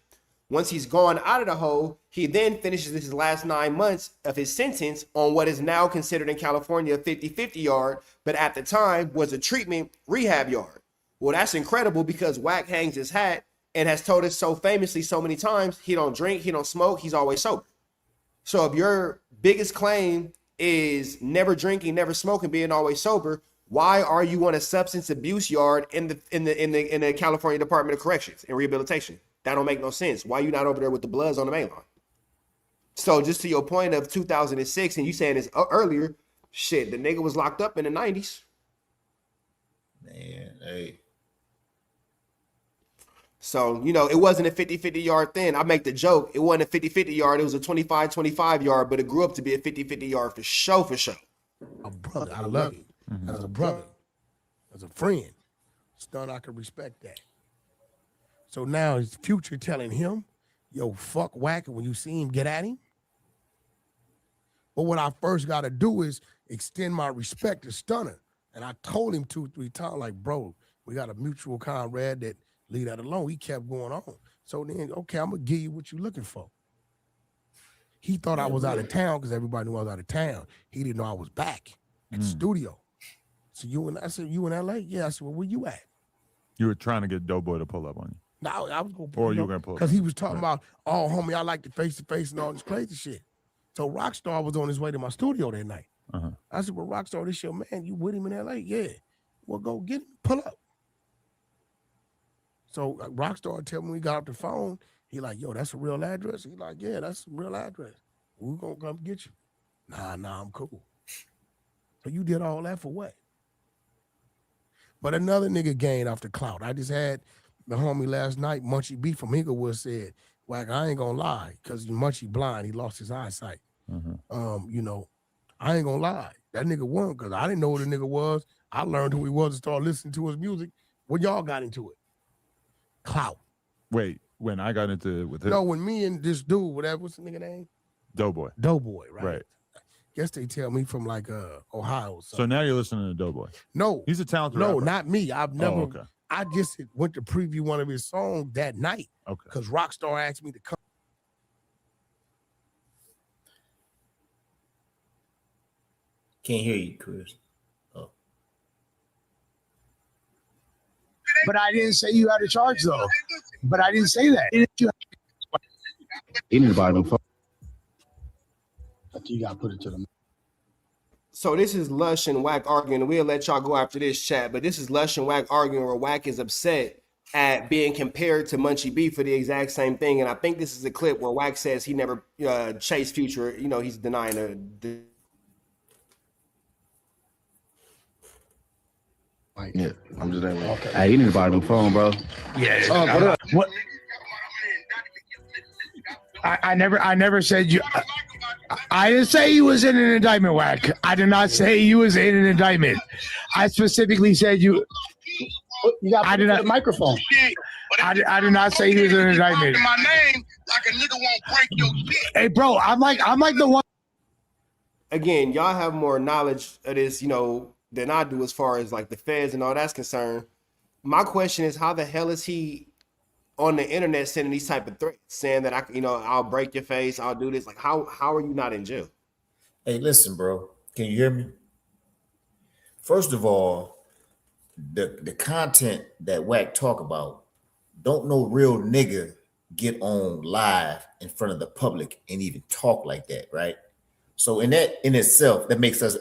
A: Once he's gone out of the hole, he then finishes his last 9 months of his sentence on what is now considered in California a 50-50 yard, but at the time was a treatment rehab yard. Well, that's incredible because Wack hangs his hat and has told us so famously so many times, he don't drink, he don't smoke, he's always sober. So if your biggest claim is never drinking, never smoking, being always sober, why are you on a substance abuse yard in the California Department of Corrections and Rehabilitation? That don't make no sense. Why you not over there with the Bloods on the main line? So just to your point of 2006, and you saying this earlier, shit, the nigga was locked up in the 90s.
C: Man, hey.
A: So, you know, it wasn't a 50-50 yard thing. I make the joke. It wasn't a 50-50 yard. It was a 25-25 yard, but it grew up to be a 50-50 yard for sure, for sure.
O: A brother, I love you. As a brother, as a friend, Stun, I can respect that. So now is Future telling him, yo, fuck Wack, and when you see him, get at him? But what I first got to do is extend my respect to Stunner. And I told him 2-3 times, like, bro, we got a mutual comrade that leave that alone. He kept going on. So then, okay, I'm going to give you what you're looking for. He thought I was out of town because everybody knew I was out of town. He didn't know I was back in the studio. So I said, you in LA? Yeah. I said, well, where you at?
N: You were trying to get Doughboy to pull up on you.
O: No, I was going to pull
N: Or you were going to pull up.
O: because he was talking about, oh, homie, I like the face-to-face and all this crazy shit. So Rockstar was on his way to my studio that night. I said, well, Rockstar, this your man. You with him in LA? Yeah. Well, go get him. Pull up. So Rockstar tell me we got off the phone. He like, yo, that's a real address? He like, yeah, that's a real address. We're going to come get you. Nah, I'm cool. So you did all that for what? But another nigga gained off the clout. I just had the homie last night, Munchie B from Inglewood said, Wack, I ain't gonna lie, because Munchie blind, he lost his eyesight. You know, I ain't gonna lie. That nigga won because I didn't know who the nigga was. I learned who he was and started listening to his music. When y'all got into it? Clout.
N: Wait, when I got into it with him?
O: No, when me and this dude, whatever, what's the nigga name?
N: Doughboy.
O: Doughboy, right?
N: Right.
O: Guess they tell me from like Ohio.
N: So now you're listening to Doughboy.
O: No.
N: He's a talented
O: No,
N: rapper.
O: not me. I've never.
N: Oh, okay.
O: I just went to preview one of his songs that night.
N: Okay.
O: Because Rockstar asked me to come.
C: Can't hear you, Chris. Oh.
P: But I didn't say you had a charge, though. But I didn't say that.
D: Anybody phone. I think you gotta put it to them.
A: So this is Lush and Wack arguing. We'll let y'all go after this chat, but this is Lush and Wack arguing where Wack is upset at being compared to Munchie B for the exact same thing. And I think this is a clip where Wack says he never chased Future. You know, he's denying
D: Yeah, I'm just saying. Okay. Hey, you need to buy a new phone, bro.
P: Yeah. What? I never said you. I didn't say you was in an indictment, Wack. I did not say you was in an indictment. I specifically said you.
D: You got
P: I did not
D: microphone.
P: I did not say he was in an indictment.
F: My name like a nigga won't break your shit.
P: Hey, bro, I'm like the one.
A: Again, y'all have more knowledge of this, you know, than I do as far as like the feds and all that's concerned. My question is, how the hell is he on the internet sending these type of threats, saying that I'll break your face, I'll do this? Like, how are you not in jail?
C: Hey, listen, bro. Can you hear me? First of all, the content that Wack talk about, don't no real nigga get on live in front of the public and even talk like that, right? So in itself, that makes us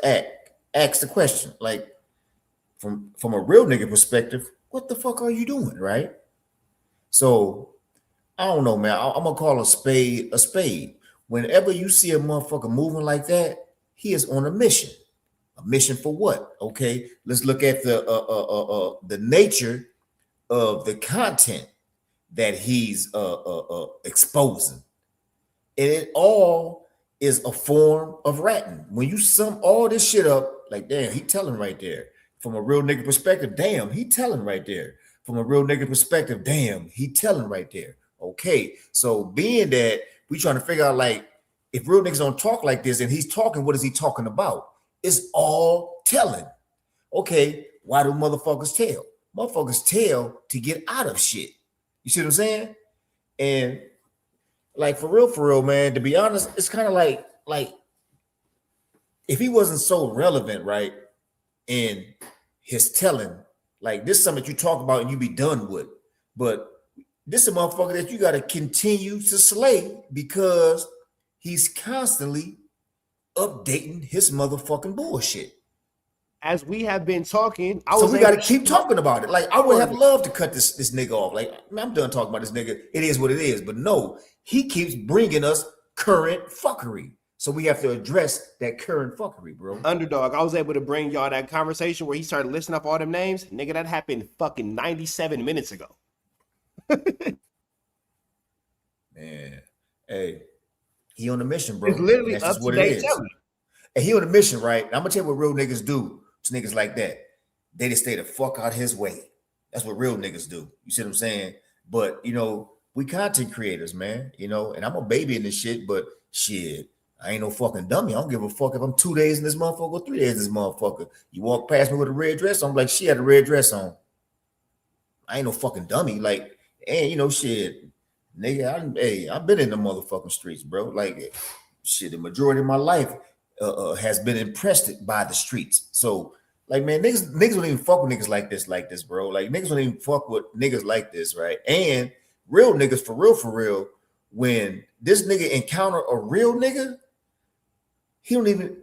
C: ask the question, like from a real nigga perspective, what the fuck are you doing, right? So I don't know, man. I'm gonna call a spade a spade. Whenever you see a motherfucker moving like that, he is on a mission. A mission for what? Okay, let's look at the nature of the content that he's exposing. And it all is a form of ratting. When you sum all this shit up, like, damn, he telling right there. From a real nigga perspective, damn, he telling right there. From a real nigga perspective, damn, he telling right there. Okay, so being that we trying to figure out, like, if real niggas don't talk like this and he's talking, what is he talking about? It's all telling. Okay, why do motherfuckers tell? Motherfuckers tell to get out of shit. You see what I'm saying? And like for real, man, to be honest, it's kind of like if he wasn't so relevant, right, in his telling, like this is something you talk about and you be done with. But this is a motherfucker that you got to continue to slay because he's constantly updating his motherfucking bullshit.
A: As we have been talking,
C: so we got to keep talking about it. Like I would have loved to cut this nigga off. Like I'm done talking about this nigga. It is what it is. But no, he keeps bringing us current fuckery. So we have to address that current fuckery, bro.
A: Underdog, I was able to bring y'all that conversation where he started listing up all them names. Nigga, that happened fucking 97 minutes ago.
C: Man, hey, he on a mission, bro.
A: It's literally
C: that's
A: up
C: just what
A: to
C: it
A: date
C: is.
A: telling.
C: And he on a mission, right? I'm gonna tell you what real niggas do to niggas like that. They just stay the fuck out his way. That's what real niggas do. You see what I'm saying? But you know, we content creators, man. You know, and I'm a baby in this shit, but shit, I ain't no fucking dummy. I don't give a fuck if I'm 2 days in this motherfucker or 3 days in this motherfucker. You walk past me with a red dress, I'm like, she had a red dress on. I ain't no fucking dummy. Like, and you know, shit, nigga, I've been in the motherfucking streets, bro. Like, shit, the majority of my life has been impressed by the streets. So, like, man, niggas don't even fuck with niggas like this, bro. Like, niggas don't even fuck with niggas like this, right? And real niggas, for real, when this nigga encounter a real nigga, he don't even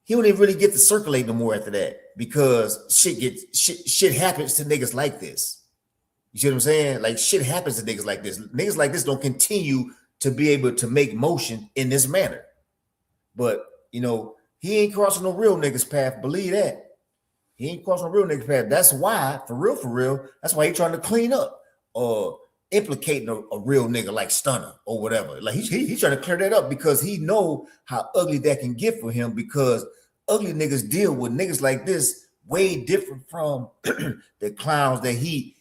C: really get to circulate no more after that because shit happens to niggas like this. You see what I'm saying? Like shit happens to niggas like this. Niggas like this don't continue to be able to make motion in this manner. But you know, he ain't crossing no real niggas path. Believe that. He ain't crossing no real niggas path. That's why, for real, that's why he trying to clean up or implicating a real nigga like Stunner or whatever. Like he's trying to clear that up because he know how ugly that can get for him because ugly niggas deal with niggas like this way different from the clowns that he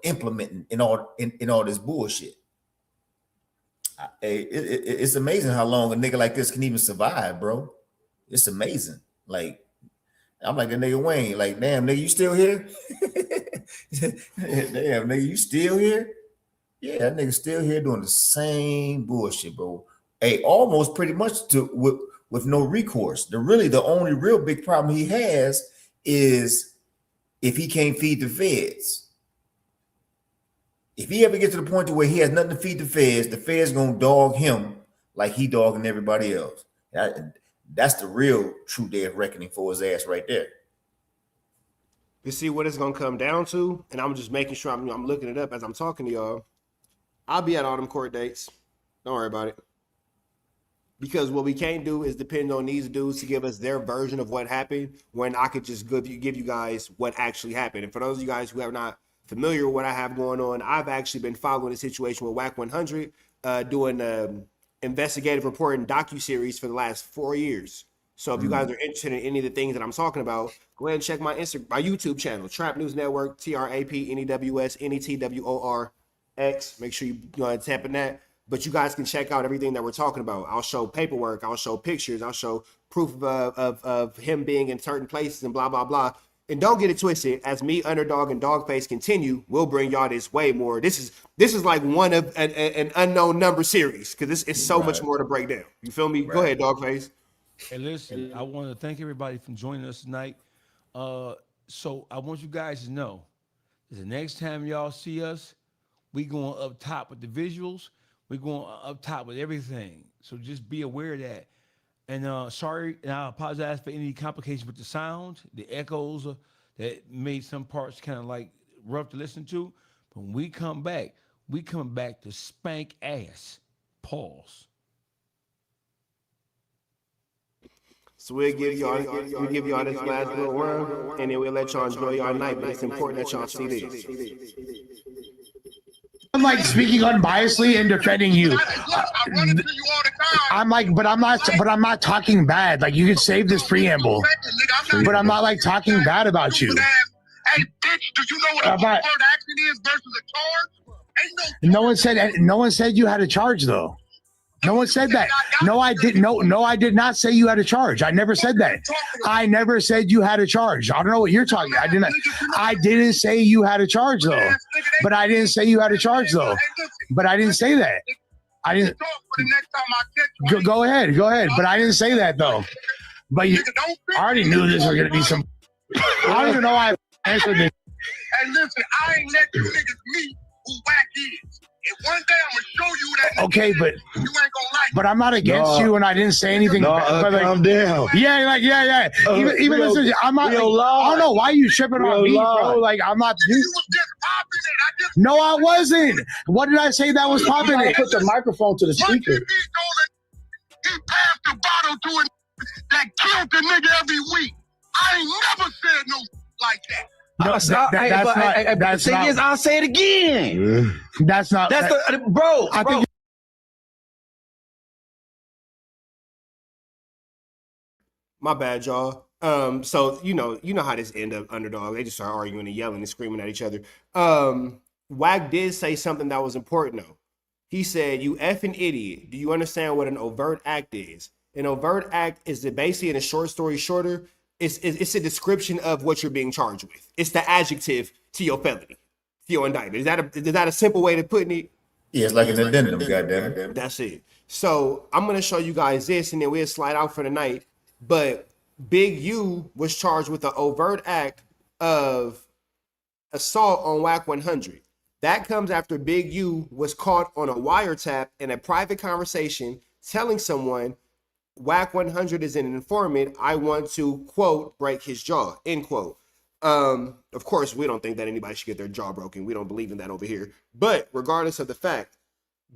C: implementing in all this bullshit. It's amazing how long a nigga like this can even survive, bro. It's amazing. Like I'm like the nigga Wayne. Like damn nigga, you still here? Damn nigga, you still here? Yeah, that nigga still here doing the same bullshit, bro. Hey, almost pretty much with no recourse. The only real big problem he has is if he can't feed the feds. If he ever gets to the point to where he has nothing to feed the feds gonna dog him like he dogging everybody else. That's the real true day of reckoning for his ass right there.
A: You see what it's gonna come down to, and I'm just making sure I'm looking it up as I'm talking to y'all. I'll be at all them court dates. Don't worry about it. Because what we can't do is depend on these dudes to give us their version of what happened when I could just give you guys what actually happened. And for those of you guys who are not familiar with what I have going on, I've actually been following the situation with Wack 100, doing investigative reporting docuseries for the last 4 years. So if you guys are interested in any of the things that I'm talking about, go ahead and check my YouTube channel, Trap News Network, TRAPNEWS NETWORX. Make sure you tap in that. But you guys can check out everything that we're talking about. I'll show paperwork, I'll show pictures, I'll show proof of him being in certain places and blah, blah, blah. And don't get it twisted. As me, Underdog, and Dawgface continue, we'll bring y'all this way more. This is like one of an unknown number series because it's so much more to break down. You feel me? Go ahead, Dawgface.
B: Hey, listen, I want to thank everybody for joining us tonight. So I want you guys to know, the next time y'all see us, we going up top with the visuals. We going up top with everything. So just be aware of that. And sorry, and I apologize for any complications with the sound, the echoes that made some parts kind of like rough to listen to. But when we come back to spank ass. Pause.
A: So we'll give y'all this last little round, and then we'll let y'all enjoy y'all night. But it's important that y'all see this.
P: I'm like speaking unbiasedly and defending you. I'm like, but I'm not talking bad. Like, you could save this preamble, but I'm not like talking bad about you.
F: Hey, bitch, do you know what a word action is versus a charge?
P: No one said you had a charge though. No one said that. No, I didn't. No, I did not say you had a charge. I never said that. I never said you had a charge. I don't know what you're talking about. I didn't say you had a charge though. But I didn't say you had a charge though. But I didn't say that. I didn't. Go ahead. But I didn't say that though. But I already knew this was gonna be some. I don't even know why I answered this.
F: Hey, listen, I ain't let you niggas meet who Wack is. And one day I'm gonna show you that.
P: Okay, but
F: you ain't gonna like.
P: But I'm not against you, and I didn't say anything.
Q: Calm down.
P: Yeah. Even listen, I'm not. I don't know why you tripping on me, bro. Like, I'm not.
F: You was just popping it.
P: No, I wasn't. What did I say that was popping it?
Q: Put the microphone to the speaker.
F: He passed the bottle to a that killed the nigga every week. I ain't never said no like that.
P: No, that's not.
E: I'll say it again.
P: That's not.
E: Bro.
P: I think.
A: My bad, y'all. So you know how this end up, Underdog. They just start arguing and yelling and screaming at each other. Wack did say something that was important though. He said, "You effing idiot. Do you understand what an overt act is? An overt act is basically, in a short story shorter, it's a description of what you're being charged with. It's the adjective to your felony, to your indictment. Is that a simple way to put it?
C: Yeah, it's like an addendum, goddamn.
A: That's it. So I'm gonna show you guys this, and then we'll slide out for the night. But Big U was charged with an overt act of assault on Wack 100. That comes after Big U was caught on a wiretap in a private conversation telling someone Wack 100 is an informant. I want to, quote, break his jaw, end quote. Of course, we don't think that anybody should get their jaw broken. We don't believe in that over here. But regardless of the fact,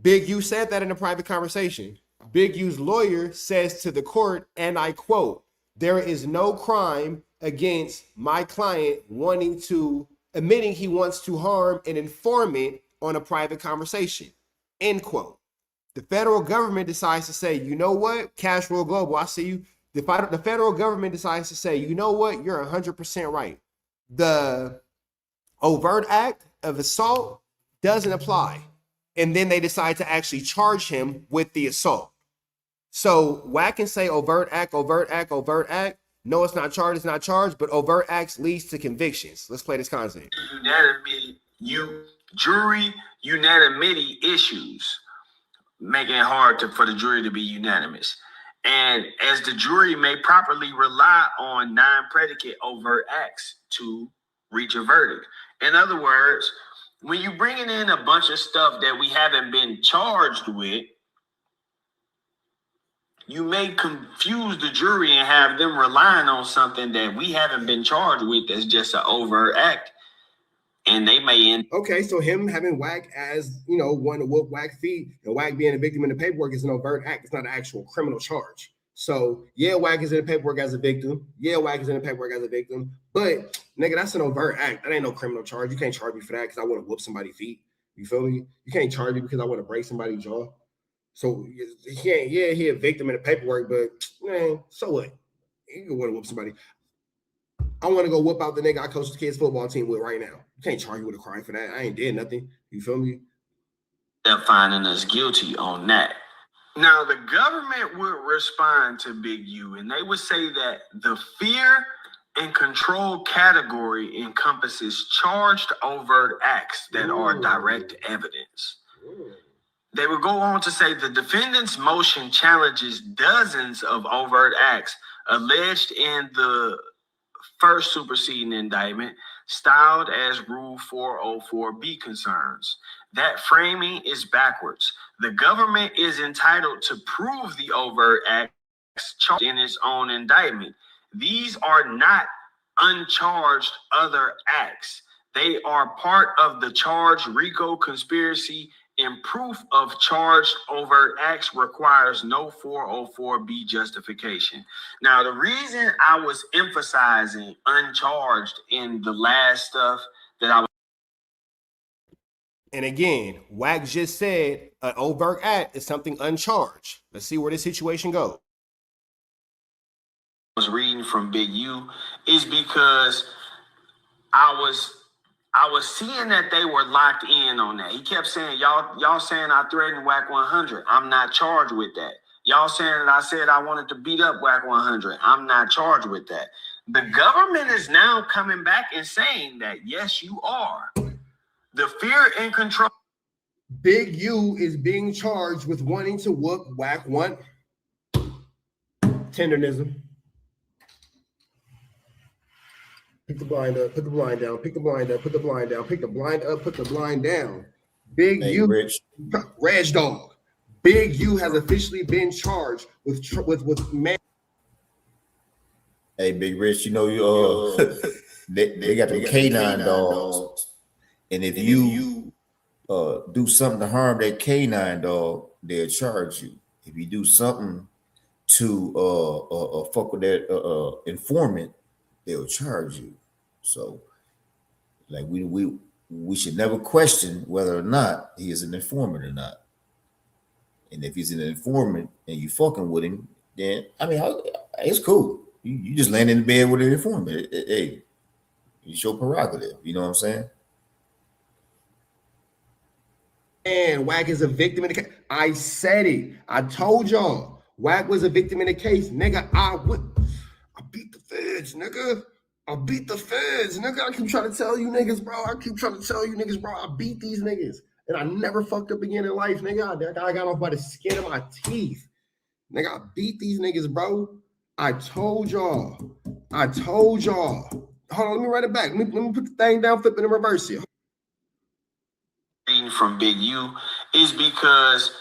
A: Big U said that in a private conversation. Big U's lawyer says to the court, and I quote, "There is no crime against my client admitting he wants to harm an informant on a private conversation," end quote. The federal government decides to say, you know what, Cash Roll Global, I see you. The federal government decides to say, you know what, you're 100% right. The overt act of assault doesn't apply. And then they decide to actually charge him with the assault. So Wack can say overt act. No, it's not charged, but overt acts leads to convictions. Let's play this content.
R: Jury unanimity issues, making it hard for the jury to be unanimous. And as the jury may properly rely on non-predicate overt acts to reach a verdict. In other words, when you're bringing in a bunch of stuff that we haven't been charged with, you may confuse the jury and have them relying on something that we haven't been charged with as just an overt act. And they may end.
A: Okay, so him having Wack as, one to whoop Wack feet, and Wack being a victim in the paperwork is an overt act. It's not an actual criminal charge. So, yeah, Wack is in the paperwork as a victim. But, nigga, that's an overt act. That ain't no criminal charge. You can't charge me for that because I want to whoop somebody's feet. You feel me? You can't charge me because I want to break somebody's jaw. So, he a victim in the paperwork, but, man, so what? You can want to whoop somebody. I want to go whoop out the nigga I coach the kids' football team with right now. You can't charge me with a crime for that. I ain't did nothing. You feel me?
R: They're finding us guilty on that. Now, the government would respond to Big U, and they would say that the fear and control category encompasses charged overt acts that are direct evidence. They would go on to say the defendant's motion challenges dozens of overt acts alleged in the first superseding indictment, styled as Rule 404B concerns. That framing is backwards. The government is entitled to prove the overt acts charged in its own indictment. These are not uncharged other acts. They are part of the charged RICO conspiracy, and proof of charged overt acts requires no 404B justification. Now, the reason I was emphasizing uncharged in the last stuff that I was.
A: And again, Wack just said an overt act is something uncharged. Let's see where this situation goes.
R: Was reading from Big U is because I was seeing that they were locked in on that. He kept saying, y'all saying I threatened Wack 100. I'm not charged with that. Y'all saying that I said I wanted to beat up Wack 100. I'm not charged with that. The government is now coming back and saying that, yes, you are. The fear and control.
A: Big U is being charged with wanting to whoop Wack 1. Tendernism. Pick the blind up, put the blind down, pick the blind up, put the blind down, pick the blind up, put the blind down. Big U, Reg Dog. Big U has officially been charged with man.
C: Hey, Big Rich, you know you they got the canine dogs, and if you do something to harm that canine dog, they'll charge you. If you do something to fuck with that informant, they'll charge you. So, like we should never question whether or not he is an informant or not. And if he's an informant and you fucking with him, then I mean, it's cool. You just land in the bed with an informant. Hey, it's your prerogative. You know what I'm saying?
A: And Wack is a victim in the case. I said it. I told y'all. Wack was a victim in the case. Nigga, I beat the feds, nigga. I beat the feds, nigga. I keep trying to tell you niggas, bro. I beat these niggas. And I never fucked up again in life, nigga. I got off by the skin of my teeth. Nigga, I beat these niggas, bro. I told y'all. Hold on, let me write it back. Let me put the thing down, flip it and reverse it.
R: Reading from Big U is because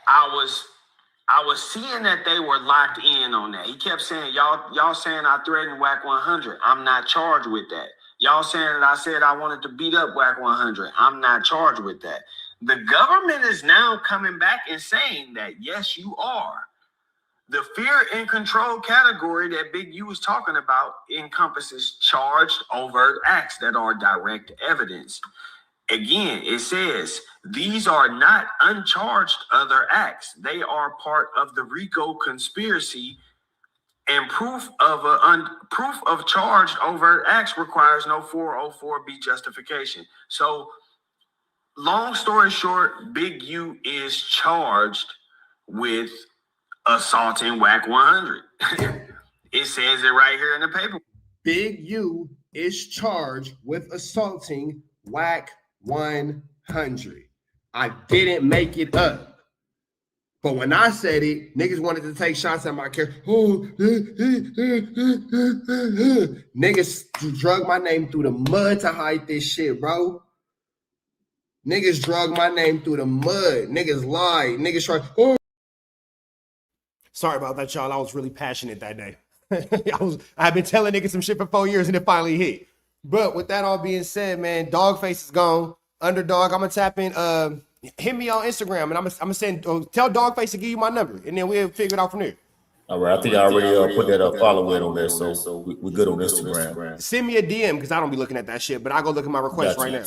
R: I was seeing that they were locked in on that. He kept saying, y'all saying I threatened Wack 100. I'm not charged with that. Y'all saying that I said I wanted to beat up Wack 100. I'm not charged with that. The government is now coming back and saying that, yes, you are. The fear and control category that Big U was talking about encompasses charged overt acts that are direct evidence. Again, it says these are not uncharged other acts. They are part of the RICO conspiracy, and proof of charged overt acts requires no 404B justification. So, long story short, Big U is charged with assaulting Wack 100. It says it right here in the paper.
A: Big U is charged with assaulting Wack 100. I didn't make it up. But when I said it, niggas wanted to take shots at my character. Niggas drug my name through the mud to hide this shit, bro. Niggas drug my name through the mud. Niggas lied. Niggas tried. Sorry about that, y'all. I was really passionate that day. I've been telling niggas some shit for 4 years and it finally hit. But with that all being said, man, Dawgface is gone. Underdog, I'm gonna tap in. Hit me on Instagram, and I'm gonna send. Tell Dawgface to give you my number, and then we'll figure it out from there.
C: All right, I think I already put that follow it on there, so we're good on Instagram.
A: Send me a DM because I don't be looking at that shit, but I go look at my request right now.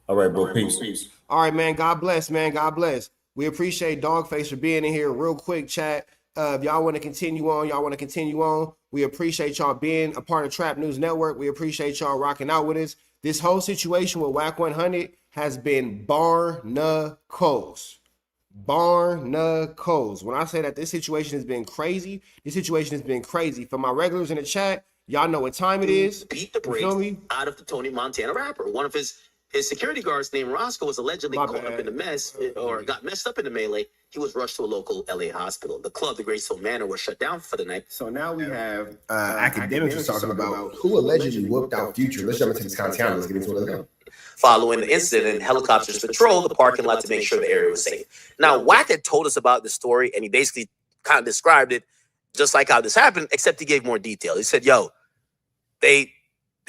C: All right, bro. Peace.
A: All right, man. God bless, man. God bless. We appreciate Dawgface for being in here. Real quick, chat. If y'all want to continue on, we appreciate y'all being a part of Trap News Network. We appreciate y'all rocking out with us. This whole situation with Wack 100 has been barnacles. Barnacles. When I say that this situation has been crazy, For my regulars in the chat, y'all know what time it is.
L: Beat the brakes out of the Tony Montana rapper. One of his
E: His security guard's name Roscoe was allegedly caught up in the mess or got messed up in the melee. He was rushed to a local LA hospital. The club, the Graceful Manor, was shut down for the night.
A: So now we have academics talking about who allegedly whooped out Future. Let's jump into this content. Let's get into it. Let's go.
E: Following the incident, helicopters patrolled the parking lot to make sure the area was safe. Now, Wack had told us about the story, and he basically kind of described it just like how this happened, except he gave more detail. He said, yo, they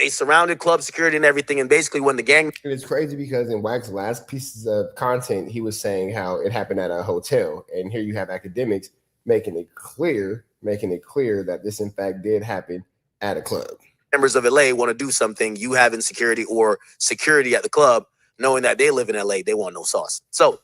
E: surrounded club security and everything, and basically when the gang...
A: And it's crazy because in Wack's last pieces of content, he was saying how it happened at a hotel. And here you have academics making it clear that this, in fact, did happen at a club.
E: Members of LA want to do something, you have insecurity or security at the club, knowing that they live in LA, they want no sauce. So,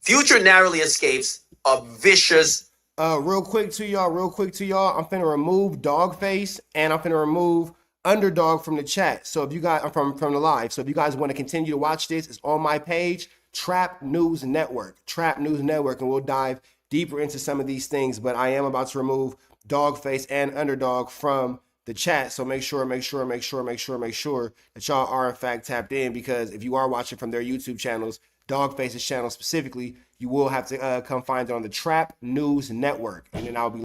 E: Future narrowly escapes a vicious...
A: Real quick to y'all, I'm finna remove Dawgface and I'm finna remove Underdog from the chat. So if you guys from the live, so if you guys want to continue to watch this, it's on my page, Trap News Network, and we'll dive deeper into some of these things. But I am about to remove Dawgface and Underdog from the chat. So make sure that y'all are in fact tapped in, because if you are watching from their YouTube channels, Dawgface's channel specifically, you will have to come find it on the Trap News Network, and then I'll be